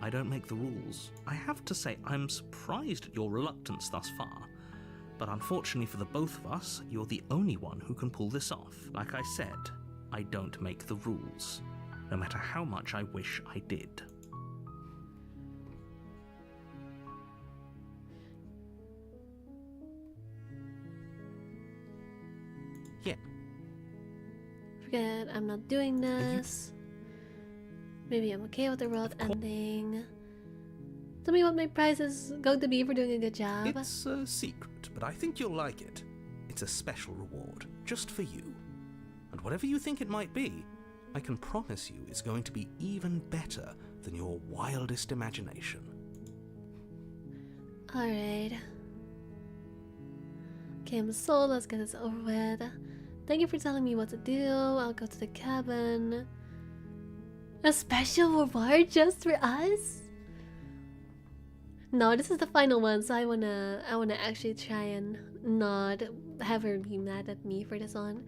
B: I don't make the rules. I have to say, I'm surprised at your reluctance thus far. But unfortunately for the both of us, you're the only one who can pull this off. Like I said, I don't make the rules. No matter how much I wish I did.
A: Forget I'm not doing this. Maybe I'm okay with the world ending. Tell me what my prize is going to be for doing a good job.
E: It's a secret, but I think you'll like it. It's a special reward, just for you. And whatever you think it might be, I can promise you it's going to be even better than your wildest imagination.
A: Alright. Okay, I'm sold. Let's get this over with. Thank you for telling me what to do. I'll go to the cabin. A special reward just for us? No, this is the final one, so I wanna actually try and not have her be mad at me for this one.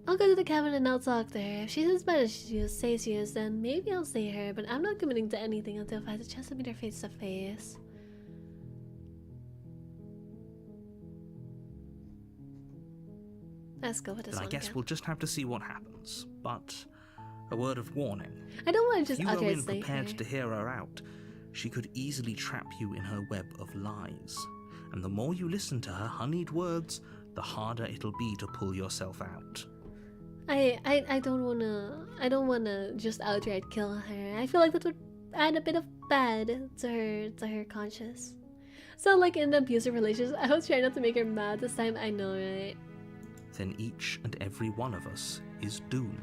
A: I'll go to the cabin and I'll talk to her. If she's as bad as she says she is, then maybe I'll say her, but I'm not committing to anything until I have a chance to meet her face to face. Let's go with this
B: Then
A: one
B: I guess
A: again.
B: we'll just have to see what happens. But a word of warning.
A: I don't want to
B: If
A: just
B: you go
A: outright
B: in
A: slay
B: prepared
A: her.
B: to hear her out, she could easily trap you in her web of lies. And the more you listen to her honeyed words, the harder it'll be to pull yourself out.
A: I don't wanna just outright kill her. I feel like that would add a bit of bad to her conscience. So like in the abusive relationship, I was trying not to make her mad this time. I know, right?
B: Then each and every one of us is doomed.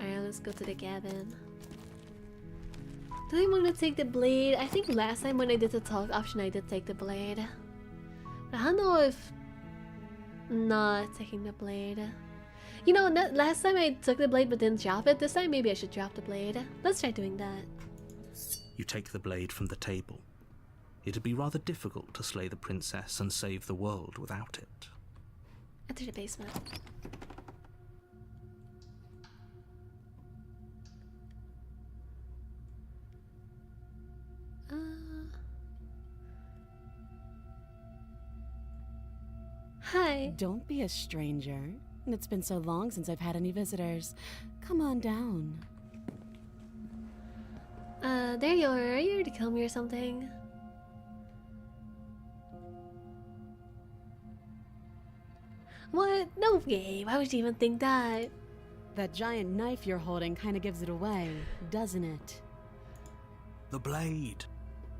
A: Alright, let's go to the cabin. Do I want to take the blade? I think last time when I did the talk option, I did take the blade. But I don't know if not taking the blade. You know, last time I took the blade but didn't drop it. This time maybe I should drop the blade. Let's try doing that.
B: You take the blade from the table. It'd be rather difficult to slay the princess and save the world without it.
A: Enter the basement. Hi.
D: Don't be a stranger. It's been so long since I've had any visitors. Come on down.
A: There you are. Are you here to kill me or something? What? No way. Why would you even think that?
D: That giant knife you're holding kind of gives it away, doesn't it?
B: The blade.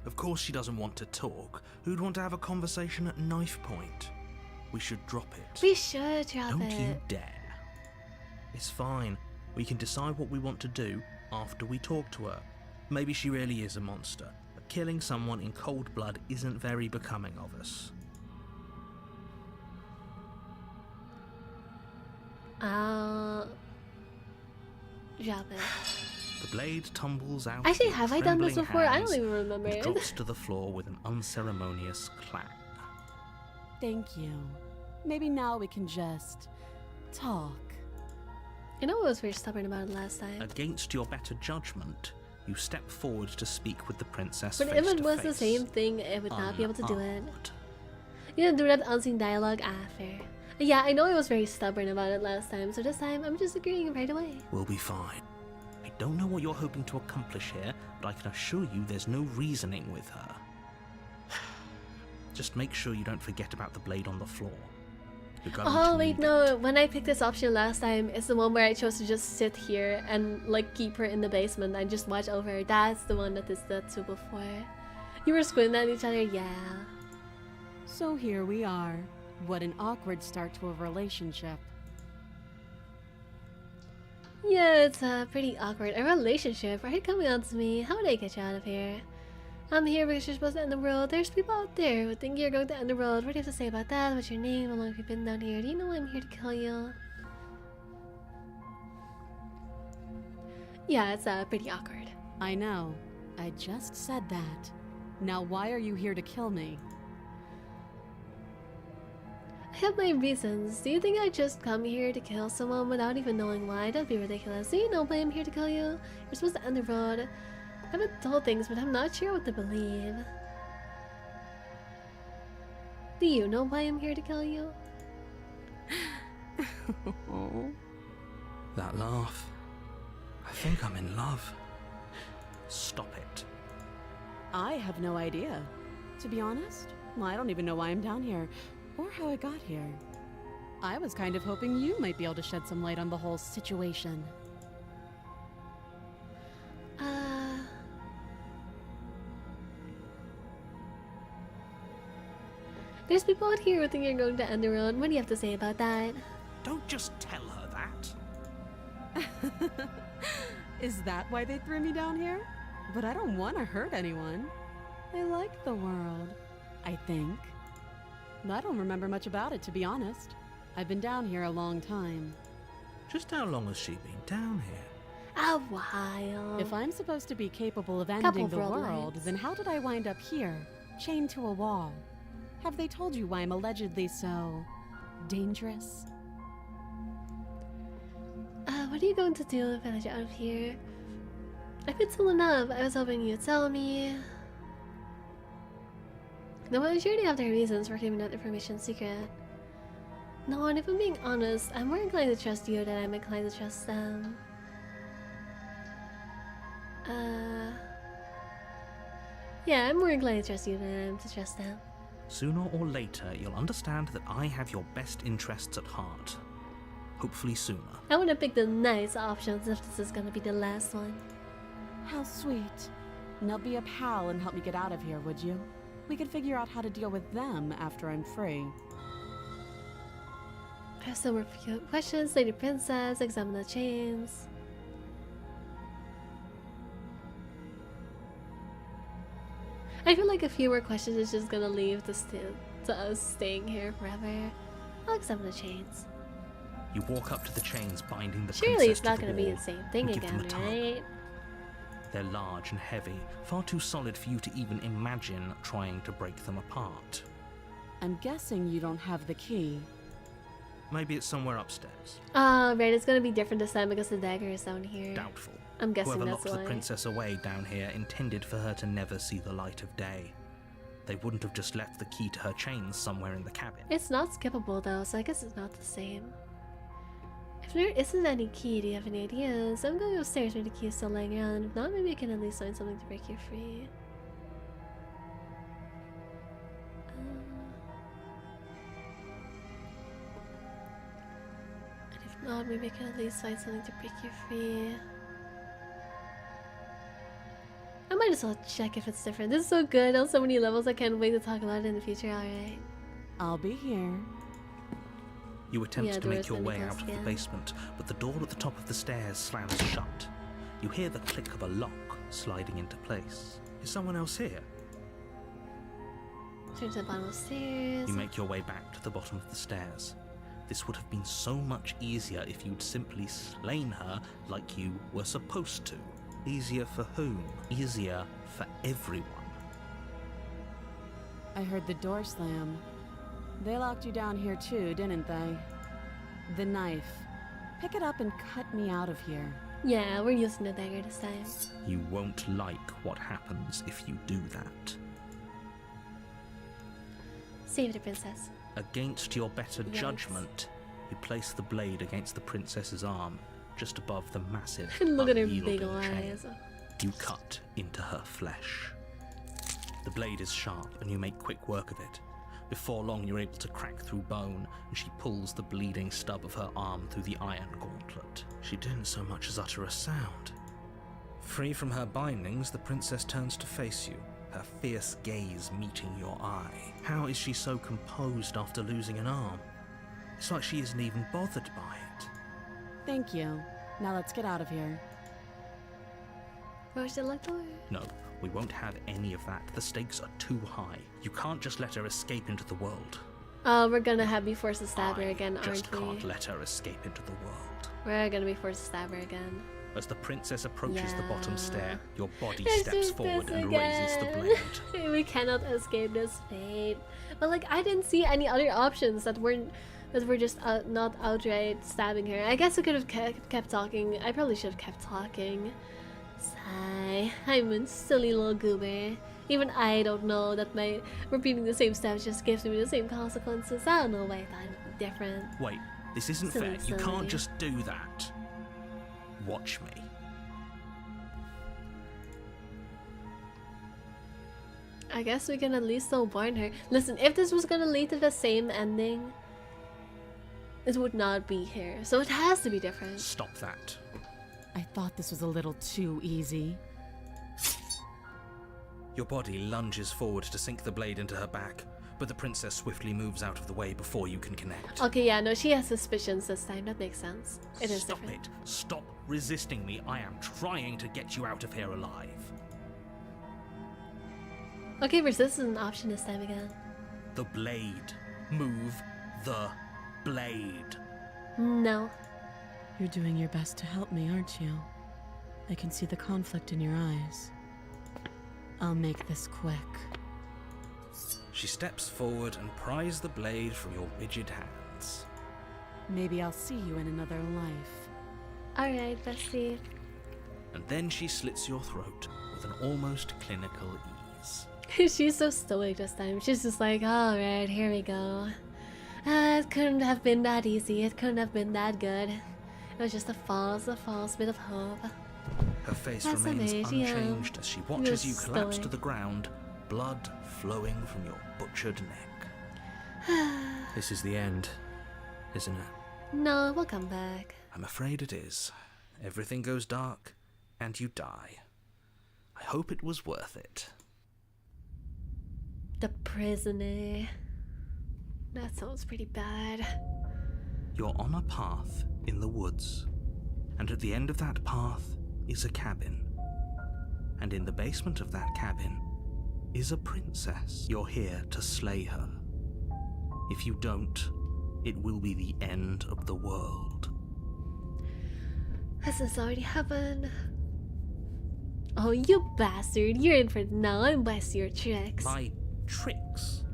B: Of course she doesn't want to talk. Who'd want to have a conversation at knife point? We should drop it.
A: We should drop
B: Don't
A: it.
B: you dare. It's fine. We can decide what we want to do after we talk to her. Maybe she really is a monster, but killing someone in cold blood isn't very becoming of us.
A: Drop it.
B: The blade tumbles out.
A: Actually,
B: of your
A: have I done this
B: trembling
A: before? I
B: hands
A: don't even remember
B: and
A: it.
B: drops to the floor with an unceremonious clang.
D: Thank you. Maybe now we can just talk.
A: You know I was very stubborn about it last time.
B: Against your better judgment, you step forward to speak with the princess
A: But
B: face
A: if it
B: to
A: was the
B: face,
A: same thing, I would not be able to do it.
B: unarmed.
A: You didn't do that unseen dialogue? Ah, fair. Yeah, I know I was very stubborn about it last time, so this time I'm just agreeing right away.
B: We'll be fine. I don't know what you're hoping to accomplish here, but I can assure you there's no reasoning with her. Just make sure you don't forget about the blade on the floor. You're going
A: Oh
B: to
A: wait,
B: need
A: no.
B: it.
A: When I picked this option last time, it's the one where I chose to just sit here and like keep her in the basement and just watch over her. That's the one that is the two before. You were squinting at each other, yeah.
D: So here we are. What an awkward start to a relationship.
A: Yeah, it's pretty awkward. A relationship? Are you coming on to me? How would I get you out of here? I'm here because you're supposed to end the world. There's people out there who think you're going to end the world. What do you have to say about that? What's your name? How long have you been down here? Do you know I'm here to kill you? Yeah, it's pretty awkward.
D: I know. I just said that. Now why are you here to kill me?
A: I have my reasons. Do you think I'd just come here to kill someone without even knowing why? That'd be ridiculous. Do you know why I'm here to kill you? You're supposed to end the road. I've been told things, but I'm not sure what to believe. Do you know why I'm here to kill you?
B: That laugh. I think I'm in love. Stop it.
D: I have no idea. To be honest, I don't even know why I'm down here, or how I got here. I was kind of hoping you might be able to shed some light on the whole situation.
A: There's people out here who think you're going to end the road. What do you have to say about that?
B: Don't just tell her that.
D: Is that why they threw me down here? But I don't want to hurt anyone. I like the world, I think. I don't remember much about it, to be honest. I've been down here a long time.
E: Just how long has she been down here?
A: A while.
D: If I'm supposed to be capable of
A: Couple
D: ending the
A: world
D: world,
A: lights.
D: then how did I wind up here, chained to a wall? Have they told you why I'm allegedly so dangerous?
A: What are you going to do if I let you out of here? I've been told enough. I was hoping you'd tell me. No, I'm sure they have their reasons for keeping that information secret. No, and if I'm being honest, I'm more inclined to trust you than I'm inclined to trust them. Yeah, I'm more inclined to trust you than I am to trust them.
B: Sooner or later, you'll understand that I have your best interests at heart. Hopefully sooner.
A: I want to pick the nice options if this is gonna be the last one.
D: How sweet. Now be a pal and help me get out of here, would you? We could figure out how to deal with them after I'm free.
A: I have some more questions. Lady Princess, examine the chains. I feel like a few more questions is just gonna leave to us staying here forever. I'll examine the chains.
B: You walk up to the chains binding the
A: Surely
B: princess
A: it's not
B: to
A: gonna
B: the
A: be
B: wall
A: the same thing
B: and give them
A: again,
B: a tug.
A: right?
B: They're large and heavy, far too solid for you to even imagine trying to break them apart.
D: I'm guessing you don't have the key.
B: Maybe it's somewhere upstairs.
A: Right, it's gonna be different this time because the dagger is down here.
B: Doubtful.
A: I'm guessing
B: Whoever
A: that's
B: locked
A: why.
B: the princess away down here intended for her to never see the light of day. They wouldn't have just left the key to her chains somewhere in the cabin.
A: It's not skippable though, so I guess it's not the same. If there isn't any key, do you have any ideas? I'm going upstairs where the key is still laying around, and if not, maybe I can at least find something to break you free. And if not, maybe I can at least find something to break you free. I might as well check if it's different. This is so good on so many levels, I can't wait to talk about it in the future, alright.
D: I'll be here.
B: You attempt
A: Yeah,
B: to make
A: doors
B: your
A: gonna be
B: way
A: closed
B: out of the
A: again.
B: basement, but the door at the top of the stairs slams shut. You hear the click of a lock sliding into place.
E: Is someone else here?
A: Turn to the bottom of the stairs.
B: You make your way back to the bottom of the stairs. This would have been so much easier if you'd simply slain her like you were supposed to. Easier for whom? Easier for everyone.
D: I heard the door slam. They locked you down here too, didn't they? The knife. Pick it up and cut me out of here.
A: Yeah, we're using the dagger this time.
B: You won't like what happens if you do that.
A: Save the princess.
B: Against your better
A: Yikes.
B: judgment, you place the blade against the princess's arm, just above the massive,
A: Look at her
B: unyielding
A: big
B: chain.
A: eyes.
B: You cut into her flesh. The blade is sharp, and you make quick work of it. Before long, you're able to crack through bone, and she pulls the bleeding stub of her arm through the iron gauntlet.
E: She didn't so much as utter a sound. Free from her bindings, the princess turns to face you, her fierce gaze meeting your eye.
B: How is she so composed after losing an arm? It's like she isn't even bothered by it.
D: Thank you. Now let's get out of here.
A: Where's the lock door?
B: No, we won't have any of that. The stakes are too high. You can't just let her escape into the world.
A: We're gonna be forced to stab her again,
B: just
A: aren't we?
B: can't let her escape into the world.
A: We're gonna be forced to stab her again.
B: As the princess approaches the bottom
A: Yeah.
B: stair, your body
A: Let's
B: steps
A: do
B: forward
A: this
B: and raises the
A: again.
B: blade.
A: We cannot escape this fate. But like, I didn't see any other options that were just not outright stabbing her. I guess I could have kept talking. I probably should have kept talking. Sigh. I'm a silly little goober. Even I don't know that my repeating the same steps just gives me the same consequences. I don't know why I thought it would be different.
B: Wait, this isn't
A: Silly,
B: fair. You
A: silly.
B: can't just do that. Watch me.
A: I guess we can at least still warn her. Listen, if this was gonna lead to the same ending, it would not be here. So it has to be different.
E: Stop that.
H: I thought this was a little too easy.
E: Your body lunges forward to sink the blade into her back, but the princess swiftly moves out of the way before you can connect.
A: Okay, yeah, no, she has suspicions this time. That makes sense. It is
B: Stop
A: different.
B: it. Stop resisting me. I am trying to get you out of here alive.
A: Okay, resist is an option this time again.
B: The blade. Move the blade.
A: No.
H: You're doing your best to help me, aren't you? I can see the conflict in your eyes. I'll make this quick.
E: She steps forward and pries the blade from your rigid hands.
H: Maybe I'll see you in another life.
A: Alright, let's see.
E: And then she slits your throat with an almost clinical ease.
A: She's so stoic this time. She's just like, alright, here we go. It couldn't have been that easy. It couldn't have been that good. It was just a false bit of hope.
E: Her face
A: That's
E: remains
A: amazing, yeah.
E: unchanged as she watches you
A: You're
E: collapse to
A: stoic.
E: the ground, blood flowing from your butchered neck. This is the end, isn't it?
A: No, we'll come back.
E: I'm afraid it is. Everything goes dark, and you die. I hope it was worth it.
A: The prisoner. That sounds pretty bad.
E: You're on a path in the woods, and at the end of that path is a cabin. And in the basement of that cabin is a princess. You're here to slay her. If you don't, it will be the end of the world.
A: Has this already happened? Oh, you bastard. You're in for it now. I'm blessed your tricks.
E: My tricks?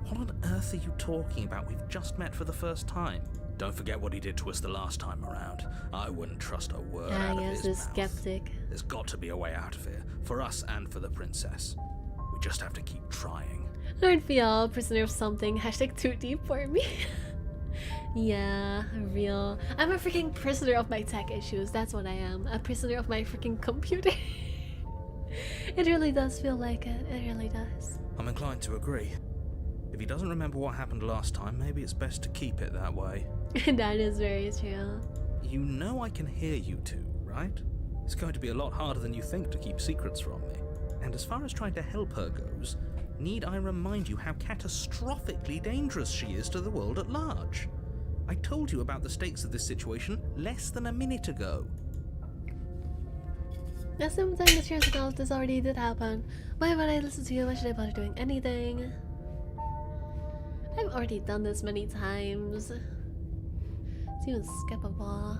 E: What on earth are you talking about? We've just met for the first time. Don't forget what he did to us the last time around. I wouldn't trust a word out of
A: yes,
E: his
A: the
E: mouth.
A: skeptic.
E: There's got to be a way out of here, for us and for the princess. We just have to keep trying.
A: Aren't we all prisoner of something? Hashtag too deep for me. Yeah, real. I'm a freaking prisoner of my tech issues. That's what I am. A prisoner of my freaking computer. It really does feel like it. It really does.
E: I'm inclined to agree. If he doesn't remember what happened last time, maybe it's best to keep it that way.
A: That is very true.
E: You know I can hear you two, right? It's going to be a lot harder than you think to keep secrets from me. And as far as trying to help her goes, need I remind you how catastrophically dangerous she is to the world at large? I told you about the stakes of this situation less than a minute ago.
A: That's the time that shares about this already did happen. Why would I listen to you? Why should I bother doing anything? I've already done this many times. It's even skippable.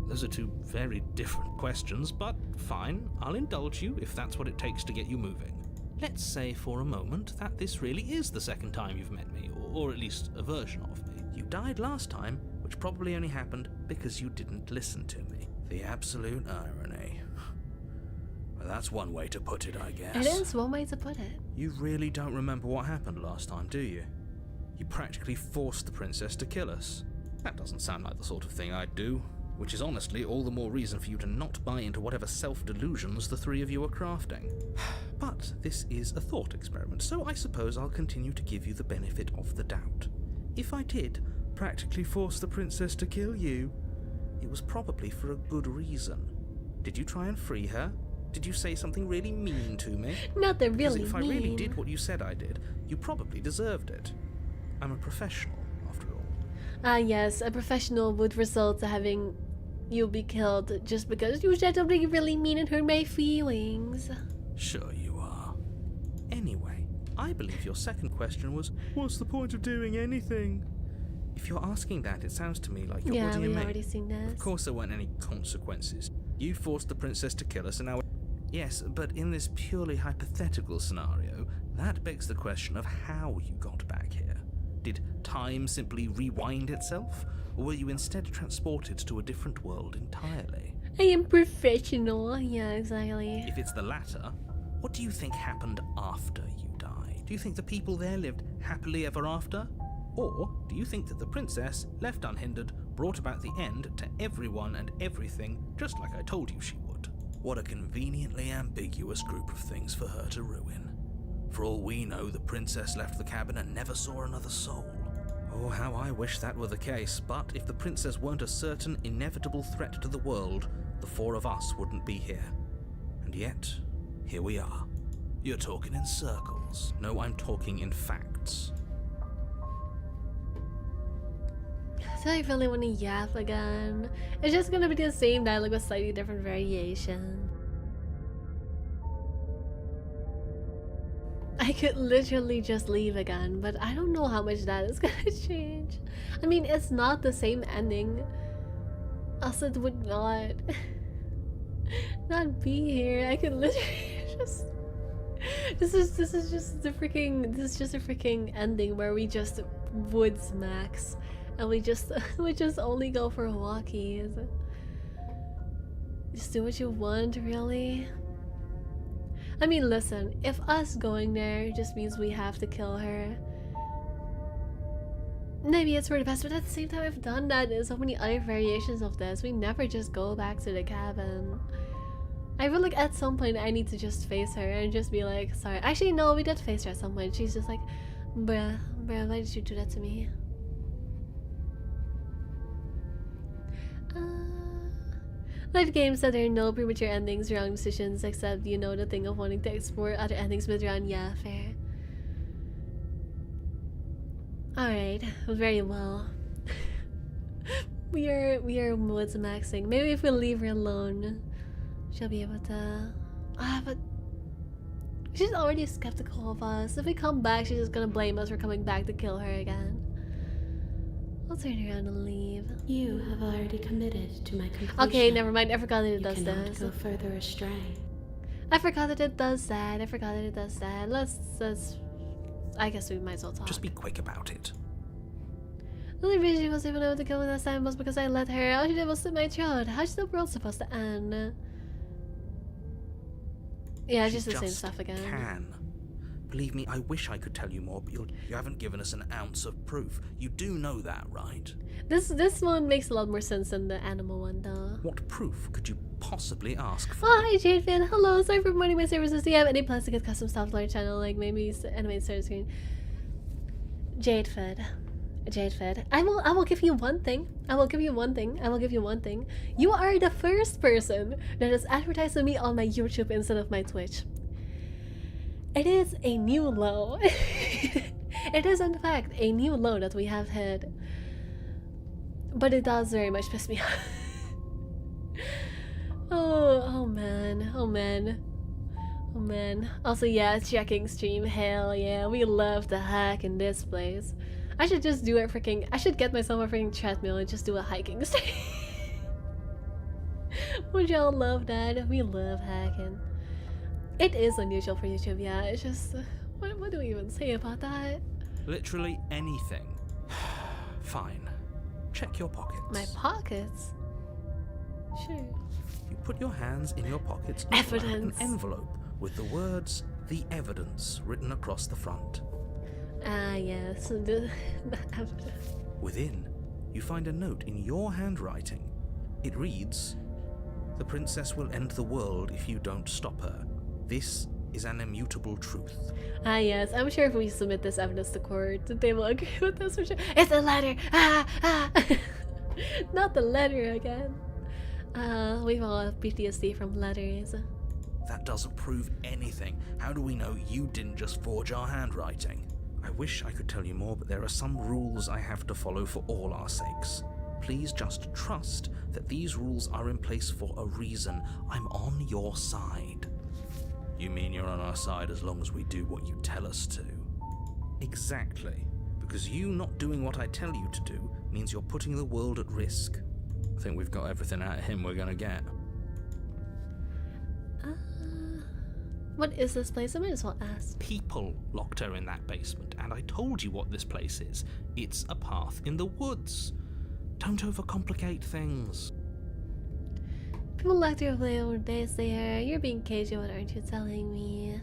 E: Those are two very different questions, but fine, I'll indulge you if that's what it takes to get you moving. Let's say for a moment that this really is the second time you've met me, or at least a version of me. You died last time, which probably only happened because you didn't listen to me. The absolute irony. Well, that's one way to put it, I guess.
A: It is one way to put it.
E: You really don't remember what happened last time, do you? You practically forced the princess to kill us. That doesn't sound like the sort of thing I'd do, which is honestly all the more reason for you to not buy into whatever self-delusions the three of you are crafting. But this is a thought experiment, so I suppose I'll continue to give you the benefit of the doubt. If I did practically force the princess to kill you, it was probably for a good reason. Did you try and free her? Did you say something really mean to me?
A: Not the
E: Because
A: really
E: if I
A: mean.
E: really did what you said I did, you probably deserved it. I'm a professional, after all.
A: Ah, yes, a professional would result to having you be killed just because you said something really mean and hurt my feelings.
E: Sure you are. Anyway, I believe your second question was, what's the point of doing anything? If you're asking that, it sounds to me like, what
A: Yeah,
E: do you
A: we've
E: mean?
A: already seen this.
E: Of course there weren't any consequences. You forced the princess to kill us and now... Yes, but in this purely hypothetical scenario, that begs the question of how you got back here. Did time simply rewind itself? Or were you instead transported to a different world entirely?
A: I am professional. Yeah, exactly.
E: If it's the latter, what do you think happened after you died? Do you think the people there lived happily ever after? Or do you think that the princess, left unhindered, brought about the end to everyone and everything, just like I told you she would? What a conveniently ambiguous group of things for her to ruin.
B: For all we know, the princess left the cabin and never saw another soul.
E: Oh, how I wish that were the case, but if the princess weren't a certain, inevitable threat to the world, the four of us wouldn't be here. And yet, here we are.
B: You're talking in circles.
E: No, I'm talking in facts.
A: So I really want to yap again. It's just gonna be the same dialogue with slightly different variation. I could literally just leave again, but I don't know how much that is gonna change. I mean, it's not the same ending. Also, it would not be here. I could literally just. This is just a freaking ending where we just woods max, and we just only go for walkies. Just do what you want, really. I mean, listen, if us going there just means we have to kill her, maybe it's for the best, but at the same time, I've done that in so many other variations of this. We never just go back to the cabin. I feel like at some point I need to just face her and just be like, sorry. Actually, no, we did face her at some point. She's just like, bruh, why did you do that to me? Life games said there are no premature endings, wrong decisions, except, you know, the thing of wanting to explore other endings mid-round. Yeah, fair. Alright, very well. we are woods maxing. Maybe if we leave her alone, she'll be able to... but... she's already skeptical of us. If we come back, she's just gonna blame us for coming back to kill her again. I'll turn around and leave.
F: You have already committed to my completion.
A: Okay, never mind. I forgot that it
F: You
A: does
F: cannot
A: this.
F: go further astray.
A: I forgot that it does that. Let's I guess we might as well talk.
E: Just be quick about it.
A: The only reason she was even able to kill me last time was because I let her. All she did was slit my throat. How's the world supposed to end? Yeah,
E: She
A: just the same stuff again.
E: Can. Believe me, I wish I could tell you more, but you haven't given us an ounce of proof. You do know that, right?
A: This one makes a lot more sense than the animal one, though.
E: What proof could you possibly ask for?
A: Oh, hi, Jadefin. Hello, sorry for promoting my services. Do you have any plans to get custom stuff to our channel, like maybe animated start screen? Jadefin. I will give you one thing. You are the first person that has advertised to me on my YouTube instead of my Twitch. It is a new low. It is in fact a new low that we have hit. But it does very much piss me off. Oh man. Also, yeah, checking stream. Hell yeah, we love the hack in this place. I should just do I should get myself a freaking treadmill and just do a hiking stream. Would y'all love that? We love hacking. It is unusual for YouTube, yeah. It's just, what do we even say about that?
E: Literally anything. Fine. Check your pockets.
A: My pockets? Sure.
E: You put your hands in your pockets and pull out an
A: Evidence.
E: envelope with the words "The Evidence" written across the front.
A: Ah, yes. The evidence.
E: Within, you find a note in your handwriting. It reads, "The princess will end the world if you don't stop her. This is an immutable truth."
A: Ah, yes. I'm sure if we submit this evidence to court, they will agree with us for sure. It's a letter! Not the letter again. We've all have PTSD from letters.
E: That doesn't prove anything. How do we know you didn't just forge our handwriting? I wish I could tell you more, but there are some rules I have to follow for all our sakes. Please just trust that these rules are in place for a reason. I'm on your side. You mean you're on our side as long as we do what you tell us to? Exactly. Because you not doing what I tell you to do means you're putting the world at risk. I think we've got everything out of him we're gonna get.
A: What is this place? I might as well ask.
E: People locked her in that basement, and I told you what this place is. It's a path in the woods. Don't overcomplicate things.
A: People locked her away over days there. You're being cagey, what aren't you telling me?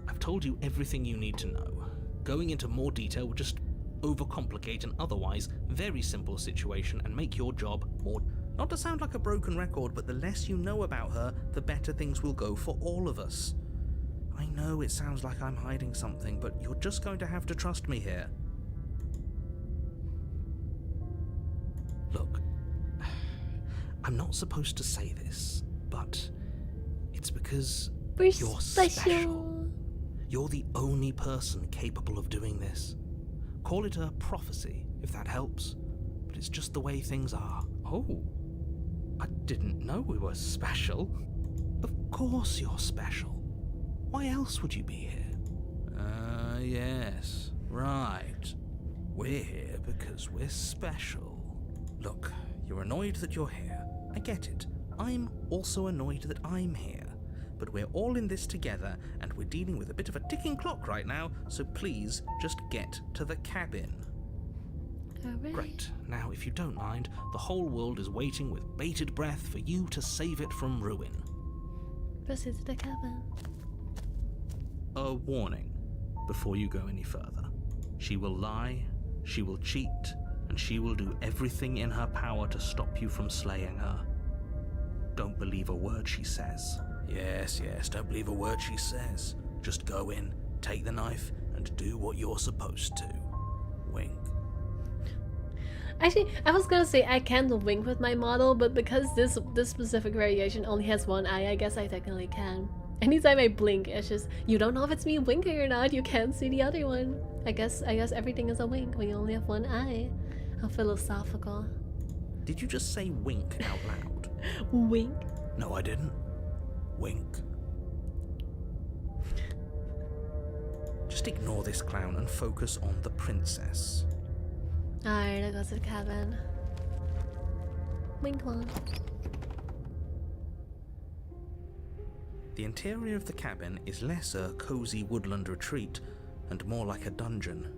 E: I've told you everything you need to know. Going into more detail would just overcomplicate an otherwise very simple situation and make your job more
B: Not to sound like a broken record, but the less you know about her, the better things will go for all of us. I know it sounds like I'm hiding something, but you're just going to have to trust me here. Look, I'm not supposed to say this, but it's because
A: We're
B: you're special. You're the only person capable of doing this. Call it a prophecy, if that helps, but it's just the way things are. Oh, I didn't know we were special. Of course you're special. Why else would you be here? Yes, right. We're here because we're special. Look, you're annoyed that you're here. I get it. I'm also annoyed that I'm here. But we're all in this together, and we're dealing with a bit of a ticking clock right now, so please just get to the cabin.
A: Alright.
B: Great. Now, if you don't mind, the whole world is waiting with bated breath for you to save it from ruin.
A: Proceed to the cabin.
B: A warning before you go any further. She will lie, she will cheat, and she will do everything in her power to stop you from slaying her. Don't believe a word she says. Yes, don't believe a word she says. Just go in, take the knife, and do what you're supposed to. Wink.
A: Actually, I was gonna say I can't wink with my model, but because this specific variation only has one eye, I guess I technically can. Anytime I blink, it's just, you don't know if it's me winking or not, you can't see the other one. I guess everything is a wink when you only have one eye. How philosophical.
B: Did you just say wink out loud?
A: Wink?
B: No, I didn't. Wink. Just ignore this clown and focus on the princess.
A: Alright, I'll go to the cabin. Wink one.
B: The interior of the cabin is less a cozy woodland retreat and more like a dungeon.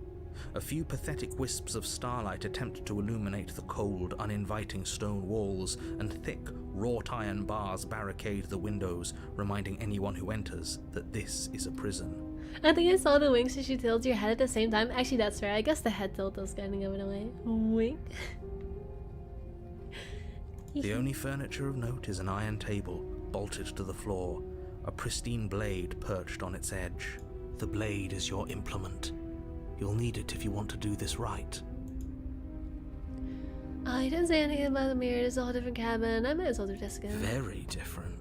B: A few pathetic wisps of starlight attempt to illuminate the cold, uninviting stone walls, and thick, wrought iron bars barricade the windows, reminding anyone who enters that this is a prison.
A: I think I saw the winks as you tilted your head at the same time. Actually, that's fair. I guess the head tilt was kind of giving away. Wink.
B: The only furniture of note is an iron table, bolted to the floor, a pristine blade perched on its edge. The blade is your implement. You'll need it if you want to do this right.
A: I didn't say anything about the mirror. It's a whole different cabin. I might as well do this again.
B: Very different.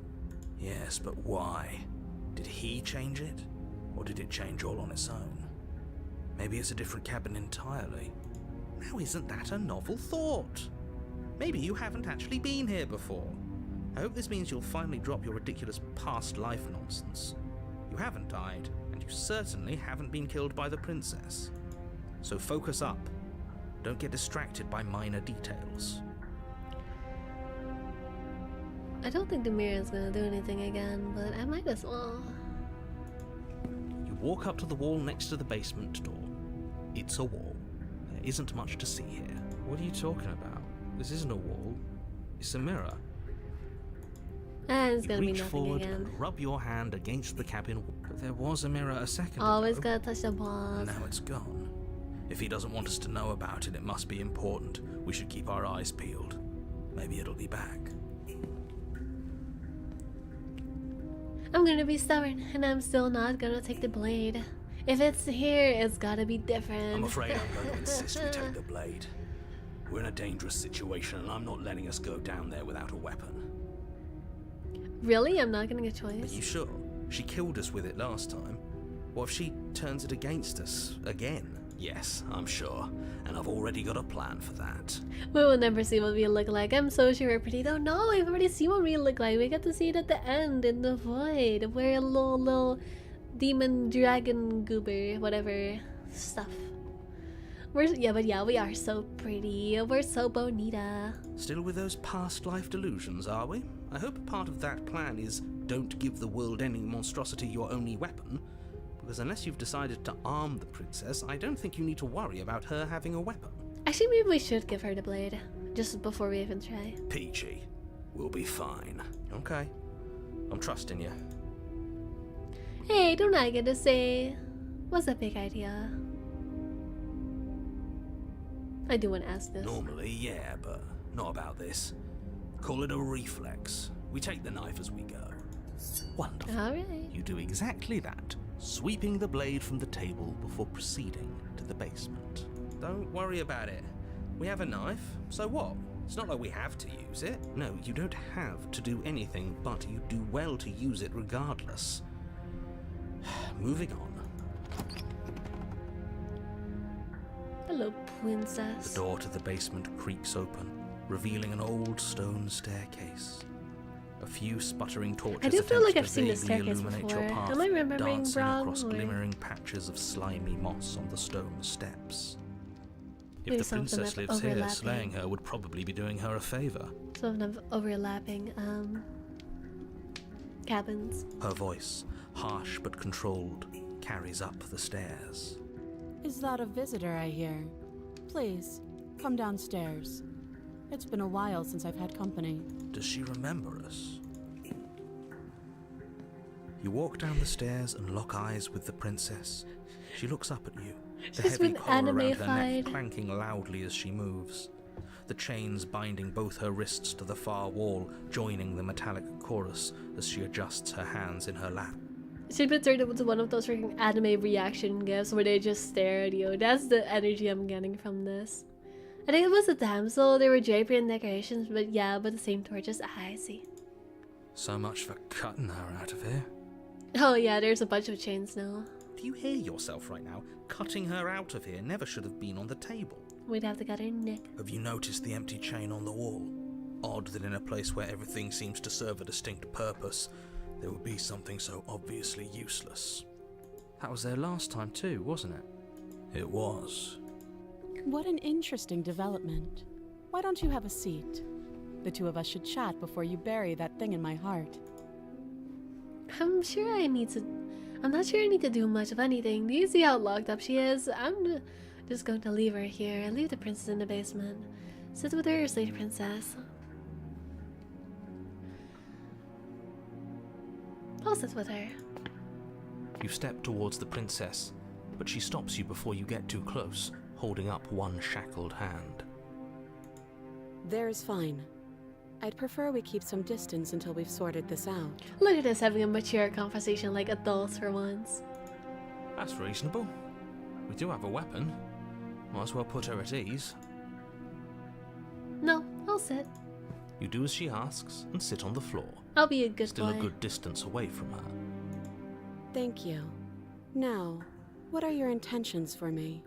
B: Yes, but why? Did he change it? Or did it change all on its own? Maybe it's a different cabin entirely. Now isn't that a novel thought? Maybe you haven't actually been here before. I hope this means you'll finally drop your ridiculous past life nonsense. You haven't died, and you certainly haven't been killed by the princess. So focus up. Don't get distracted by minor details.
A: I don't think the mirror is gonna do anything again, but I might as well.
B: You walk up to the wall next to the basement door. It's a wall. There isn't much to see here.
E: What are you talking about? This isn't a wall. It's a mirror.
A: And it's
B: You
A: gonna be
B: reach
A: nothing
B: forward
A: again.
B: and rub your hand against the cabin wall.
E: But there was a mirror a second
A: Always
E: ago.
A: gotta touch the balls.
B: Now it's gone. If he doesn't want us to know about it, it must be important. We should keep our eyes peeled. Maybe it'll be back.
A: I'm gonna be stubborn, and I'm still not gonna take the blade. If it's here, it's gotta be different.
B: I'm afraid I'm going to insist we take the blade. We're in a dangerous situation, and I'm not letting us go down there without a weapon.
A: Really? I'm not getting a
B: Are
A: choice?
B: you sure? She killed us with it last time. What if she turns it against us again? Yes, I'm sure. And I've already got a plan for that.
A: We will never see what we look like. I'm so sure we're pretty though. No, we've already seen what we look like. We get to see it at the end in the void. We're a little demon dragon goober, whatever stuff. Yeah, we are so pretty. We're so bonita.
B: Still with those past life delusions, are we? I hope part of that plan is don't give the world ending monstrosity your only weapon. Because unless you've decided to arm the princess, I don't think you need to worry about her having a weapon.
A: Actually, maybe we should give her the blade. Just before we even try.
B: Peachy, we'll be fine. Okay, I'm trusting you.
A: Hey, don't I get to say, what's a big idea? I do want to ask this.
B: Normally, yeah, but not about this. call it a reflex. We take the knife as we go. Wonderful.
A: Alright.
B: You do exactly that, sweeping the blade from the table before proceeding to the basement.
E: Don't worry about it. We have a knife, so what? It's not like we have to use it.
B: No, you don't have to do anything, but you do well to use it regardless. Moving on.
A: Hello,
B: The
A: princess.
B: door to the basement creaks open, revealing an old stone staircase. A few sputtering torches
A: I do feel like
B: attempt
A: I've
B: to
A: seen this
B: vaguely
A: staircase
B: illuminate
A: before.
B: your path,
A: Am I remembering
B: dancing
A: wrong?
B: across
A: Or
B: glimmering patches of slimy moss on the stone steps.
A: Maybe
B: If the
A: some of them
B: princess
A: have
B: lives here,
A: overlapping.
B: slaying her would probably be doing her a favor.
A: some of them overlapping cabins.
B: Her voice, harsh but controlled, carries up the stairs.
H: Is that a visitor I hear? Please, come downstairs. It's been a while since I've had company.
B: Does she remember us? You walk down the stairs and lock eyes with the princess. She looks up at you, the
A: She's
B: heavy
A: been
B: collar around her neck
A: anime-fied.
B: clanking loudly as she moves. The chains binding both her wrists to the far wall, joining the metallic chorus as she adjusts her hands in her lap.
A: Should be turned into one of those freaking anime reaction gifs where they just stare at you. That's the energy I'm getting from this. I think it was a damsel. They were drapery and decorations, but yeah, but the same torches. I see.
B: So much for cutting her out of here.
A: Oh yeah, there's a bunch of chains now.
B: Do you hear yourself right now? Cutting her out of here never should have been on the table.
A: We'd have to cut her neck.
B: Have you noticed the empty chain on the wall? Odd that in a place where everything seems to serve a distinct purpose, there would be something so obviously useless.
E: That was there last time too, wasn't it?
B: It was.
H: What an interesting development. Why don't you have a seat? The two of us should chat before you bury that thing in my heart.
A: I'm not sure I need to do much of anything. Do you see how locked up she is? I'm just going to leave her here and leave the princess in the basement. Sit with her, slave princess. I'll sit with her.
B: You step towards the princess, but she stops you before you get too close, holding up one shackled hand.
D: There's fine. I'd prefer we keep some distance until we've sorted this out.
A: Look at us having a mature conversation like adults for once.
B: That's reasonable. We do have a weapon. Might as well put her at ease.
A: No, I'll sit.
B: You do as she asks and sit on the floor,
A: I'll be a good
B: still
A: boy.
B: a good distance away from her.
D: Thank you. Now, what are your intentions for me?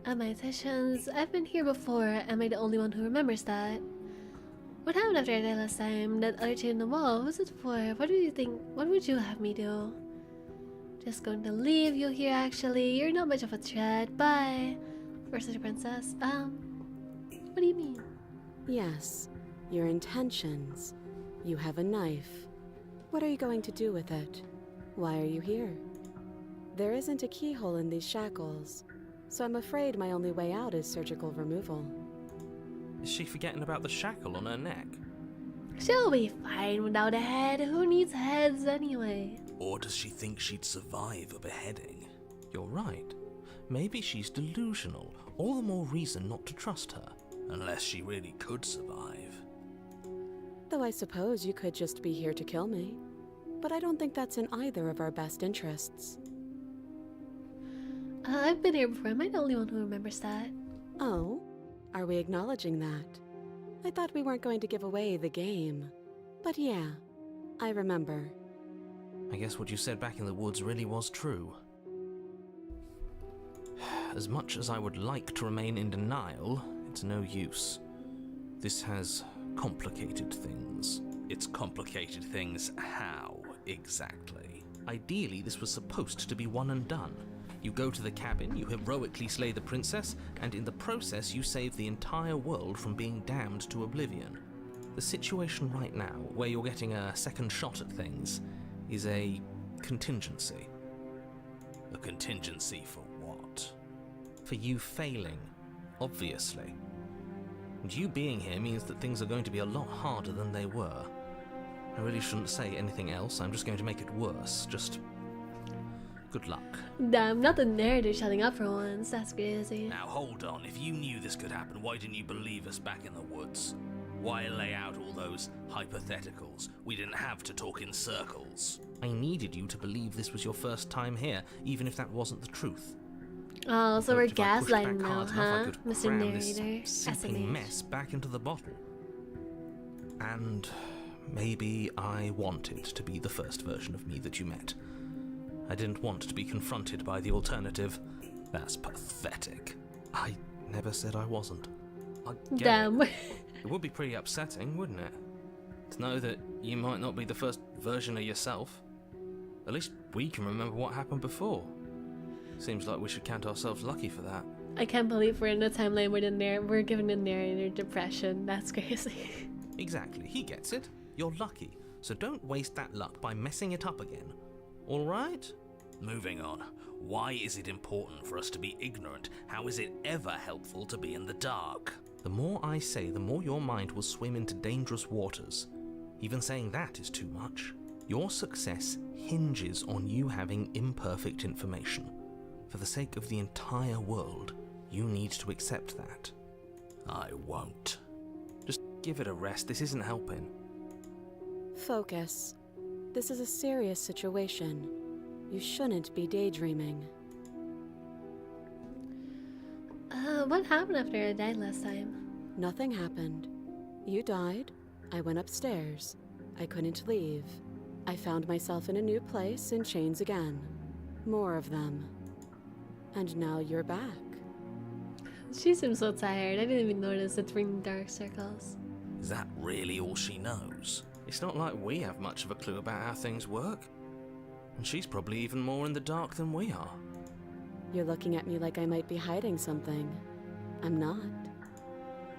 A: My intentions, I've been here before. Am I the only one who remembers that? What happened after the last time? That other chain in the wall, what was it for? What do you think? What would you have me do? Just going to leave you here actually. You're not much of a threat. Bye. Where's the princess? What do you mean?
D: Yes, your intentions. You have a knife. What are you going to do with it? Why are you here? There isn't a keyhole in these shackles, so I'm afraid my only way out is surgical removal.
E: Is she forgetting about the shackle on her neck?
A: She'll be fine without a head. Who needs heads anyway?
B: Or does she think she'd survive a beheading?
E: You're right. Maybe she's delusional. All the more reason not to trust her.
B: Unless she really could survive.
D: Though I suppose you could just be here to kill me. But I don't think that's in either of our best interests.
A: I've been here before. Am I the only one who remembers that?
D: Oh? Are we acknowledging that? I thought we weren't going to give away the game. But yeah, I remember.
E: I guess what you said back in the woods really was true. As much as I would like to remain in denial, it's no use. This has complicated things.
B: It's complicated things how, exactly?
E: Ideally, this was supposed to be one and done. You go to the cabin, you heroically slay the princess, and in the process you save the entire world from being damned to oblivion. The situation right now, where you're getting a second shot at things, is a contingency.
B: A contingency for what?
E: For you failing, obviously. And you being here means that things are going to be a lot harder than they were. I really shouldn't say anything else, I'm just going to make it worse. Just good luck.
A: Damn, not the narrator shutting up for once. That's crazy.
B: Now hold on, if you knew this could happen, why didn't you believe us back in the woods? Why lay out all those hypotheticals? We didn't have to talk in circles.
E: I needed you to believe this was your first time here, even if that wasn't the truth.
A: Oh, so we're
E: Hoped if I pushed back
A: gaslighting now,
E: hard enough, I
A: huh?
E: could
A: Mr.
E: cram
A: Narrator,
E: this seeping
A: SMH.
E: mess back into the bottle. And maybe I wanted to be the first version of me that you met. I didn't want to be confronted by the alternative. That's pathetic. I never said I wasn't. I get
A: Damn.
E: it. It would be pretty upsetting, wouldn't it? To know that you might not be the first version of yourself. At least we can remember what happened before. Seems like we should count ourselves lucky for that.
A: I can't believe we're in a timeline where we're giving the narrator depression. That's crazy.
E: Exactly, he gets it. You're lucky, so don't waste that luck by messing it up again. Alright?
B: Moving on. Why is it important for us to be ignorant? How is it ever helpful to be in the dark?
E: The more I say, the more your mind will swim into dangerous waters. Even saying that is too much. Your success hinges on you having imperfect information. For the sake of the entire world, you need to accept that.
B: I won't.
E: Just give it a rest, this isn't helping.
D: Focus. This is a serious situation. You shouldn't be daydreaming.
A: What happened after I died last time?
D: Nothing happened. You died. I went upstairs. I couldn't leave. I found myself in a new place in chains again. More of them. And now you're back.
A: She seems so tired. I didn't even notice it's ringing dark circles.
B: Is that really all she knows?
E: It's not like we have much of a clue about how things work. And she's probably even more in the dark than we are.
D: You're looking at me like I might be hiding something. I'm not.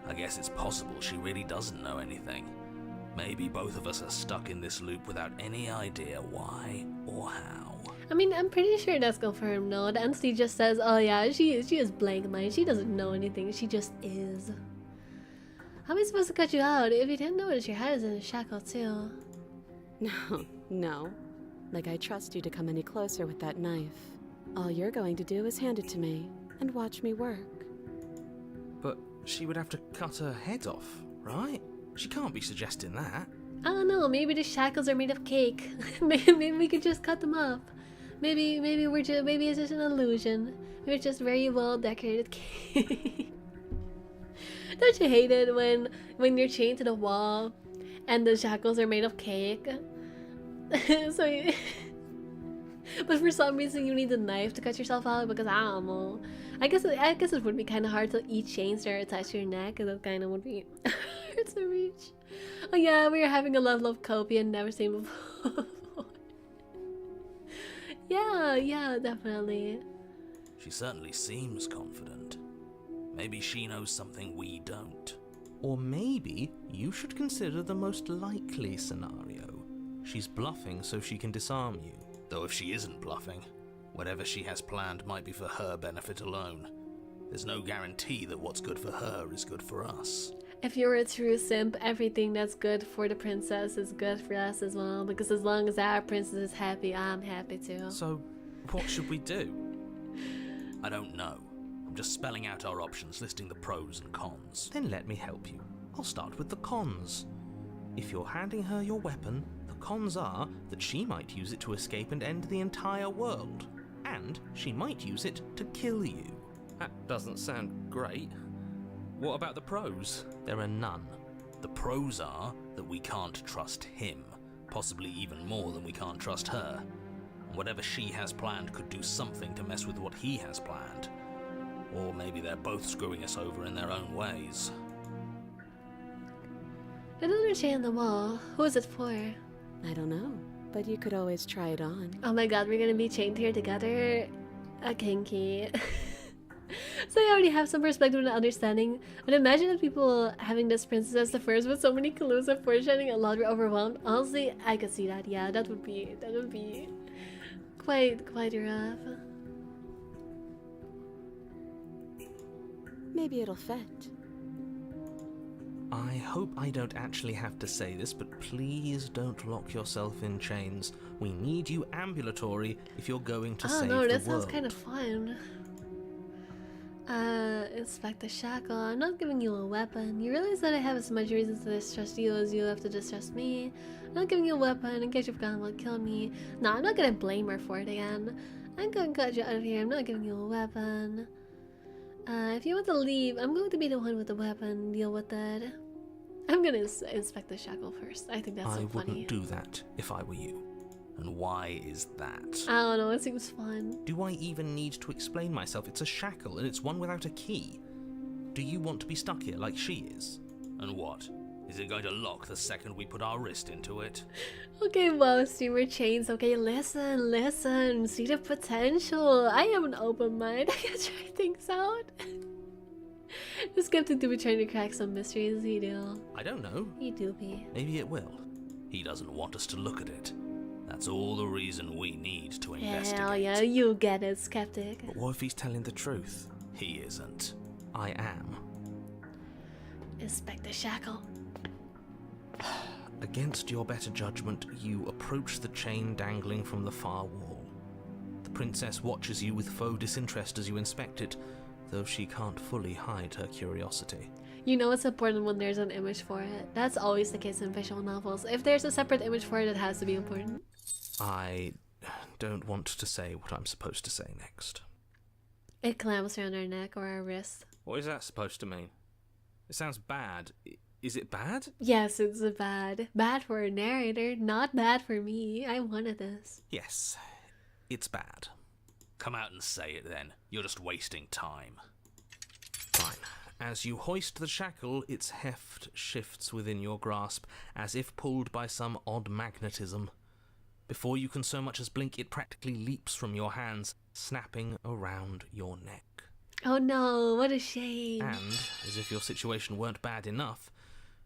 B: I guess it's possible she really doesn't know anything. Maybe both of us are stuck in this loop without any idea why or how.
A: I mean, I'm pretty sure that's confirmed, no? The entity just says, oh yeah, she is blank mind. She doesn't know anything. She just is. How am I supposed to cut you out if you didn't notice your head is in a shackle too?
D: No. Like I trust you to come any closer with that knife. All you're going to do is hand it to me and watch me work.
E: But she would have to cut her head off, right? She can't be suggesting that.
A: I don't know, maybe the shackles are made of cake. Maybe we could just cut them off. Maybe it's just an illusion. Maybe it's just very well decorated cake. Don't you hate it when you're chained to the wall and the shackles are made of cake? But for some reason you need a knife to cut yourself out because I don't know. I guess it would be kind of hard to eat chains that are attached to your neck, and that kind of would be hard to reach. Oh yeah, we are having a level of copium never seen before. Yeah, definitely.
B: She certainly seems confident. Maybe she knows something we don't.
E: Or maybe you should consider the most likely scenario. She's bluffing so she can disarm you.
B: Though if she isn't bluffing, whatever she has planned might be for her benefit alone. There's no guarantee that what's good for her is good for us.
A: If you're a true simp, everything that's good for the princess is good for us as well, because as long as our princess is happy, I'm happy too.
E: So, what should we do?
B: I don't know. I'm just spelling out our options, listing the pros and cons.
E: Then let me help you. I'll start with the cons. If you're handing her your weapon, the cons are that she might use it to escape and end the entire world. And she might use it to kill you. That doesn't sound great. What about the pros? There are none.
B: The pros are that we can't trust him, possibly even more than we can't trust her. And whatever she has planned could do something to mess with what he has planned. Or maybe they're both screwing us over in their own ways.
A: Another chain on the wall. Who is it for?
D: I don't know, but you could always try it on.
A: Oh my god, we're gonna be chained here together. A kinky. So I already have some perspective and understanding. But imagine if people having this princess as the first with so many clues of foreshadowing a lot were overwhelmed. Honestly, I could see that. Yeah, that would be quite rough.
D: Maybe it'll fit.
E: I hope I don't actually have to say this, but please don't lock yourself in chains. We need you ambulatory if you're going to save the world.
A: That sounds kind of fun. Inspect the shackle. I'm not giving you a weapon. You realize that I have as much reason to distrust you as you have to distrust me. I'm not giving you a weapon in case you've forgotten what killed me. Nah, I'm not gonna blame her for it again. I'm gonna cut you out of here. I'm not giving you a weapon. If you want to leave, I'm going to be the one with the weapon. Deal with that. I'm gonna inspect the shackle first. I think that's so funny.
B: I wouldn't do that if I were you. And why is that?
A: I don't know, it seems fun.
B: Do I even need to explain myself? It's a shackle, and it's one without a key. Do you want to be stuck here like she is? And what? Is it going to lock the second we put our wrist into it?
A: Okay, well, streamer chains. Okay, listen. See the potential. I have an open mind. I can try things out. This skeptic do be trying to crack some mysteries. He do.
B: I don't know.
A: He do be.
B: Maybe it will. He doesn't want us to look at it. That's all the reason we need to investigate.
A: Hell yeah, you get it, skeptic.
B: But what if he's telling the truth? He isn't. I am.
A: Inspect the shackle.
B: Against your better judgment, you approach the chain dangling from the far wall. The princess watches you with faux disinterest as you inspect it, though she can't fully hide her curiosity.
A: You know it's important when there's an image for it. That's always the case in visual novels. If there's a separate image for it, it has to be important.
B: I don't want to say what I'm supposed to say next.
A: It clamps around our neck or our wrist.
B: What is that supposed to mean? It sounds bad. Is it bad?
A: Yes, it's bad. Bad for a narrator, not bad for me. I wanted this.
B: Yes, it's bad. Come out and say it then. You're just wasting time. Fine. As you hoist the shackle, its heft shifts within your grasp, as if pulled by some odd magnetism. Before you can so much as blink, it practically leaps from your hands, snapping around your neck.
A: Oh no, what a shame.
B: And, as if your situation weren't bad enough,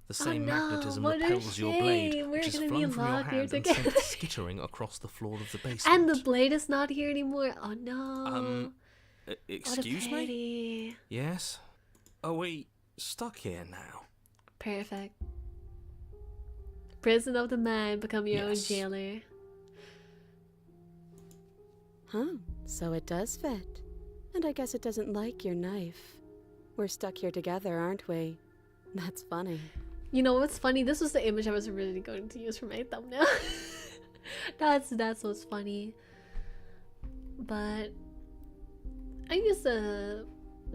B: the same
A: no,
B: magnetism
A: what a
B: repels your blade,
A: shame.
B: which is
A: We're gonna
B: flung
A: be
B: from your
A: locked here
B: hand and
A: together.
B: sent skittering across the floor of the basement.
A: And the blade is not here anymore. Oh no.
B: Excuse
A: what a
B: me?
A: pity.
B: Yes? Are we stuck here now?
A: Perfect. Prison of the mind, become your own
B: Yes.
A: jailer.
D: Huh, so it does fit. And I guess it doesn't like your knife. We're stuck here together, aren't we? That's funny.
A: You know what's funny? This was the image I was originally going to use for my thumbnail. that's what's funny. But I used a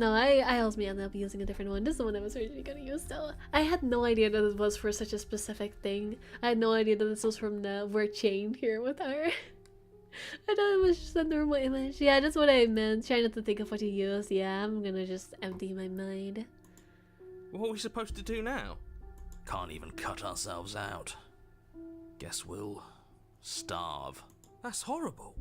A: I also ended up using a different one. This is the one I was originally gonna use though. I had no idea that it was for such a specific thing. I had no idea that this was from the we're chained here with her. I thought it was just a normal image. Yeah, that's what I meant. Trying not to think of what to use. Yeah, I'm gonna just empty my mind.
B: What are we supposed to do now? Can't even cut ourselves out. Guess we'll starve. That's horrible.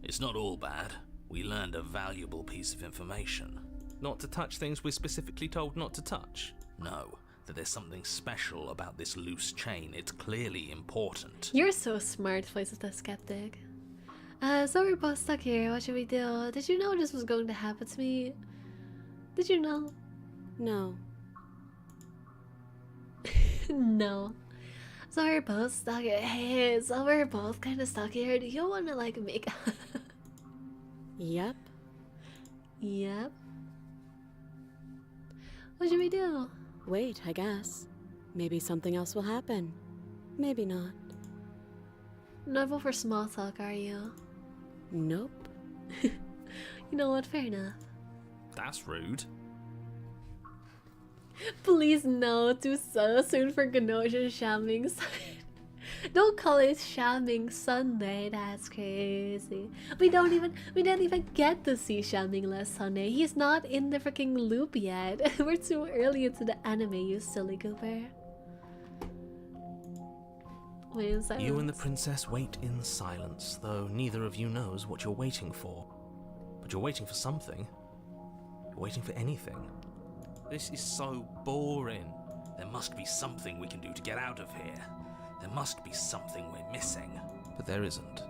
B: It's not all bad. We learned a valuable piece of information. Not to touch things we're specifically told not to touch? No, that there's something special about this loose chain. It's clearly important.
A: You're so smart, voice of the skeptic. So we're both stuck here. What should we do? Did you know this was going to happen to me? Did you know?
D: No.
A: No. So we're both stuck here. Hey, so we're both kind of stuck here. Do you want to like make...
D: Yep.
A: Yep. What should we do?
D: Wait, I guess. Maybe something else will happen. Maybe not.
A: Not for small talk, are you?
D: Nope.
A: You know what? Fair enough.
B: That's rude.
A: Please no, too so soon for Genosha Shamming Sunday. Don't call it Shamming Sunday, that's crazy. We didn't even get to see Shamming last Sunday. He's not in the freaking loop yet. We're too early into the anime, you silly goober. Wait in silence.
B: You and the princess wait in silence, though neither of you knows what you're waiting for. But you're waiting for something. You're waiting for anything. This is so boring. There must be something we can do to get out of here. There must be something we're missing. But there isn't.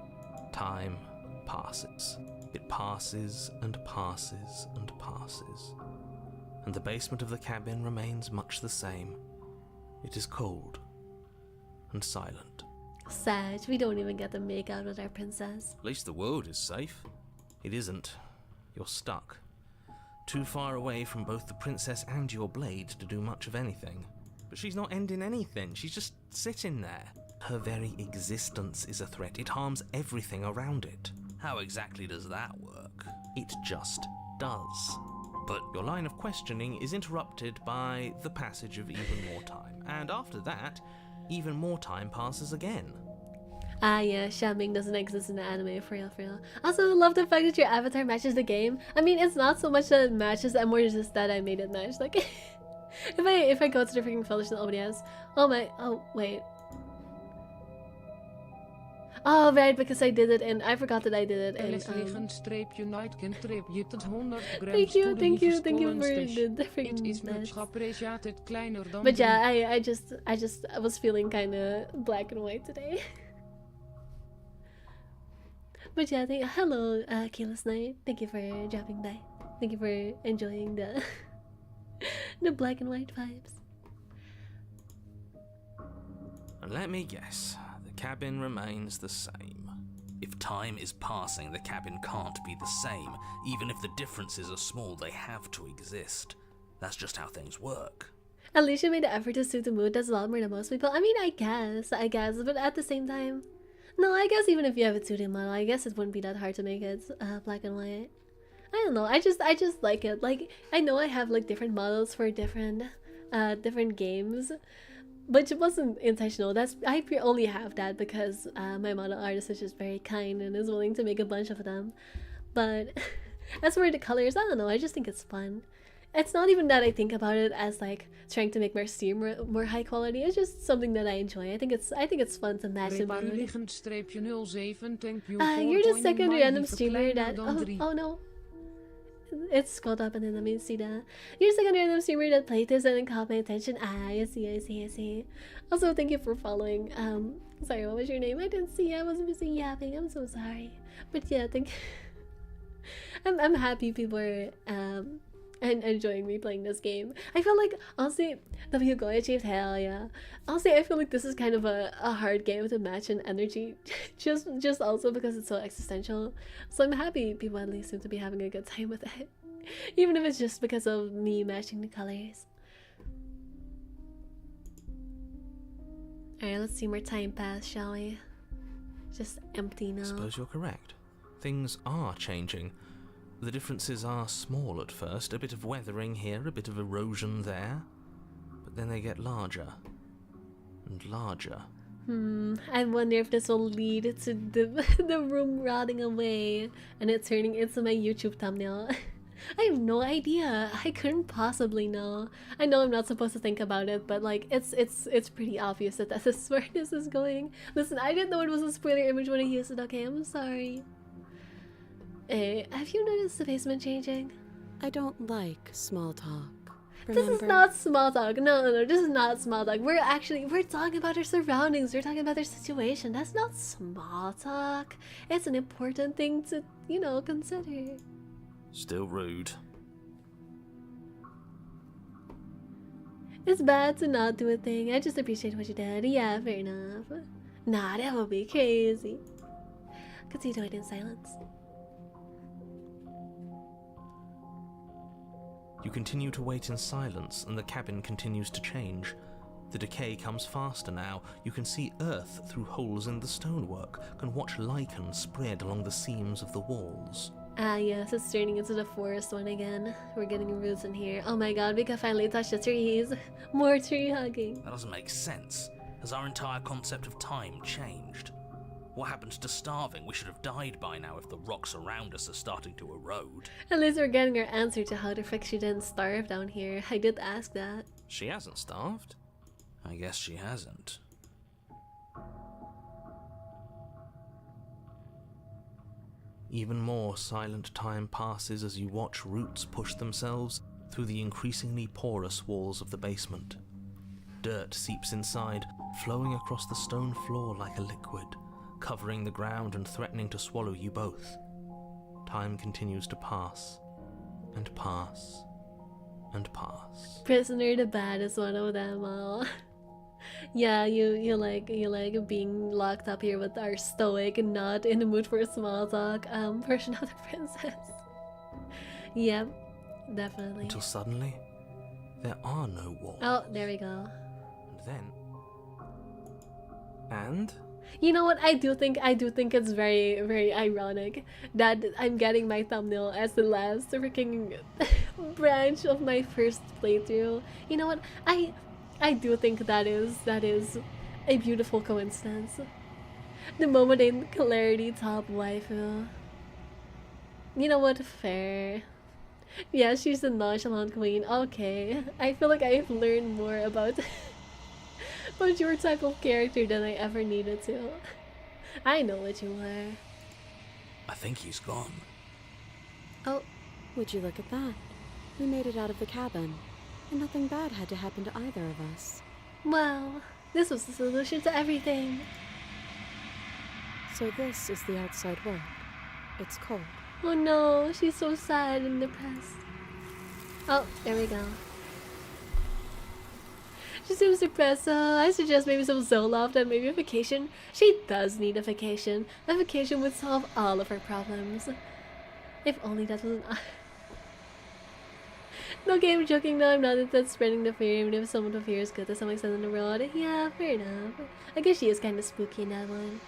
B: Time passes. It passes and passes and passes. And the basement of the cabin remains much the same. It is cold and silent.
A: Sad, we don't even get to make out with our princess.
B: At least the world is safe. It isn't. You're stuck. too far away from both the princess and your blade to do much of anything. But she's not ending anything, she's just sitting there. Her very existence is a threat. It harms everything around it. How exactly does that work? It just does. But your line of questioning is interrupted by the passage of even more time. And after that, even more time passes again.
A: Ah yeah, shamming doesn't exist in the anime, for real, for real. Also, love the fact that your avatar matches the game. I mean, it's not so much that it matches, I'm more just that I made it match. Like, if I go to the freaking Fellowship and nobody has... Oh, wait. Oh, right, because I did it in... I forgot that I did it in... Thank you for the freaking... But yeah, I was feeling kind of black and white today. But yeah, hello, Keyless Knight. Thank you for dropping by. Thank you for enjoying the the black and white vibes.
B: And let me guess, the cabin remains the same. If time is passing, the cabin can't be the same. Even if the differences are small, they have to exist. That's just how things work.
A: At least you made the effort to suit the mood. That's a lot more than most people. I mean, I guess, but at the same time, no, I guess even if you have a 2D model, I guess it wouldn't be that hard to make it black and white. I don't know. I just like it. Like, I know I have like different models for different games, but it wasn't intentional. I only have that because my model artist is just very kind and is willing to make a bunch of them. But as for the colors, I don't know. I just think it's fun. It's not even that I think about it as like trying to make my stream more high quality. It's just something that I enjoy. I think it's fun to match the mood. You're the second random streamer that oh no. It's scrolled up and then let me see that. You're the second random streamer that played this and it caught my attention. I see. Also, thank you for following. Sorry, what was your name? I didn't see. I was busy yapping. I'm so sorry. But yeah, I'm happy people are and enjoying me playing this game. I feel like, honestly, W Go achieved, hell yeah. Honestly, I feel like this is kind of a hard game to match in energy, just also because it's so existential. So I'm happy people at least seem to be having a good time with it, even if it's just because of me matching the colors. Alright, let's see more time pass, shall we? Just empty now.
B: I suppose you're correct. Things are changing. The differences are small at first, a bit of weathering here, a bit of erosion there, but then they get larger and larger.
A: I wonder if this will lead to the room rotting away and it turning into my YouTube thumbnail. I have no idea. I couldn't possibly know. I know I'm not supposed to think about it, but like it's pretty obvious that this is where this is going. Listen, I didn't know it was a spoiler image when I used it. Okay, I'm sorry. Hey, have you noticed the basement changing?
D: I don't like small talk.
A: Remember? This is not small talk. No, this is not small talk. We're talking about our surroundings. We're talking about our situation. That's not small talk. It's an important thing to, consider.
B: Still rude.
A: It's bad to not do a thing. I just appreciate what you did. Yeah, fair enough. Nah, that would be crazy. Could you do it in silence?
B: You continue to wait in silence, and the cabin continues to change. The decay comes faster now. You can see earth through holes in the stonework, can watch lichen spread along the seams of the walls.
A: Ah yes, it's turning into the forest one again. We're getting roots in here. Oh my god, we can finally touch the trees. More tree hugging.
B: That doesn't make sense. Has our entire concept of time changed? What happened to starving? We should have died by now if the rocks around us are starting to erode.
A: At least we're getting our answer to how the frick she didn't starve down here. I did ask that.
B: She hasn't starved? I guess she hasn't. Even more silent time passes as you watch roots push themselves through the increasingly porous walls of the basement. Dirt seeps inside, flowing across the stone floor like a liquid, covering the ground and threatening to swallow you both. Time continues to pass, and pass, and pass.
A: Prisoner the baddest one of them all. Yeah, you like being locked up here with our stoic and not in the mood for small talk version of the princess. Yep. definitely.
E: Until suddenly, there are no walls.
A: Oh, there we go.
E: And then... And?
A: You know what? I do think it's very, very ironic that I'm getting my thumbnail as the last freaking branch of my first playthrough. You know what? I do think that is a beautiful coincidence. The moment in clarity top waifu. You know what? Fair. Yeah, she's the nonchalant queen. Okay. I feel like I've learned more about about your type of character than I ever needed to. I know what you are.
E: I think he's gone.
A: Oh,
D: Would you look at that? We made it out of the cabin, and nothing bad had to happen to either of us.
A: well, this was the solution to everything.
D: So this is the outside world. It's cold.
A: Oh no, she's so sad and depressed. Oh, there we go. She seems depressed, so I suggest maybe some Zoloft and maybe a vacation. She does need a vacation. A vacation would solve all of her problems. If only that was an... No game joking, no, I'm not into spreading the fear, even if some of the fear is good to some extent in the world. Yeah, fair enough. I guess she is kind of spooky in that one.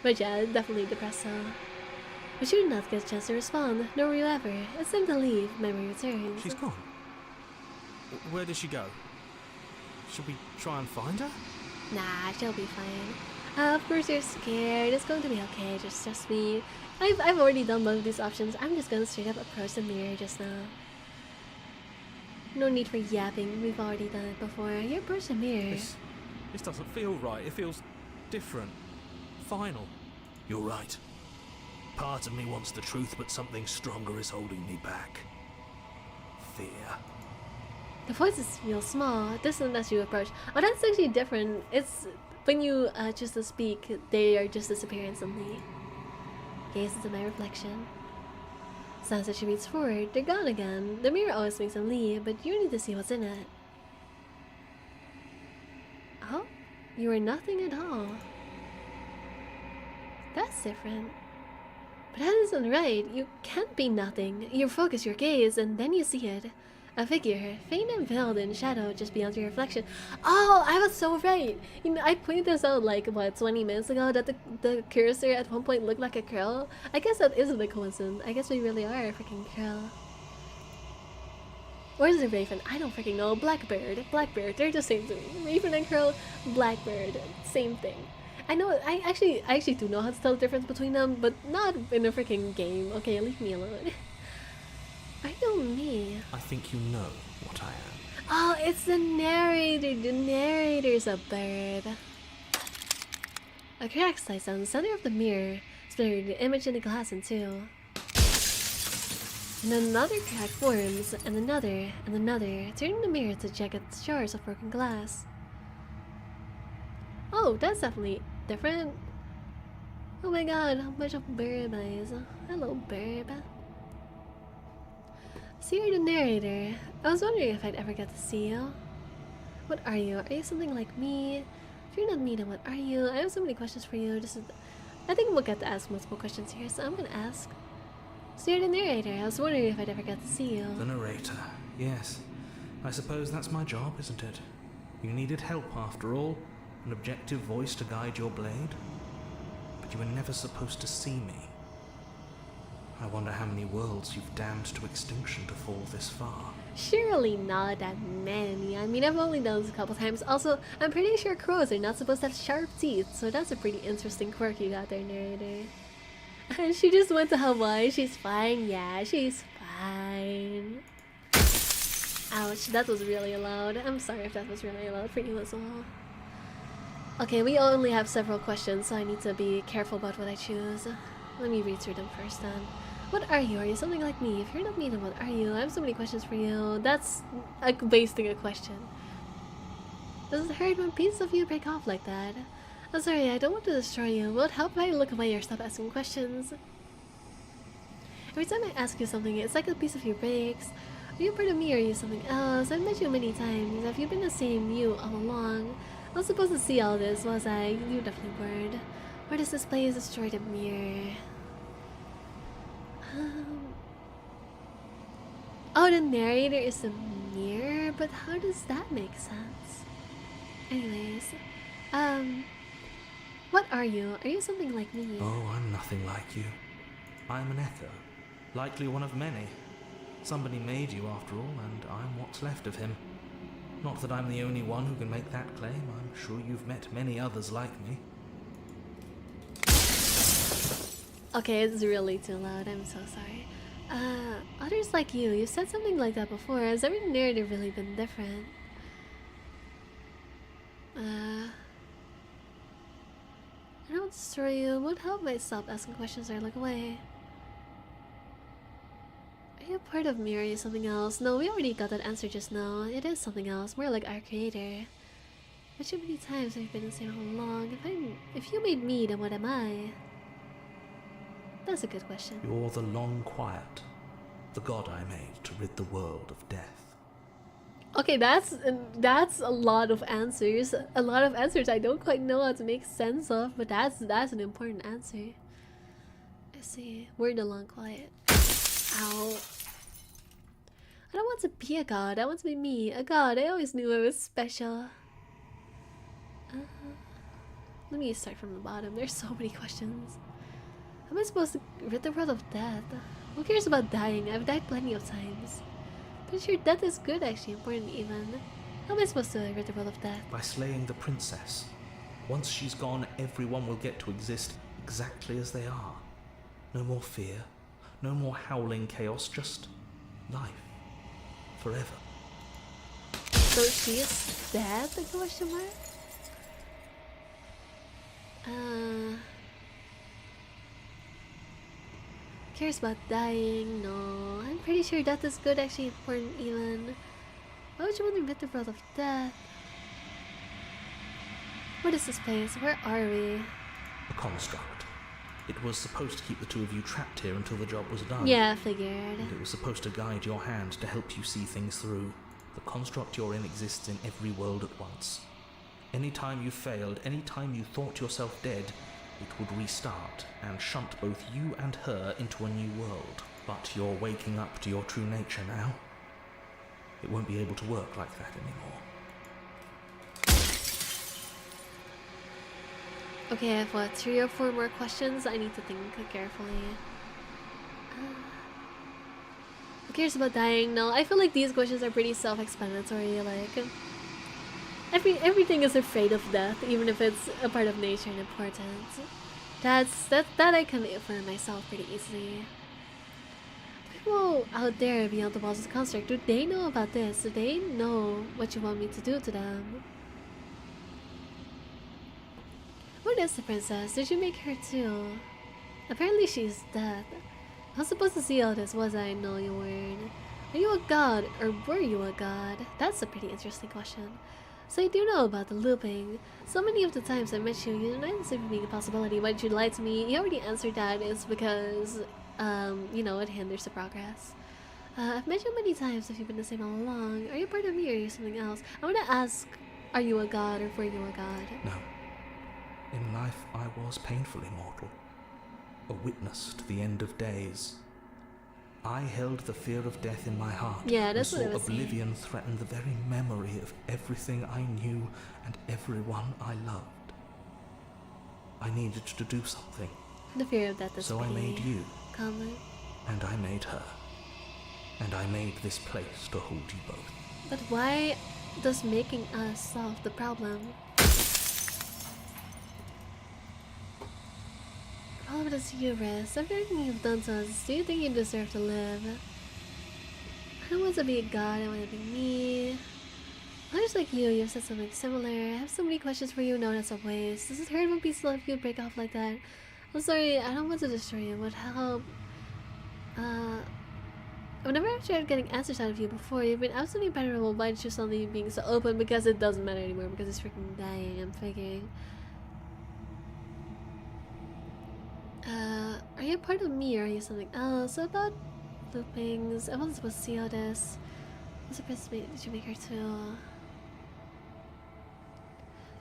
A: But yeah, definitely depressed, so... But you did not get a chance to respond, nor will you ever. It's time to leave. Memory returns.
E: She's gone. Where did she go? Should we try and find her?
A: Nah, she'll be fine. Of course you're scared. It's going to be okay. Just trust me. I've already done both of these options. I'm just gonna straight up approach the mirror just now. No need for yapping. We've already done it before. You approach the mirror.
E: This doesn't feel right. It feels different. Final.
B: You're right. Part of me wants the truth, but something stronger is holding me back. Fear.
A: The voices feel small, distant as you approach. Oh, that's actually different. It's when you choose to speak, they are just disappear instantly. Gaze into my reflection. Sounds that she reads forward, they're gone again. The mirror always makes them leave, but you need to see what's in it. Oh, you are nothing at all. That's different. But that isn't right. You can't be nothing. You focus your gaze, and then you see it. A figure, faint and veiled in shadow just beyond your reflection. Oh, I was so right! You know, I pointed this out like, what, 20 minutes ago, that the cursor at one point looked like a curl? I guess that isn't a coincidence. I guess we really are a freaking curl. Or is it Raven? I don't freaking know. Blackbird. Blackbird, they're the same to me. Raven and curl, Blackbird, same thing. I know, I actually do know how to tell the difference between them, but not in a freaking game. Okay, leave me alone. I don't me.
E: I think you know what I am.
A: Oh, it's the narrator. The narrator's a bird. A crack slices on the center of the mirror, splitting the image in the glass in two. And another crack forms, and another, turning the mirror to check at shards of broken glass. Oh, that's definitely different. Oh my god, how much of Burb is. Hello, Burb. So you're the narrator. I was wondering if I'd ever get to see you. What are you? Are you something like me? If you're not me, then what are you? I have so many questions for you. I think we'll get to ask multiple questions here, so I'm gonna ask. So you're the narrator. I was wondering if I'd ever get to see you.
E: The narrator. Yes. I suppose that's my job, isn't it? You needed help after all. An objective voice to guide your blade. But you were never supposed to see me. I wonder how many worlds you've damned to extinction to fall this far.
A: Surely not that many. I mean, I've only done this a couple times. Also, I'm pretty sure crows are not supposed to have sharp teeth, so that's a pretty interesting quirk you got there, narrator. And she just went to Hawaii. She's fine. Yeah, she's fine. Ouch, that was really loud. I'm sorry if that was really loud for you as well. Okay, we only have several questions, so I need to be careful about what I choose. Let me read through them first then. What are you? Are you something like me? If you're not me, then what are you? I have so many questions for you. That's like wasting a question. Does it hurt when pieces of you break off like that? I'm sorry, I don't want to destroy you. Will it help if I look away or stop asking questions? Every time I ask you something, it's like a piece of you breaks. Are you part of me or are you something else? I've met you many times. Have you been the same you all along? I was supposed to see all this, was I? You definitely weren't. Where does this place destroy the mirror? Oh, the narrator is a mirror, but how does that make sense? Anyways, what are you? Are you something like me?
E: Oh, I'm nothing like you. I'm an echo, likely one of many. Somebody made you after all, and I'm what's left of him. Not that I'm the only one who can make that claim. I'm sure you've met many others like me.
A: Okay, it's really too loud. I'm so sorry. Others like you said something like that before. Has every narrative really been different? I don't destroy you. Won't help if I stop asking questions or look away. Are you a part of me or are you something else? No, we already got that answer just now. It is something else, more like our creator. But too many times have you been the same how long? If you made me, then what am I? That's a good question.
E: You're the long quiet, the god I made to rid the world of death.
A: Okay, that's a lot of answers. A lot of answers I don't quite know how to make sense of, but that's an important answer. I see. We're the long quiet. Ow. I don't want to be a god. I want to be me. A god. I always knew I was special. Let me start from the bottom. There's so many questions. How am I supposed to rid the world of death? Who cares about dying? I've died plenty of times. Pretty sure death is good, actually, important even. How am I supposed to rid the world of death?
E: By slaying the princess. Once she's gone, everyone will get to exist exactly as they are. No more fear, no more howling chaos, just life. Forever.
A: So she is dead? The question mark? Cares about dying? No. I'm pretty sure death is good, actually important even. Why would you want to rid the world of death? What is this place? Where are we?
E: A construct. It was supposed to keep the two of you trapped here until the job was done.
A: Yeah, I figured.
E: And it was supposed to guide your hand to help you see things through. The construct you're in exists in every world at once. Anytime you failed, anytime you thought yourself dead, it would restart and shunt both you and her into a new world. But you're waking up to your true nature now. It won't be able to work like that anymore.
A: Okay, I have what, 3 or 4 more questions? I need to think carefully. Who cares about dying? No, I feel like these questions are pretty self-explanatory. Like, everything is afraid of death, even if it's a part of nature and important. That I can for myself pretty easily. People out there beyond the walls of the construct, do they know about this? Do they know what you want me to do to them? What is the princess? Did you make her too? Apparently she's dead. I was supposed to see all this, was I? No, you weren't. Are you a god, or were you a god? That's a pretty interesting question. So you do know about the looping. So many of the times I met you, you denied this even being a possibility. Why did you lie to me? You already answered that. It's because, you know, it hinders the progress. I've met you many times. Have you been the same all along? Are you part of me or are you something else? I want to ask, are you a god or were you a god?
E: No. In life, I was painfully mortal. A witness to the end of days. I held the fear of death in my heart.
A: Yeah, that's
E: and
A: what I was
E: oblivion threatened the very memory of everything I knew and everyone I loved. I needed to do something.
A: The fear of death is
E: so I made you.
A: Common.
E: And I made her. And I made this place to hold you both.
A: But why does making us solve the problem? All of this hubris, everything you've done to us, do you think you deserve to live? I don't want to be a god, I want to be me. Others like you've said something similar. I have so many questions for you, no, that's a waste. Does it hurt when pieces of you break off like that? I'm sorry, I don't want to destroy you, but help. Whenever I've tried getting answers out of you before, you've been absolutely impenetrable. Why did you suddenly being so open? Because it doesn't matter anymore, because it's freaking dying, I'm figuring. Are you a part of me or are you something else? So about loopings, I wasn't supposed to see all this. What's the princess made? Did you make her too?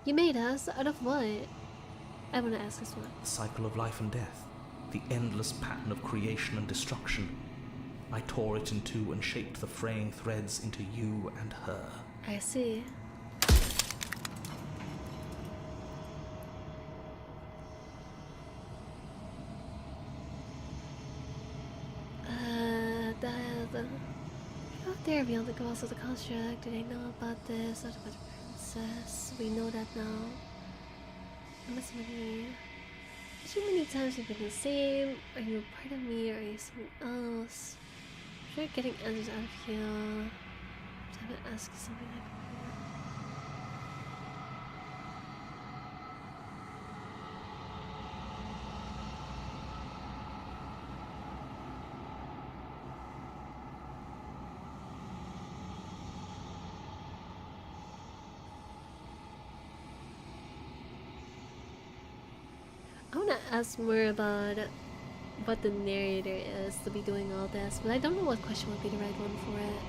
A: You made us? Out of what? I want to ask this one.
E: The cycle of life and death. The endless pattern of creation and destruction.
B: I tore it in two and shaped the fraying threads into you and her.
A: I see. Out there beyond the walls of the construct, did I know about this? What about the princess? We know that now. How much money? Too many times we've been the same. Are you a part of me or are you something else? I'm sure getting answers out of here. I'm gonna ask you something like I want to ask more about what the narrator is to be doing all this, but I don't know what question would be the right one for it.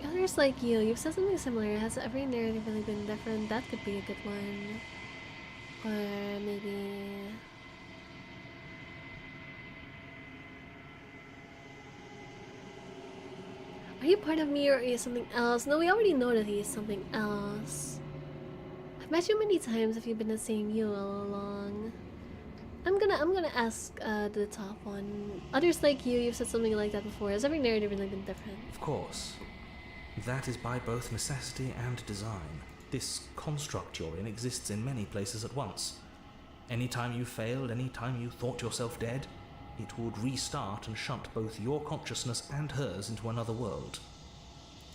A: Others like you've said something similar. Has every narrative really been different? That could be a good one. Or maybe... Are you part of me or are you something else? No, we already know that he is something else. I've met you many times if you've been the same you all along. I'm gonna ask the top one. Others like you've said something like that before. Has every narrative really been different?
B: Of course. That is by both necessity and design. This construct you're in exists in many places at once. Anytime you failed, anytime you thought yourself dead, it would restart and shunt both your consciousness and hers into another world.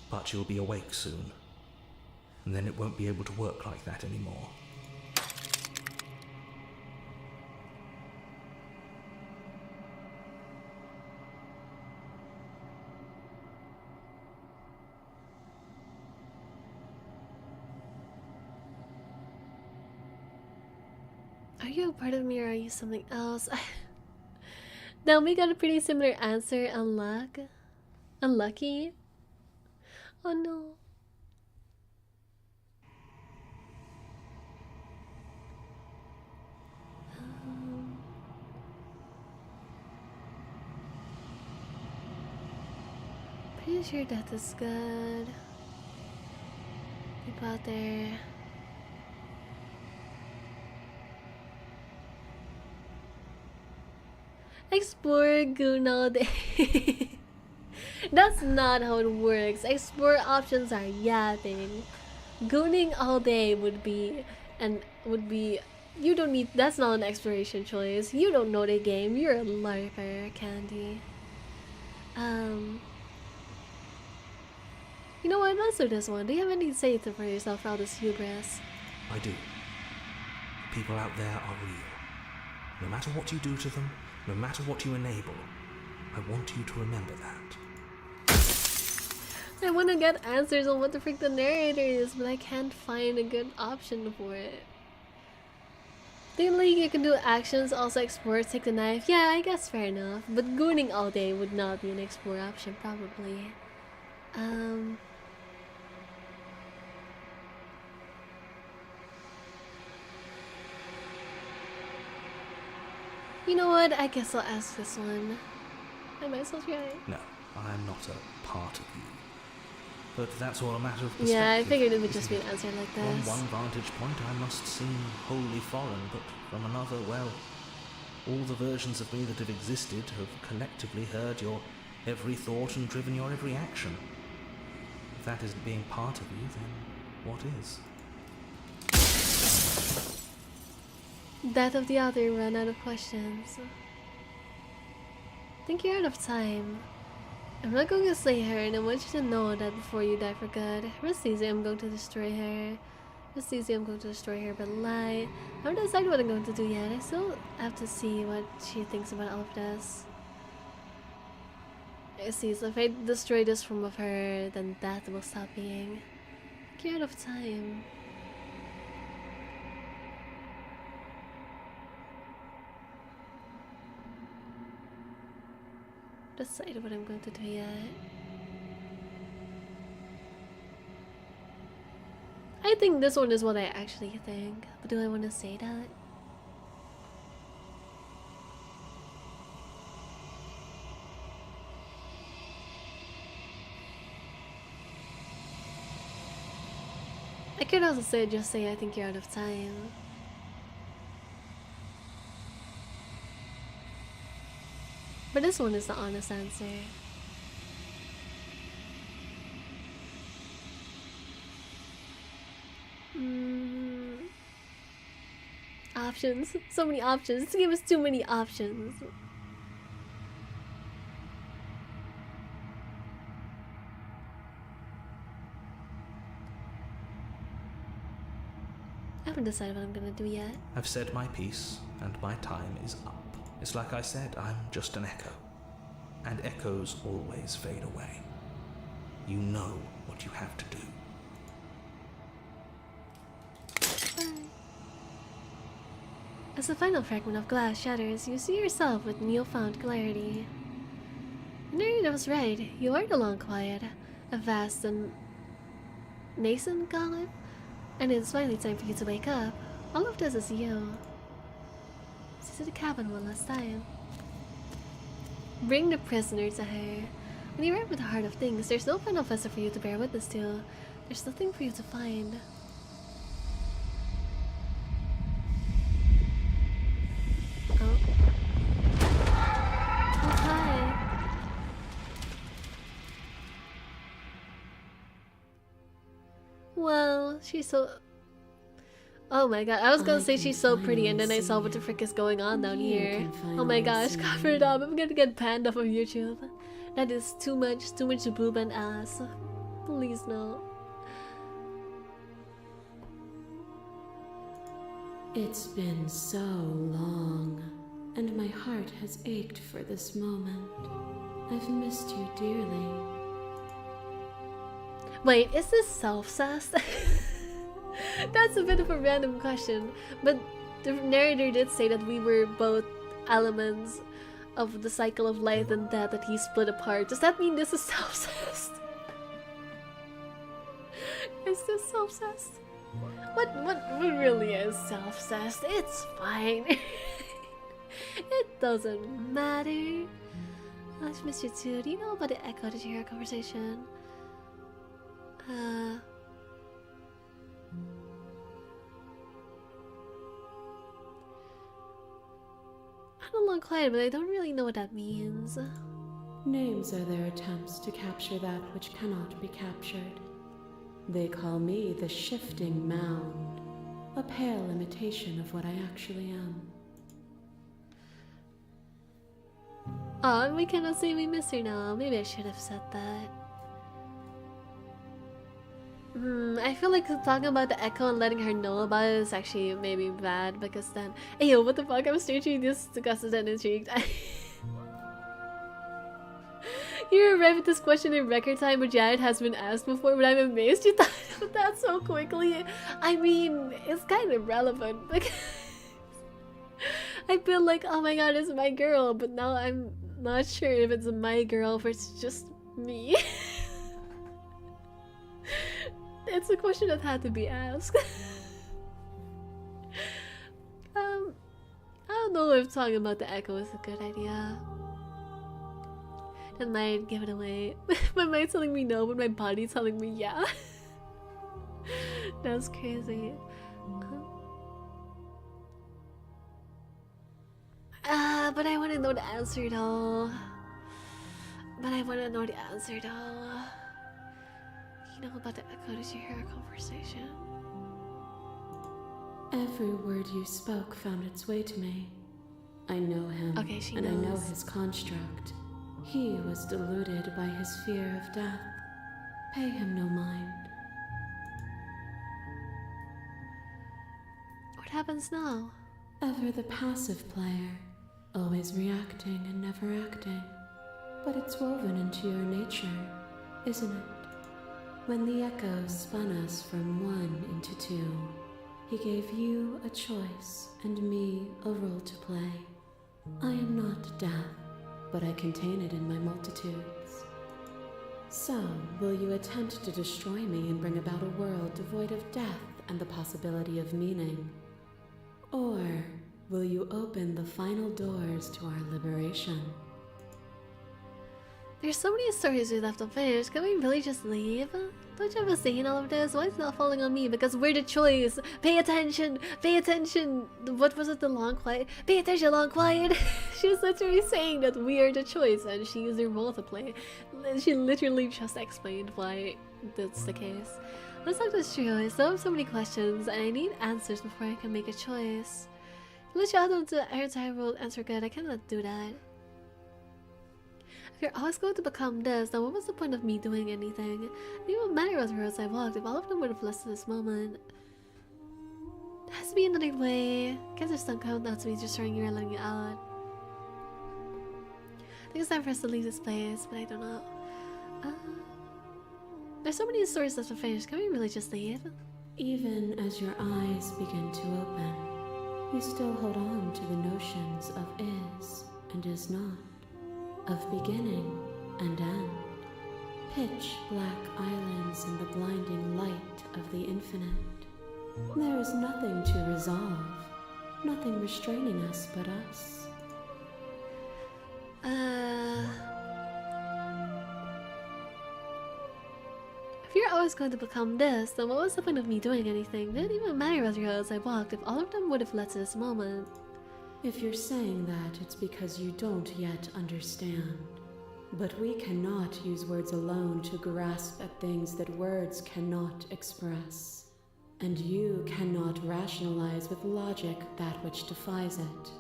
B: But you'll be awake soon, and then it won't be able to work like that anymore.
A: Are you a part of me or are you something else? Now we got a pretty similar answer. Unlucky? Oh no. Pretty sure death is good. People out there. Explore Goon all day. That's not how it works. Explore options are yapping. Gooning all day would be you don't need, that's not an exploration choice. You don't know the game. You're a LARPer, Candy. You know what? Let's do this one. Do you have anything to say for yourself for all this hubris?
B: I do. People out there are real. No matter what you do to them, no matter what you enable, I want you to remember that.
A: I want to get answers on what the frick the narrator is, but I can't find a good option for it. Daily, you can do actions, also explore, take the knife. Yeah, I guess fair enough. But gooning all day would not be an explore option, probably. You know what? I guess I'll ask this one. I might as well try.
B: No, I am not a part of you. But that's all a matter of perspective.
A: Yeah, I figured it would just be an answer like this.
B: From one vantage point, I must seem wholly foreign, but from another, well, all the versions of me that have existed have collectively heard your every thought and driven your every action. If that isn't being part of you, then what is?
A: Death of the author ran out of questions. I think you're out of time. I'm not going to slay her, and I want you to know that before you die for good. Rest easy, I'm going to destroy her. Rest easy, I'm going to destroy her, but lie. I haven't decided what I'm going to do yet. I still have to see what she thinks about all of this. I see, so if I destroy this form of her, then that will stop being. You're out of time. Decide what I'm going to do yet. think this one is what I actually think, but do I want to say that? I could also say I think you're out of time. But this one is the honest answer. Options. So many options. This game has too many options. I haven't decided what I'm gonna do yet.
B: I've said my piece, and my time is up. It's like I said, I'm just an echo. And echoes always fade away. You know what you have to do.
A: As the final fragment of glass shatters, you see yourself with newfound clarity. Nerd was right. You are the long quiet, a vast and nascent golem, and it's finally time for you to wake up. All of this is you. To the cabin one last time. Bring the prisoner to her. When you arrive with the heart of things, there's no final vessel for you to bear witness to. There's nothing for you to find. Oh. Oh, hi. Well, she's so... Oh my god, I was gonna say she's so pretty and then I saw what the frick is going on down here. Oh my gosh, cover it up. I'm gonna get banned off of YouTube. That is too much boob and ass. Please no.
F: It's been so long, and my heart has ached for this moment. I've missed you dearly.
A: Wait, is this self-cessed? That's a bit of a random question, but the narrator did say that we were both elements of the cycle of life and death that he split apart. Does that mean this is self-cessed? Is this self-cessed? What really is self-cessed? It's fine. It doesn't matter. I just miss you too. Do you know about the echo? Did you hear a conversation? I'm a long quiet, but I don't really know what that means.
F: Names are their attempts to capture that which cannot be captured. They call me the shifting mound, a pale imitation of what I actually am.
A: Oh, and we cannot say we miss her now. Maybe I should have said that. I feel like talking about the echo and letting her know about it is actually maybe bad, because then... Hey yo, what the fuck? I'm strangely disgusted and intrigued. You arrived at this question in record time, but yeah, it has been asked before, but I'm amazed you thought of that so quickly. I mean, it's kind of relevant, because... I feel like, oh my god, it's my girl, but now I'm not sure if it's my girl or it's just me. It's a question that had to be asked. I don't know if talking about the echo is a good idea. That might give it away. My mind's telling me no, but my body's telling me yeah. That's crazy. But I want to know the answer though. You know about the echo? Did you hear a conversation?
F: Every word you spoke found its way to me. I know him,
A: Okay, she
F: and I know
A: knows.
F: his construct. He was deluded by his fear of death. Pay him no mind.
A: What happens now?
F: Ever the passive player, always reacting and never acting. But it's woven into your nature, isn't it? When the echo spun us from one into two, he gave you a choice and me a role to play. I am not death, but I contain it in my multitudes. So, will you attempt to destroy me and bring about a world devoid of death and the possibility of meaning? Or will you open the final doors to our liberation?
A: There's so many stories we left unfinished. Can we really just leave? Don't you have a say in all of this? Why is it all falling on me? Because we're the choice. Pay attention. Pay attention. What was it? The long quiet. Pay attention, long quiet. She was literally saying that we are the choice, and she used her role to play. She literally just explained why that's the case. Let's talk this through. I still have so many questions, and I need answers before I can make a choice. Let you out of the entire world answer good. I cannot do that. If you're always going to become this, then what was the point of me doing anything? It wouldn't matter what roads I walked if all of them would have led to this moment. There has to be another way. Guess there's some count not to be just showing you or letting you out. I think it's time for us to leave this place, but I don't know. There's so many stories left to finish. Can we really just leave?
F: Even as your eyes begin to open, you still hold on to the notions of is and is not, of beginning and end, pitch black islands in the blinding light of the infinite. There is nothing to resolve, nothing restraining us but us.
A: If you're always going to become this, then what was the point of me doing anything? It didn't even matter what roads I walked if all of them would have led to this moment.
F: If you're saying that, it's because you don't yet understand. But we cannot use words alone to grasp at things that words cannot express. And you cannot rationalize with logic that which defies it.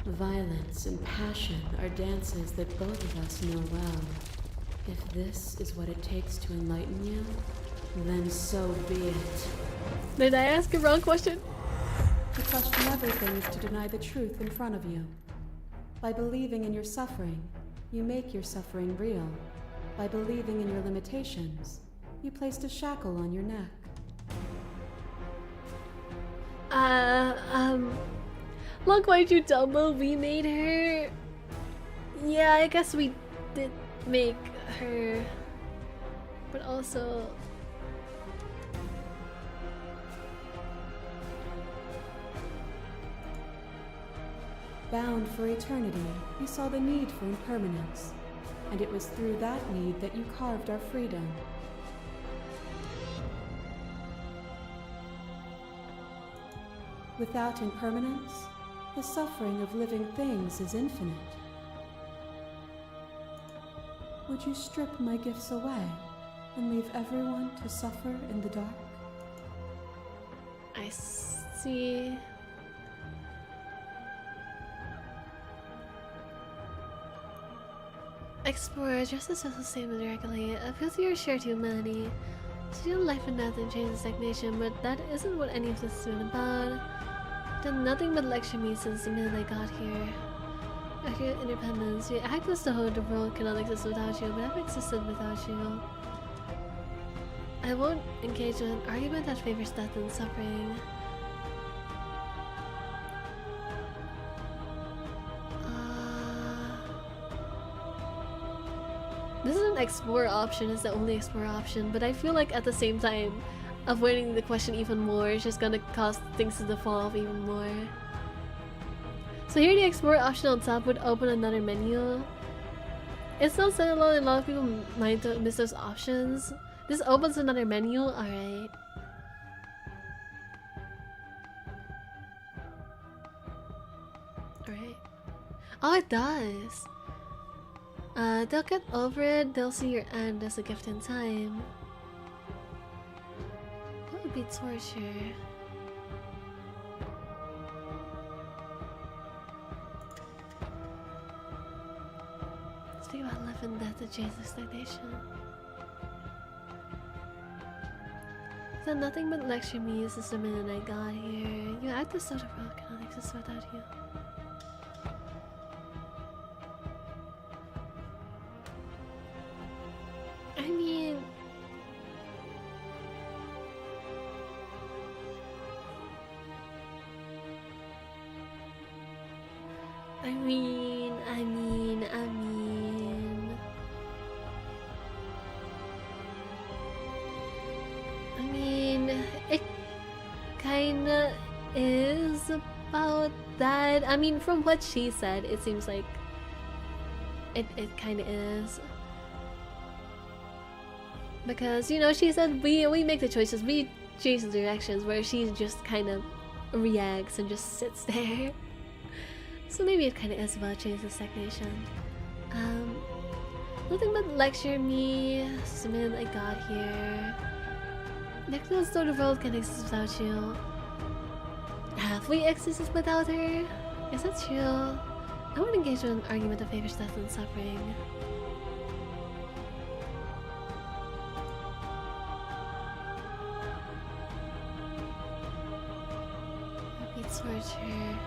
F: Violence and passion are dances that both of us know well. If this is what it takes to enlighten you, then so be it.
A: Did I ask a wrong question?
F: To question everything is to deny the truth in front of you. By believing in your suffering, you make your suffering real. By believing in your limitations, you placed a shackle on your neck.
A: Look, why'd you double? We made her. Yeah, I guess we did make her. But also.
F: Bound for eternity, you saw the need for impermanence, and it was through that need that you carved our freedom. Without impermanence, the suffering of living things is infinite. Would you strip my gifts away and leave everyone to suffer in the dark?
A: I see. Explorer, justice is the same as regularly. Appeal to your shared humanity. Steal life and death and change the stagnation, but that isn't what any of this has been about. Done nothing but lecture me since the minute I got here. Accurate independence. You act as though the world cannot exist without you, but I've existed without you. I won't engage in an argument that favors death and suffering. This is an explore option, it's the only explore option, but I feel like at the same time, avoiding the question even more is just gonna cause things to devolve even more. So here the explore option on top would open another menu. It's still said a lot of people might miss those options. This opens another menu, alright. Alright. Oh, it does! They'll get over it, they'll see your end as a gift in time. That would be torture. Speak about life and death to change the stagnation. So nothing but lecture me since the minute I got here. You act as though the world cannot exist without you. I mean. kinda is about that. I mean, from what she said, it seems like it kinda is. Because, you know, she said we make the choices, we change the directions, where she just kind of reacts and just sits there. So maybe it kind of is about change the stagnation. Nothing but lecture me the minute I got here. Next notes, though, the world can exist without you. Have we existed without her? Is that true? I won't engage in an argument that favors death and suffering. Torture.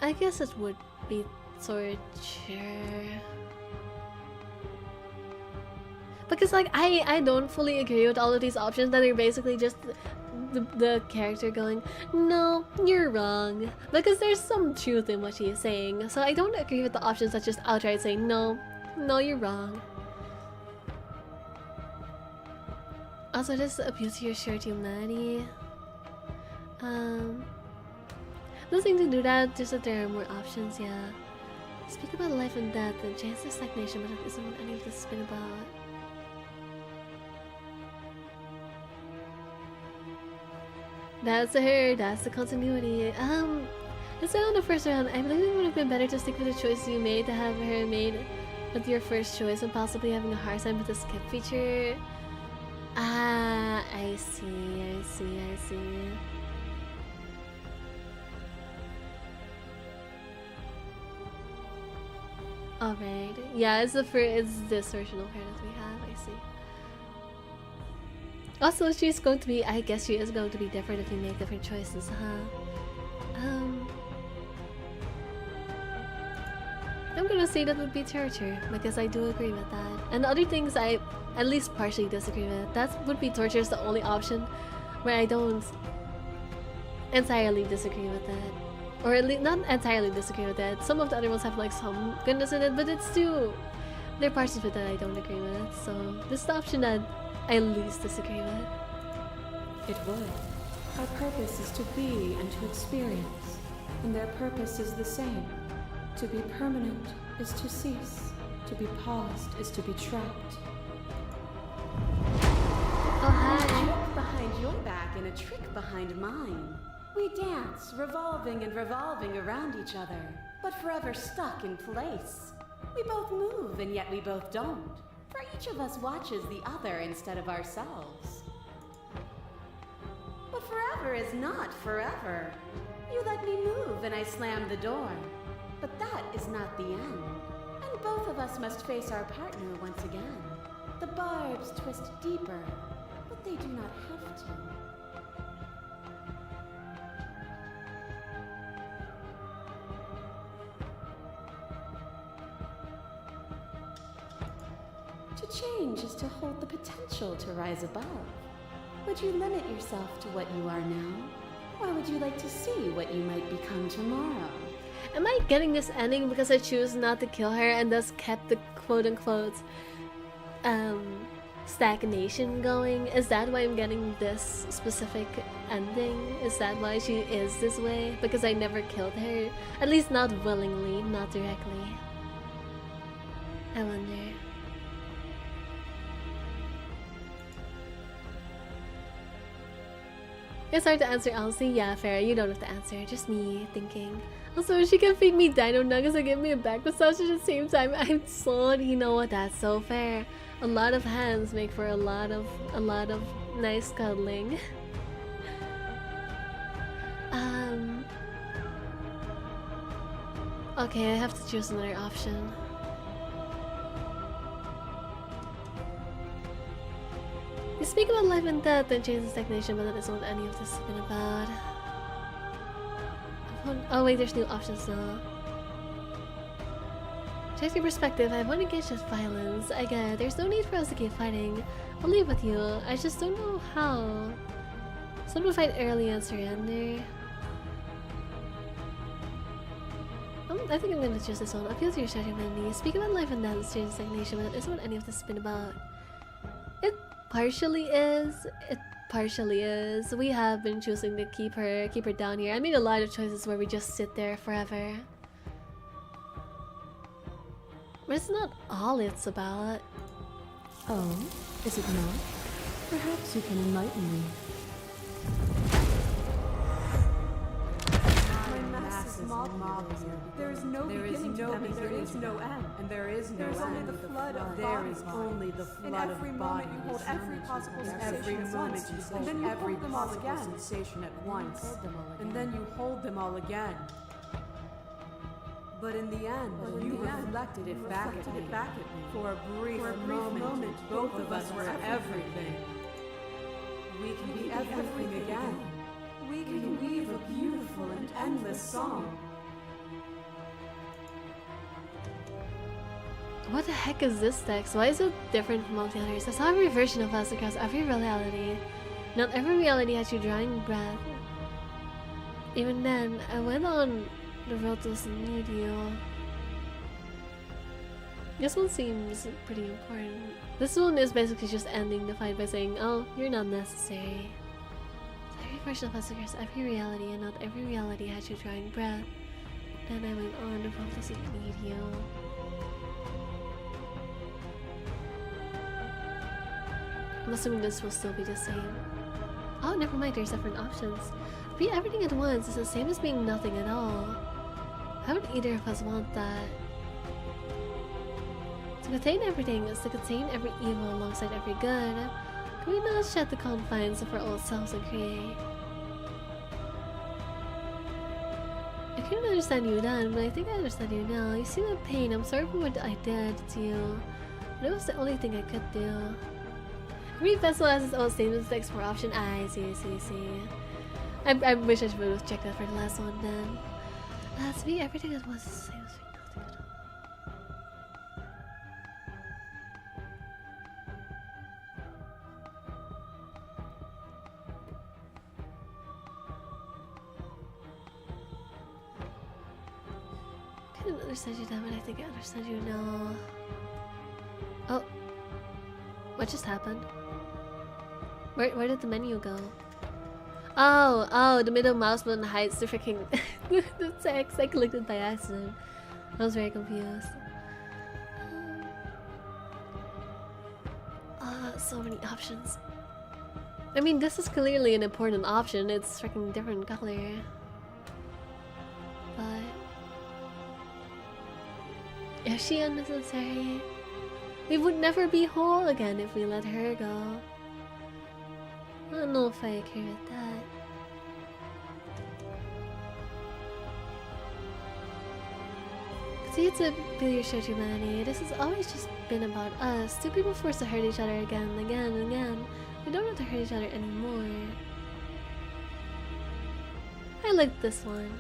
A: I guess it would be torture. Because like I don't fully agree with all of these options that are basically just the character going, no, you're wrong. Because there's some truth in what she is saying. So I don't agree with the options that just outright say, no, you're wrong. Also, this abuse your shared humanity. Nothing to do that, just that there are more options, yeah. Speak about life and death and chance of stagnation, but it isn't what any of this has been about. That's her, that's the continuity. Instead on the first round, I believe it would have been better to stick with the choice you made, to have her made with your first choice and possibly having a hard time with the skip feature. Ah, I see. Alright, yeah, it's this version of her that we have, I see. Also, she's going to be, I guess she is going to be different if you make different choices, huh? I'm gonna say that would be torture, because I do agree with that. And the other things I at least partially disagree with, that would be torture is the only option where I don't entirely disagree with that. Or at least not entirely disagree with that. Some of the other ones have like some goodness in it, but it's still, there are parts of it that I don't agree with. So this is the option that I least disagree with.
F: It would. Our purpose is to be and to experience, and their purpose is the same. To be permanent is to cease. To be paused is to be trapped.
A: Oh, hi.
C: A trick behind your back and a trick behind mine. We dance, revolving and revolving around each other, but forever stuck in place. We both move, and yet we both don't. For each of us watches the other instead of ourselves. But forever is not forever. You let me move, and I slam the door. But that is not the end. And both of us must face our partner once again. The barbs twist deeper, but they do not have to. To change is to hold the potential to rise above. Would you limit yourself to what you are now? Or would you like to see what you might become tomorrow?
A: Am I getting this ending because I choose not to kill her and thus kept the quote-unquote stagnation going? Is that why I'm getting this specific ending? Is that why she is this way? Because I never killed her? At least not willingly, not directly. I wonder. It's hard to answer honestly. Yeah, fair. You don't have to answer. Just me thinking. Also, she can feed me dino nuggets and give me a back massage at the same time. I'm sold. You know what? That's so fair. A lot of hands make for a lot of nice cuddling. Okay, I have to choose another option. speak about life and death and change and stagnation, but that isn't what any of this has been about. Oh wait, there's new options now. Check your perspective. I won't engage with violence. I get it. There's no need for us to keep fighting. I'll leave with you. I just don't know how. Some will fight early and surrender. I think I'm gonna choose this one. Appeal to your shared humanity. Speak about life and death and change and stagnation, but that isn't what any of this has been about. It partially is. It partially is. We have been choosing to keep her down here. I made a lot of choices where we just sit there forever. But it's not all it's about.
F: Oh, is it not? Perhaps you can enlighten me.
I: There is no beginning to them, and there is no end. And there is no end. There is only the flood of bodies. There is only the flood of bodies. In every moment you hold every possible sensation at once, and then you hold them all again. Sensation at once, and then you hold them all again. But in the end, you reflected it back at me. For a brief moment, both of us were everything. We can be everything again. We can weave a beautiful and endless song.
A: What the heck is this text? Why is it different from all the others? I saw every version of us across every reality. Not every reality had you drawing breath. Even then, I went on the road to some new deal. This one seems pretty important. This one is basically just ending the fight by saying, oh, you're not necessary. So every version of us across every reality, and not every reality had you drawing breath. Then I went on the road to need you. I'm assuming this will still be the same. Oh, never mind, there's different options. Be everything at once is the same as being nothing at all. How would either of us want that? To contain everything is to contain every evil alongside every good. Can we not shed the confines of our old selves and create? I couldn't understand you then, but I think I understand you now. You see my pain, I'm sorry for what I did to you. But it was the only thing I could do. Every vessel has its own statements to explore option. I see. I wish I would have checked that for the last one then. To me, everything that was the same as being nothing at all. I couldn't understand you then, but I think I understand you now. Oh. What just happened? Where did the menu go? Oh, the middle mouse button hides the freaking the text. I clicked it by accident. I was very confused. So many options. I mean, this is clearly an important option. It's freaking different color. But is she unnecessary? We would never be whole again if we let her go. I don't know if I agree with that. See, to feel your shared humanity. This has always just been about us. Two people forced to hurt each other again and again and again. We don't have to hurt each other anymore. I like this one.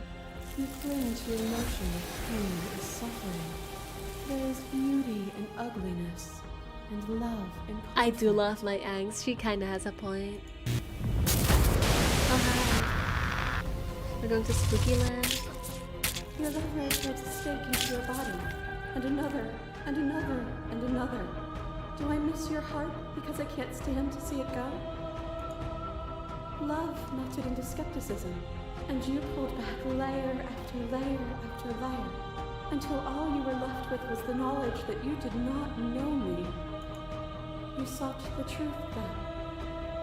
F: You cling to your notion of pain and suffering. There is beauty in ugliness, and love in conflict.
A: I do love my angst. She kinda has a point. Oh hi. We're going to Spooky Land.
F: Your lover has tried to stake into your body, and another, and another, and another. Do I miss your heart because I can't stand to see it go? Love melted into skepticism, and you pulled back layer after layer after layer, until all you were left with was the knowledge that you did not know me. You sought the truth then.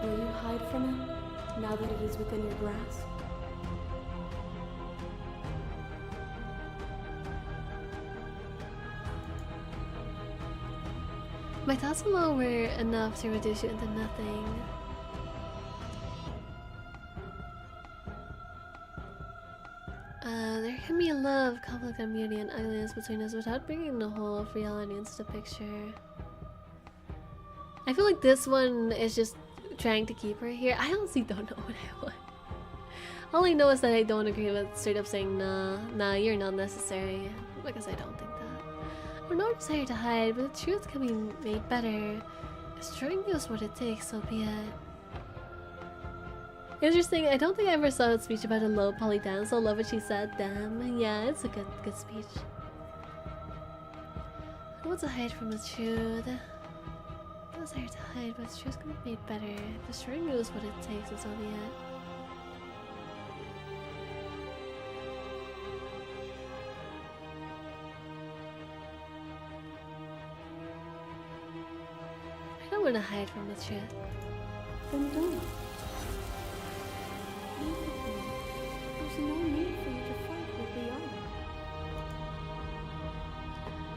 F: Will you hide from it, now that it is within your grasp?
A: My thoughts alone were enough to reduce you into nothing. There can be love, conflict, and beauty and ugliness between us without bringing the whole of reality into the picture. I feel like this one is just trying to keep her here. I honestly don't know what I want. All I know is that I don't agree with straight up saying nah, you're not necessary, because I don't think that. I have no desire to hide, but the truth can be made better. If trying is what it takes, so be it. Interesting, I don't think I ever saw a speech about a low poly dance, so I love what she said. Damn, yeah, it's a good speech. I don't want to hide from the truth. No desire to hide, but the truth can be made better. If trying is what it takes, so be it. I don't want to hide from the truth.
F: Then don't. There's no need for you to fight what we are.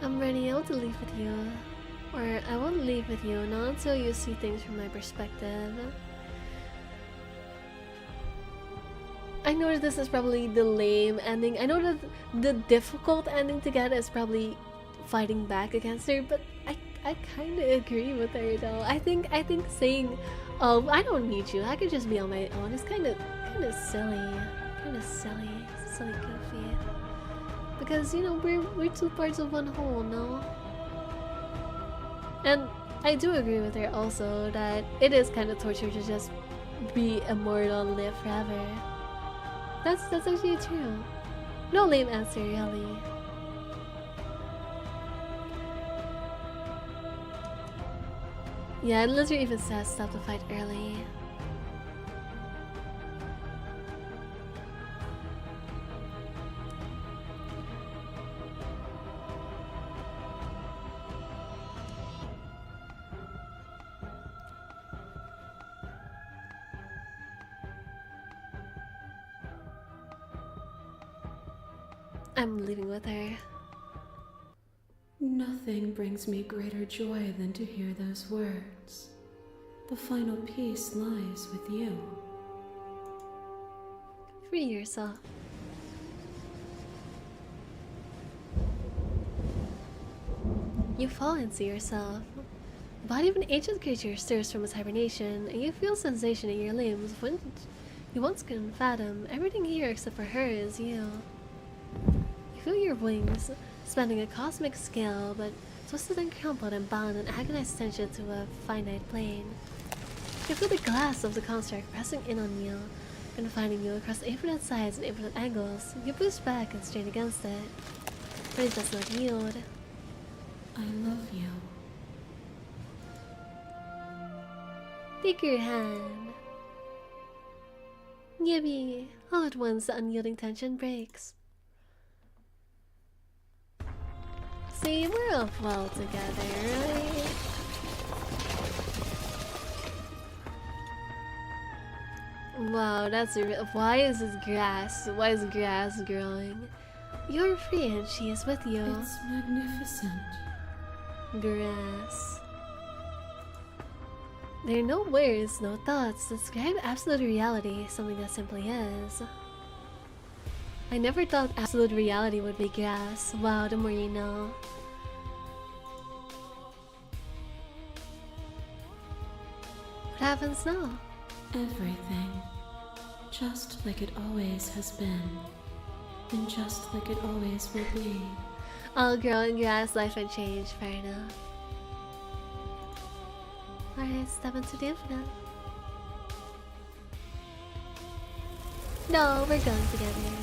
A: I'm ready. I want to leave with you. Or I won't leave with you, not until you see things from my perspective. I know that this is probably the lame ending. I know that the difficult ending to get is probably fighting back against her, but I kind of agree with her though. I think saying, "Oh, I don't need you. I could just be on my own," is kind of silly, silly goofy. Because you know we're two parts of one whole, no? And I do agree with her also that it is kind of torture to just be immortal and live forever. That's actually true. No lame answer, really. Yeah, it literally even says stop the fight early. I'm leaving with her.
F: Nothing brings me greater joy than to hear those words. The final piece lies with you.
A: Free yourself. You fall into yourself. The body of an ancient creature stirs from its hibernation, and you feel sensation in your limbs when you once couldn't fathom. Everything here except for her is you. You feel your wings spanning a cosmic scale, but twisted and crumpled and bound in agonized tension to a finite plane. You feel the glass of the construct pressing in on you, confining you across infinite sides and infinite angles. You push back and strain against it, but it does not yield.
F: I love you.
A: Take your hand. Yippee! All at once the unyielding tension breaks. See, we're all well together, right? Wow, that's why is this grass? Why is grass growing? You're free and she is with you.
F: It's magnificent.
A: Grass. There are no words, no thoughts to describe absolute reality, something that simply is. I never thought absolute reality would be grass. Wow, the more you know. What happens now?
F: Everything. Just like it always has been. And just like it always will be.
A: All grow in grass, life and change, fair enough. Alright, step into the infinite. No, we're going together.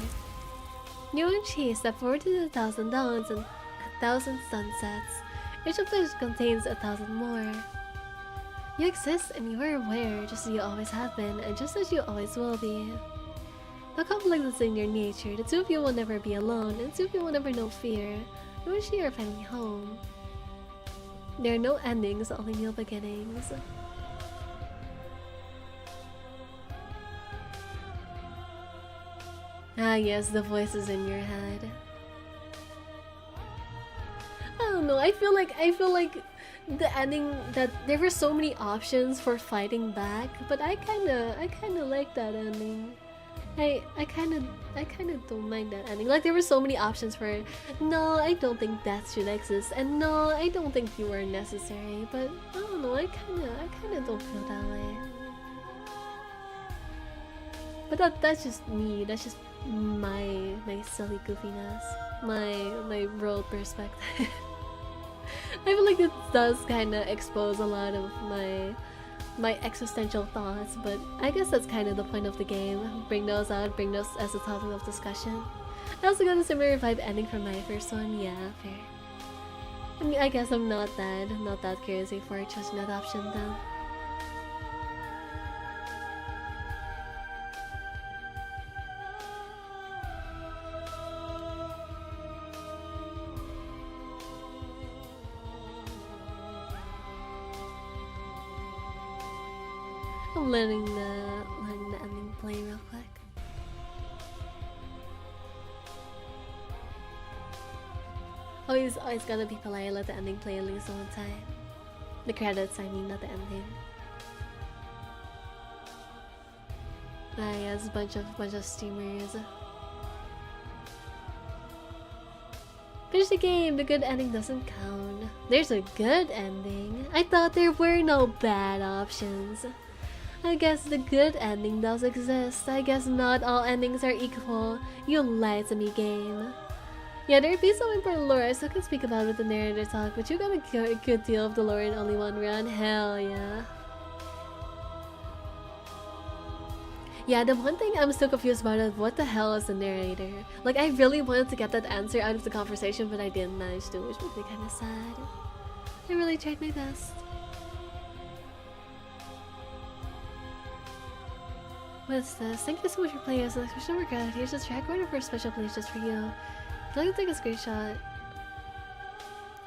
A: You and she step forward to the 1,000 dawns and 1,000 sunsets, each of which contains 1,000 more. You exist and you are aware, just as you always have been, and just as you always will be. No conflict is in your nature. The two of you will never be alone, and the two of you will never know fear. You and she are finally home. There are no endings, only new beginnings. Ah yes, the voices in your head. I don't know, I feel like the ending, that there were so many options for fighting back, but I kinda like that ending. I kinda don't mind that ending. Like there were so many options for no, I don't think death should exist, and no, I don't think you are necessary, but I don't know, I kinda don't feel that way. But that's just me. That's just my silly goofiness, my world perspective. I feel like it does kind of expose a lot of my existential thoughts, but I guess that's kind of the point of the game. Bring those out, bring those as a topic of discussion. I also got a similar vibe ending from my first one. Yeah, fair. I mean, I guess I'm not that crazy for choosing that option though. I'm letting the ending play real quick. Always gotta be polite. Let the ending play at least one time. The credits, I mean, not the ending. Ah, yes, bunch of streamers. Finish the game. The good ending doesn't count. There's a good ending. I thought there were no bad options. I guess the good ending does exist. I guess not all endings are equal. You lied to me, game. Yeah, there'd be some important lore I still can speak about with the narrator talk, but you got a good deal of the lore in only one run. Hell yeah. Yeah, the one thing I'm still confused about is what the hell is the narrator? Like, I really wanted to get that answer out of the conversation, but I didn't manage to, which makes me kind of sad. I really tried my best. What's this? Thank you so much for playing us. Special regret. Here's this track order for a special place just for you. I'd like to take a screenshot.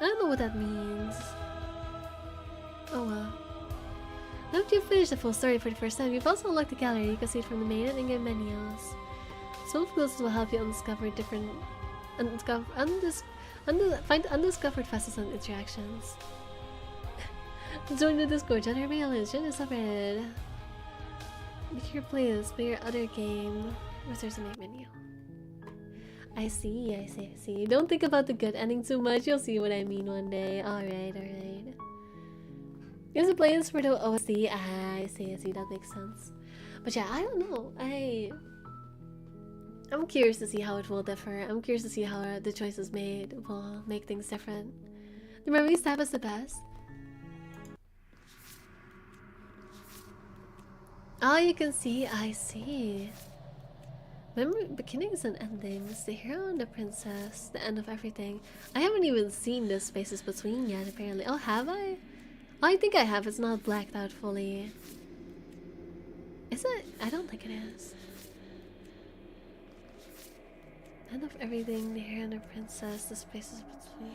A: I don't know what that means. Oh well. Now that you've finished the full story for the first time, you've also unlocked the gallery. You can see it from the main and in-game menus. Some of those will help you undiscover different... find undiscovered facets and interactions. Join the Discord, join our mail list, join the subreddit. Make your playlist, play your other game. There's a main menu. I see. Don't think about the good ending too much. You'll see what I mean one day. Alright. There's a playlist for the OST. Ah, I see. That makes sense. But yeah, I don't know. I'm curious to see how it will differ. I'm curious to see how the choices made will make things different. The memory tab is the best. Oh, you can see. I see. Remember, beginnings and endings, the hero and the princess, the end of everything. I haven't even seen the spaces between yet, apparently. Oh, have I? Oh, I think I have. It's not blacked out fully. Is it? I don't think it is. End of everything, the hero and the princess, the spaces between.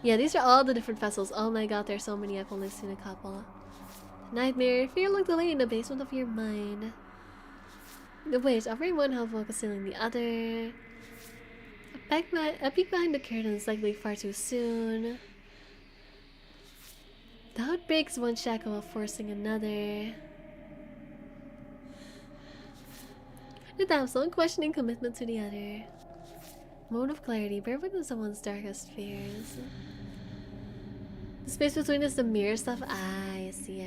A: Yeah, these are all the different vessels. Oh my god, there's so many. I've only seen a couple. Nightmare, fear like the lay in the basement of your mind. The waves offering one health while concealing the other. A peek behind the curtains, likely far too soon. Doubt breaks one shackle while forcing another. The damsel questioning commitment to the other. Moment of clarity, bear witness someone's darkest fears. The space between is the mirror stuff. Ah, I see.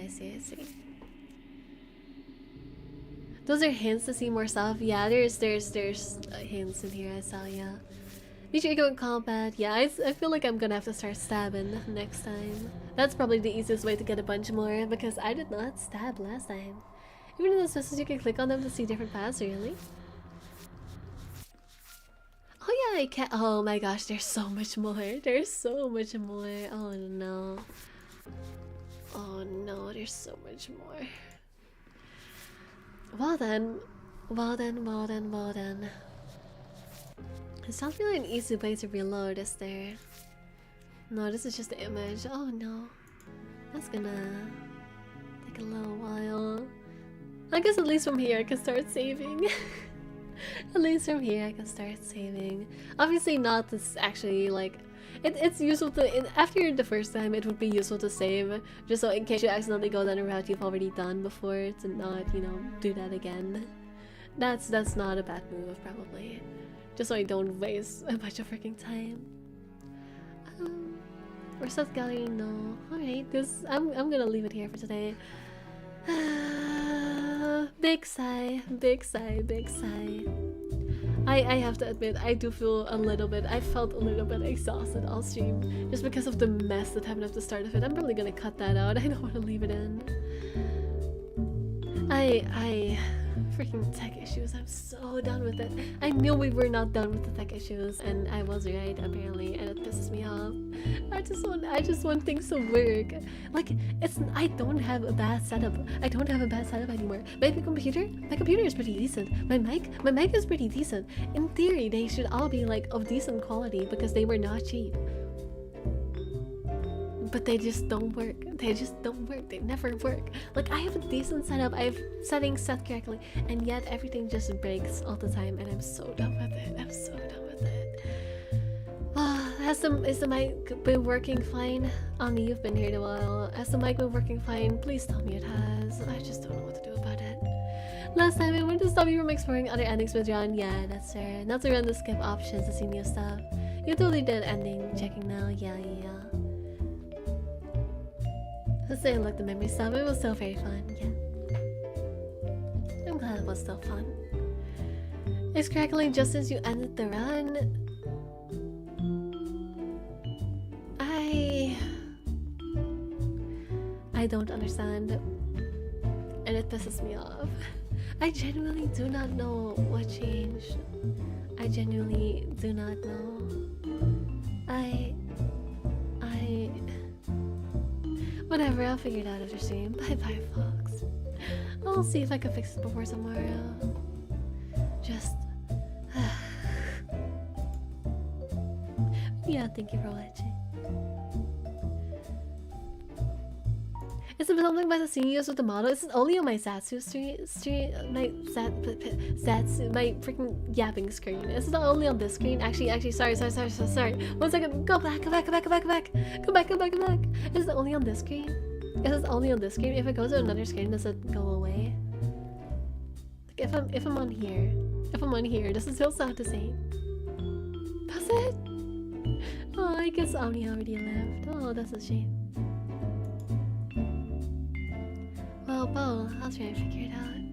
A: Those are hints to see more stuff. Yeah, there's hints in here. I saw, yeah. Future ego in combat. Yeah, I feel like I'm gonna have to start stabbing next time. That's probably the easiest way to get a bunch more because I did not stab last time. Even in those messages, you can click on them to see different paths. Really? Oh yeah, I can't. Oh my gosh, there's so much more. There's so much more. Oh no. Oh no, there's so much more. Well then. It's not really an easy way to reload, is there? No, this is just the image. Oh no. That's gonna take a little while. I guess at least from here I can start saving. At least from here I can start saving. Obviously not this actually like... It's useful to... After the first time it would be useful to save. Just so in case you accidentally go down a route you've already done before to not, you know, do that again. That's not a bad move, probably. Just so I don't waste a bunch of freaking time. Reset gallery, no. Alright, I'm gonna leave it here for today. Big sigh, big sigh, big sigh. I have to admit, I do feel a little bit, I felt a little bit exhausted all stream just because of the mess that happened at the start of it. I'm probably gonna cut that out. I don't want to leave it in. I freaking tech issues. I'm so done with it. I knew we were not done with the tech issues, and I was right apparently, and it pisses me off. I just want things to work. Like I don't have a bad setup. I don't have a bad setup anymore. My computer is pretty decent. My mic is pretty decent. In theory, they should all be like of decent quality because they were not cheap. But they just don't work. They just don't work. They never work. Like, I have a decent setup. I have settings set correctly, and yet everything just breaks all the time, and I'm so done with it. I'm so done with it. Has the mic been working fine? Ami, you've been here a while. Has the mic been working fine? Please tell me it has. I just don't know what to do about it. Last time I went to stop you from exploring other endings with John. Yeah, that's right. Not to run the skip options to see new stuff. You totally did ending checking now. Yeah. Let's say look, the memory stuff, it was still very fun, yeah. I'm glad it was still fun. It's crackling just since you ended the run. I don't understand. And it pisses me off. I genuinely do not know what changed. I genuinely do not know. Whatever, I'll figure it out after stream. Bye, folks. I'll see if I can fix it before tomorrow. Just... yeah, thank you for watching. Is it something about the seniors with the model? Is it only on my Satsu my freaking yapping screen? Is it only on this screen? Actually, sorry. 1 second. Go back. Go back. Is it only on this screen? Is it only on this screen? If it goes to another screen, does it go away? Like if I'm on here, does it still sound the same? Does it? Oh, I guess Omni already left. Oh, that's a shame. Well, I'll try and figure it out.